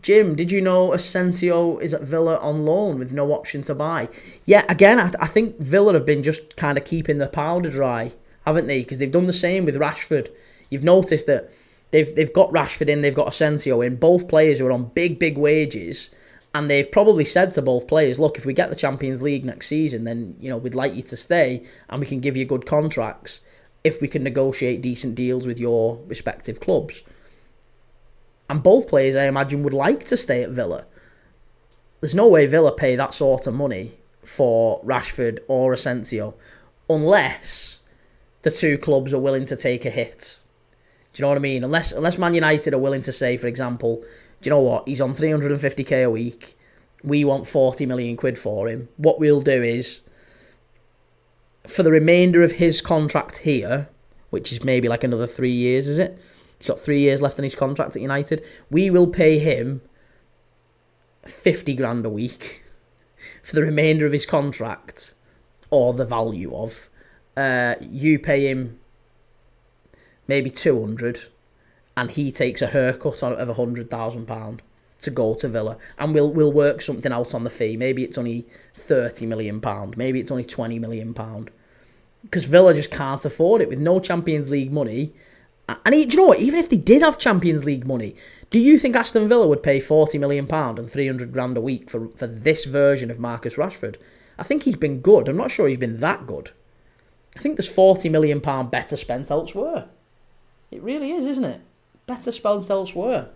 Jim, did you know Asensio is at Villa on loan with no option to buy? Yeah, again, I think Villa have been just kind of keeping the powder dry, haven't they? Because they've done the same with Rashford. You've noticed that they've got Rashford in, they've got Asensio in, both players who are on big wages, and they've probably said to both players, look, if we get the Champions League next season, then, you know, we'd like you to stay and we can give you good contracts if we can negotiate decent deals with your respective clubs. And both players, I imagine, would like to stay at Villa. There's no way Villa pay that sort of money for Rashford or Asensio unless the two clubs are willing to take a hit. Do you know what I mean? Unless Man United are willing to say, for example, do you know what? He's on 350k a week. We want 40 million quid for him. What we'll do is, for the remainder of his contract here, which is maybe like another 3 years, is it? He's got 3 years left on his contract at United. We will pay him 50 grand a week for the remainder of his contract, or the value of. You pay him maybe 200, and he takes a haircut of £100,000 to go to Villa, and we'll work something out on the fee. Maybe it's only £30 million, maybe it's only £20 million, because Villa just can't afford it with no Champions League money. And do you know what? Even if they did have Champions League money, do you think Aston Villa would pay £40 million and 300 grand a week for this version of Marcus Rashford? I think he's been good. I'm not sure he's been that good. I think there's £40 million better spent elsewhere. It really is, isn't it? Better spent elsewhere.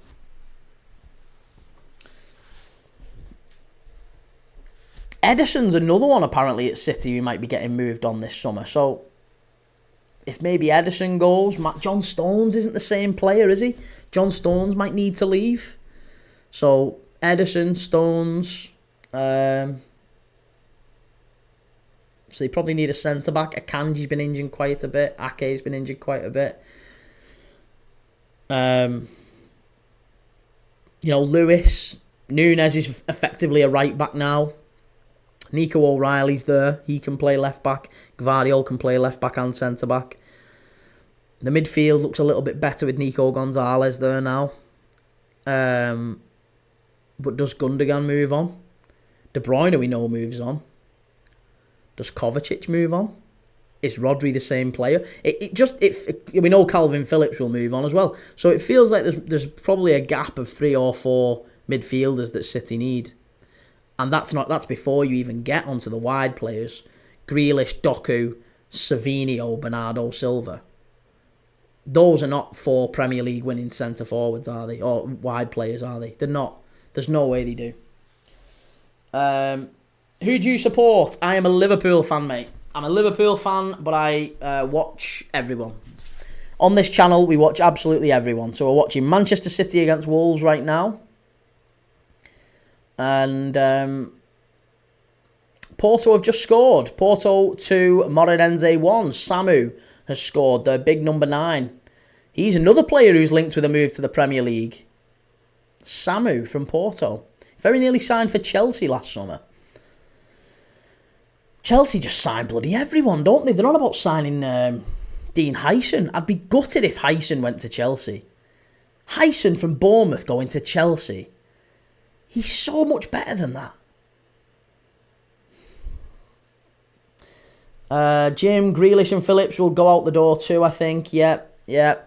Ederson's another one apparently at City who might be getting moved on this summer. So if maybe Ederson goes, John Stones isn't the same player, is he? John Stones might need to leave. So Ederson, Stones. So they probably need a centre-back. Akanji's been injured quite a bit. Ake's been injured quite a bit. Lewis. Nunes is effectively a right-back now. Nico O'Reilly's there. He can play left-back. Gvardiol can play left-back and centre-back. The midfield looks a little bit better with Nico Gonzalez there now. But does Gundogan move on? De Bruyne, we know, moves on. Does Kovacic move on? Is Rodri the same player? We know Calvin Phillips will move on as well. So it feels like there's probably a gap of 3 or 4 midfielders that City need. And that's before you even get onto the wide players. Grealish, Doku, Savinho, Bernardo Silva. Those are not 4 Premier League winning centre forwards, are they? Or wide players, are they? They're not. There's no way they do. Who do you support? I am a Liverpool fan, mate. I'm a Liverpool fan, but I watch everyone. On this channel, we watch absolutely everyone. So we're watching Manchester City against Wolves right now. And Porto have just scored. Porto 2, Moreirense 1. Samu has scored, the big number 9. He's another player who's linked with a move to the Premier League. Samu from Porto. Very nearly signed for Chelsea last summer. Chelsea just sign bloody everyone, don't they? They're not about signing Dean Hyson. I'd be gutted if Hyson went to Chelsea. Hyson from Bournemouth going to Chelsea. He's so much better than that. Jim, Grealish and Phillips will go out the door too, I think. Yep,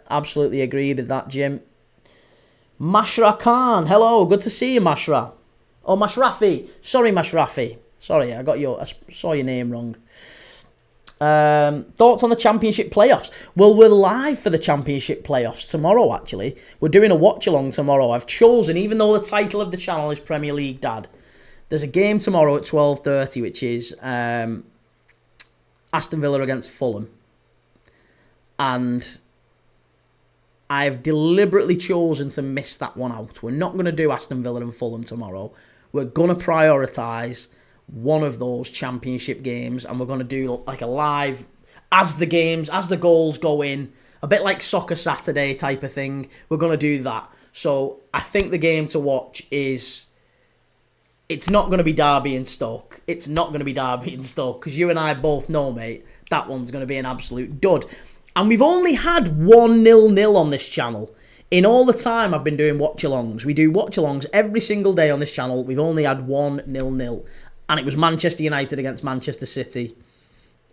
absolutely agree with that, Jim. Mashra Khan, hello, good to see you, Mashra. Oh, Mashrafi. Sorry, Mashrafi. Sorry, I saw your name wrong. Thoughts on the Championship playoffs? Well, we're live for the Championship playoffs tomorrow, actually. We're doing a watch-along tomorrow. I've chosen, even though the title of the channel is Premier League Dad, there's a game tomorrow at 12:30, which is Aston Villa against Fulham. And I've deliberately chosen to miss that one out. We're not going to do Aston Villa and Fulham tomorrow. We're going to prioritise one of those Championship games, and we're going to do like a live as the goals go in, a bit like Soccer Saturday type of thing. We're going to do that. So I think the game to watch is, it's not going to be Derby and Stoke. It's not going to be Derby and Stoke, because you and I both know, mate, that one's going to be an absolute dud. And we've only had 1 0-0 on this channel. In all the time I've been doing watch-alongs, we do watch-alongs every single day on this channel. We've only had 1 0-0. And it was Manchester United against Manchester City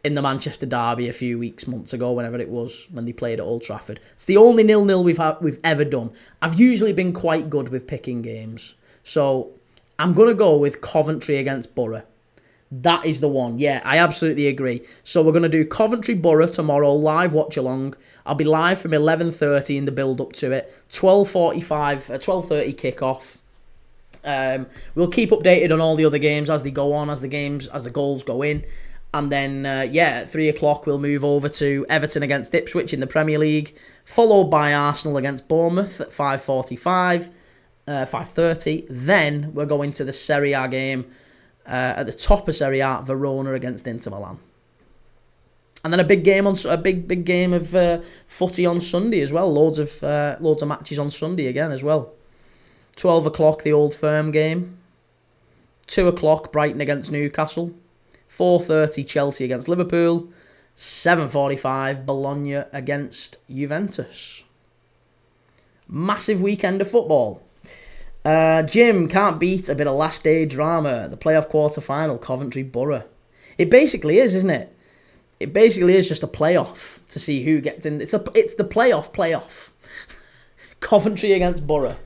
in the Manchester Derby a few months ago, whenever it was, when they played at Old Trafford. It's the only 0-0 we've ever done. I've usually been quite good with picking games. So I'm going to go with Coventry against Borough. That is the one. Yeah, I absolutely agree. So we're going to do Coventry-Borough tomorrow, live watch-along. I'll be live from 11:30 in the build-up to it. 12:30 kick-off. We'll keep updated on all the other games as they go on, as the goals go in. And then, at 3 o'clock, we'll move over to Everton against Ipswich in the Premier League, followed by Arsenal against Bournemouth at 5:30. Then we're going to the Serie A game at the top of Serie A, Verona against Inter Milan. And then a big game of footy on Sunday as well. Loads of matches on Sunday again as well. 12 o'clock, the Old Firm game. 2 o'clock, Brighton against Newcastle. 4:30, Chelsea against Liverpool. 7:45, Bologna against Juventus. Massive weekend of football. Jim, can't beat a bit of last day drama. The playoff quarter-final, Coventry-Borough. It basically is, isn't it? It basically is just a playoff to see who gets in. It's the playoff. Coventry against Borough.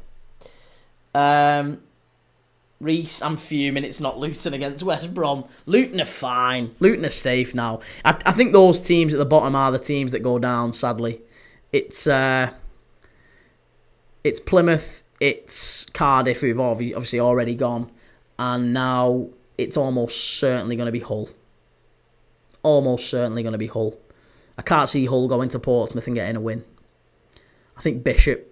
Reese, I'm fuming it's not Luton against West Brom. Luton are fine. Luton are safe now. I think those teams at the bottom are the teams that go down, sadly. It's Plymouth, it's Cardiff, who've obviously already gone, and now it's almost certainly going to be Hull. I can't see Hull going to Portsmouth and getting a win. I think Bishop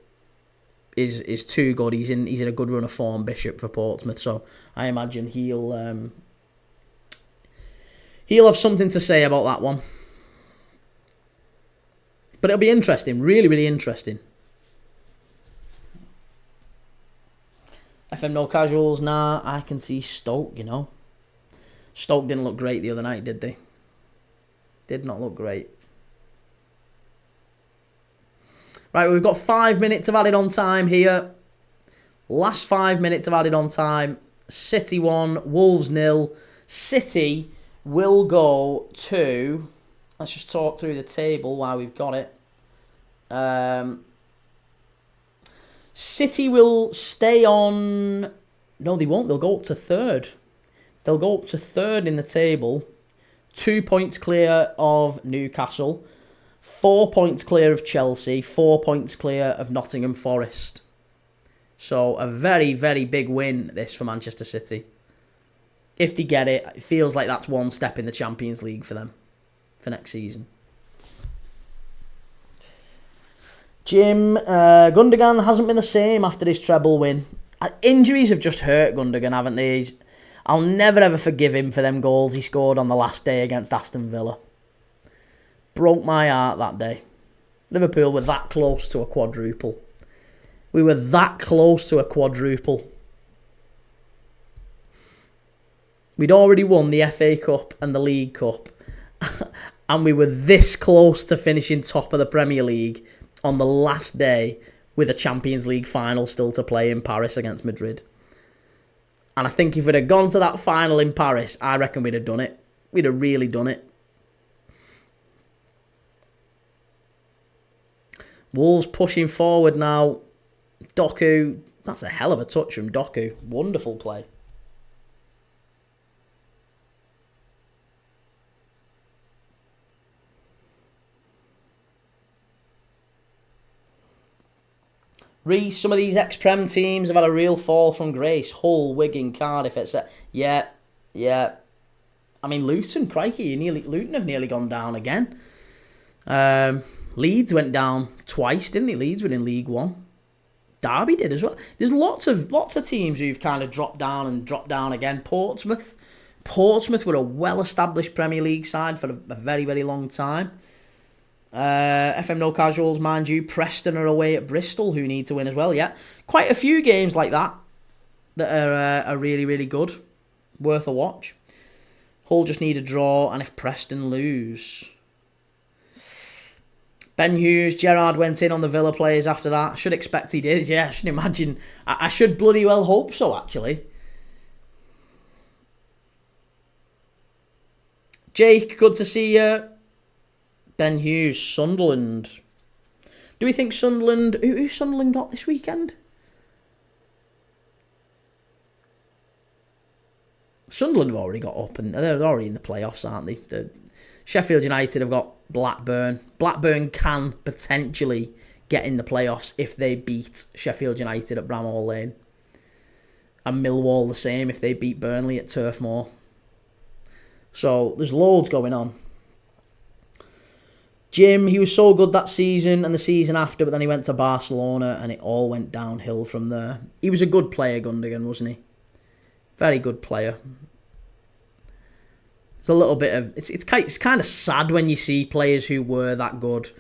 is too good. He's in a good run of form, Bishop, for Portsmouth. So I imagine he'll have something to say about that one. But it'll be interesting, really, really interesting. FM No Casuals, nah, I can see Stoke, you know. Stoke didn't look great the other night, did they? Did not look great. Right, we've got 5 minutes of added on time here. Last 5 minutes of added on time. City 1, Wolves 0. City will go to... Let's just talk through the table while we've got it. City will stay on... No, they won't. They'll go up to third. They'll go up to third in the table. 2 points clear of Newcastle. 4 points clear of Chelsea. 4 points clear of Nottingham Forest. So a very, very big win, this, for Manchester City. If they get it, it feels like that's one step in the Champions League for them for next season. Jim, Gundogan hasn't been the same after his treble win. Injuries have just hurt Gundogan, haven't they? I'll never ever forgive him for them goals he scored on the last day against Aston Villa. Broke my heart that day. Liverpool were that close to a quadruple. We were that close to a quadruple. We'd already won the FA Cup and the League Cup. And we were this close to finishing top of the Premier League on the last day with a Champions League final still to play in Paris against Madrid. And I think if we'd have gone to that final in Paris, I reckon we'd have done it. We'd have really done it. Wolves pushing forward now. Doku, that's a hell of a touch from Doku. Wonderful play. Reece, some of these ex-Prem teams have had a real fall from grace. Hull, Wigan, Cardiff, etc. Yeah. I mean, Luton, crikey, Luton have nearly gone down again. Leeds went down twice, didn't they? Leeds were in League One. Derby did as well. There's lots of teams who've kind of dropped down again. Portsmouth were a well-established Premier League side for a very, very long time. FM No Casuals, mind you. Preston are away at Bristol, who need to win as well. Yeah, quite a few games like that are really, really good, worth a watch. Hull just need a draw, and if Preston lose, Ben Hughes, Gerrard went in on the Villa players after that. I should expect he did. Yeah, I should imagine. I should bloody well hope so, actually. Jake, good to see you. Ben Hughes, Sunderland. Do we think Sunderland... Who's Sunderland got this weekend? Sunderland have already got up and they're already in the playoffs, aren't they? Sheffield United have got Blackburn. Blackburn can potentially get in the playoffs if they beat Sheffield United at Bramhall Lane. And Millwall the same if they beat Burnley at Turf Moor. So there's loads going on. Jim, he was so good that season and the season after, but then he went to Barcelona and it all went downhill from there. He was a good player, Gundogan, wasn't he? Very good player. It's a little bit of... It's kind of sad when you see players who were that good,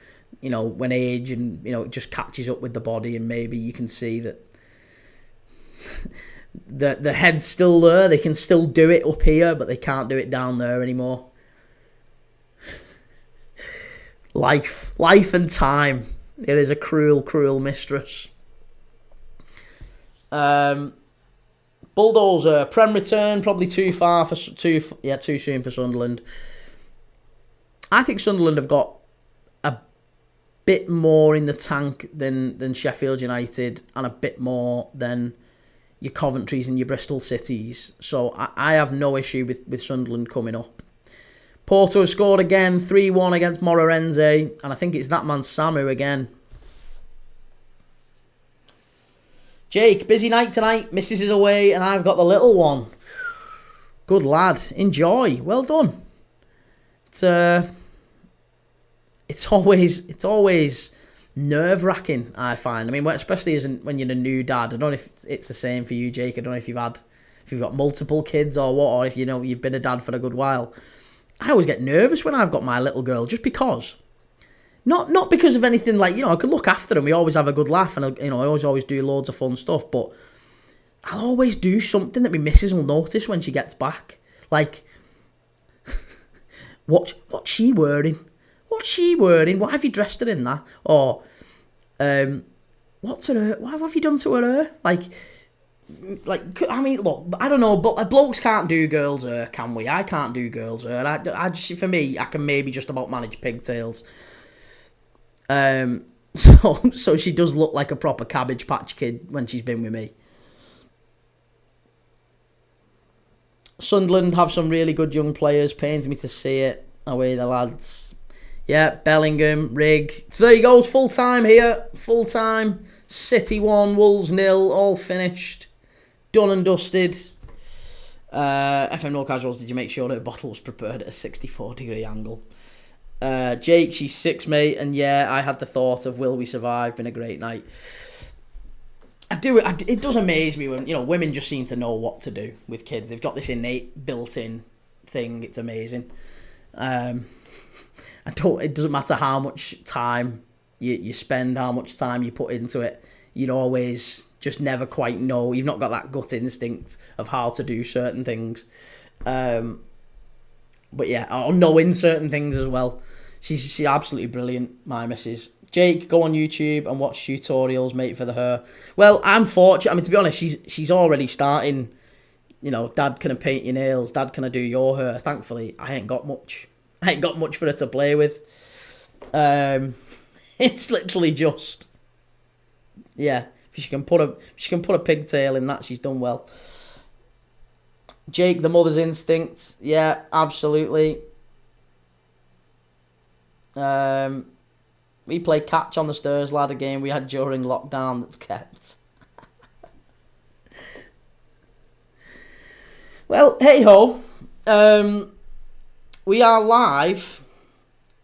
you know, when age and, you know, it just catches up with the body and maybe you can see that the head's still there. They can still do it up here, but they can't do it down there anymore. Life and time. It is a cruel, cruel mistress. Bulldozer, Prem return, probably too soon for Sunderland. I think Sunderland have got a bit more in the tank than Sheffield United and a bit more than your Coventries and your Bristol Cities. So I have no issue with Sunderland coming up. Porto have scored again, 3-1 against Moreirense, and I think it's that man Samu again. Jake, busy night tonight. Missus is away, and I've got the little one. Good lad. Enjoy. Well done. It's always nerve-wracking, I find. I mean, especially when you're a new dad. I don't know if it's the same for you, Jake. I don't know if you've got multiple kids or what, or if you've been a dad for a good while. I always get nervous when I've got my little girl, just because. Not because of anything like, I could look after them. We always have a good laugh and, I always do loads of fun stuff. But I'll always do something that my missus will notice when she gets back. Like, what's she wearing? What's she wearing? Why have you dressed her in that? Or, what's her hair? What have you done to her hair? Like, Like, I mean, look, I don't know, but blokes can't do girls' hair, can we? I can't do girls' hair. I just, for me, I can maybe just about manage pigtails. So she does look like a proper Cabbage Patch Kid when she's been with me. Sunderland have some really good young players. Pains me to see it. Away the lads. Yeah, Bellingham, Rig. So there you go. It's full time here. Full time. City 1, Wolves 0. All finished. Done and dusted. FM No Casuals, did you make sure that the bottle was prepared at a 64-degree angle? Jake, she's 6, mate. And yeah, I had the thought of will we survive? Been a great night. It does amaze me when, women just seem to know what to do with kids. They've got this innate built-in thing. It's amazing. It doesn't matter how much time you spend, how much time you put into it. You'd always just never quite know. You've not got that gut instinct of how to do certain things. But yeah, or knowing certain things as well. She's absolutely brilliant, my missus. Jake, go on YouTube and watch tutorials, mate, for the hair. Well, I'm fortunate. I mean, to be honest, she's already starting. Dad, can I paint your nails? Dad, can I do your hair? Thankfully, I ain't got much. I ain't got much for her to play with. It's literally just, yeah. If she can put a pigtail in that, she's done well. Jake, the mother's instinct, yeah, absolutely. We played catch on the Stairs ladder game we had during lockdown that's kept. Well, hey ho. We are live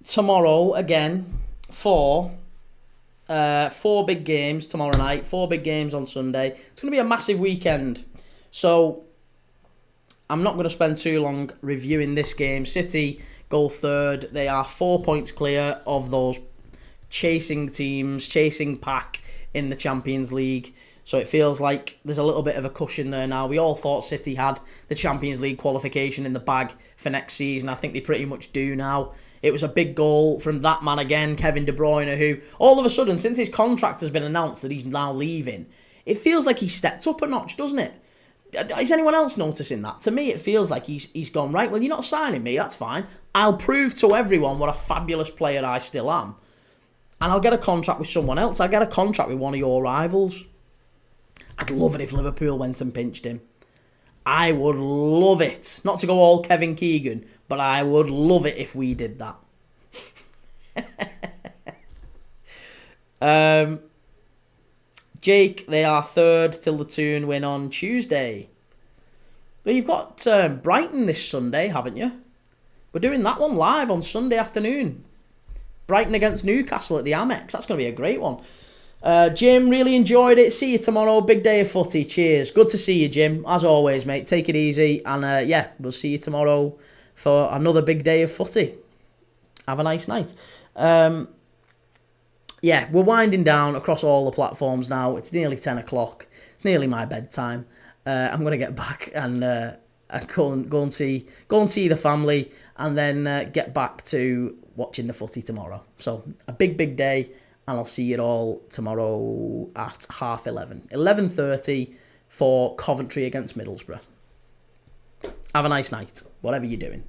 tomorrow again for 4 big games tomorrow night, 4 big games on Sunday. It's going to be a massive weekend. So I'm not going to spend too long reviewing this game. City go third. They are 4 points clear of those chasing teams, chasing pack in the Champions League. So it feels like there's a little bit of a cushion there now. We all thought City had the Champions League qualification in the bag for next season. I think they pretty much do now. It was a big goal from that man again, Kevin De Bruyne, who all of a sudden, since his contract has been announced that he's now leaving, it feels like he's stepped up a notch, doesn't it? Is anyone else noticing that? To me, it feels like he's gone, right, well, you're not signing me, that's fine. I'll prove to everyone what a fabulous player I still am. And I'll get a contract with someone else. I'll get a contract with one of your rivals. I'd love it if Liverpool went and pinched him. I would love it. Not to go all Kevin Keegan, but I would love it if we did that. Jake, they are third till the Toon win on Tuesday. But you've got Brighton this Sunday, haven't you? We're doing that one live on Sunday afternoon. Brighton against Newcastle at the Amex. That's going to be a great one. Jim, really enjoyed it. See you tomorrow. Big day of footy. Cheers. Good to see you, Jim. As always, mate. Take it easy. And yeah, we'll see you tomorrow for another big day of footy. Have a nice night. Yeah, we're winding down across all the platforms now. It's nearly 10 o'clock. It's nearly my bedtime. I'm going to get back and go and see the family and then get back to watching the footy tomorrow. So a big day. And I'll see you all tomorrow at 11:30. 11:30 for Coventry against Middlesbrough. Have a nice night, whatever you're doing.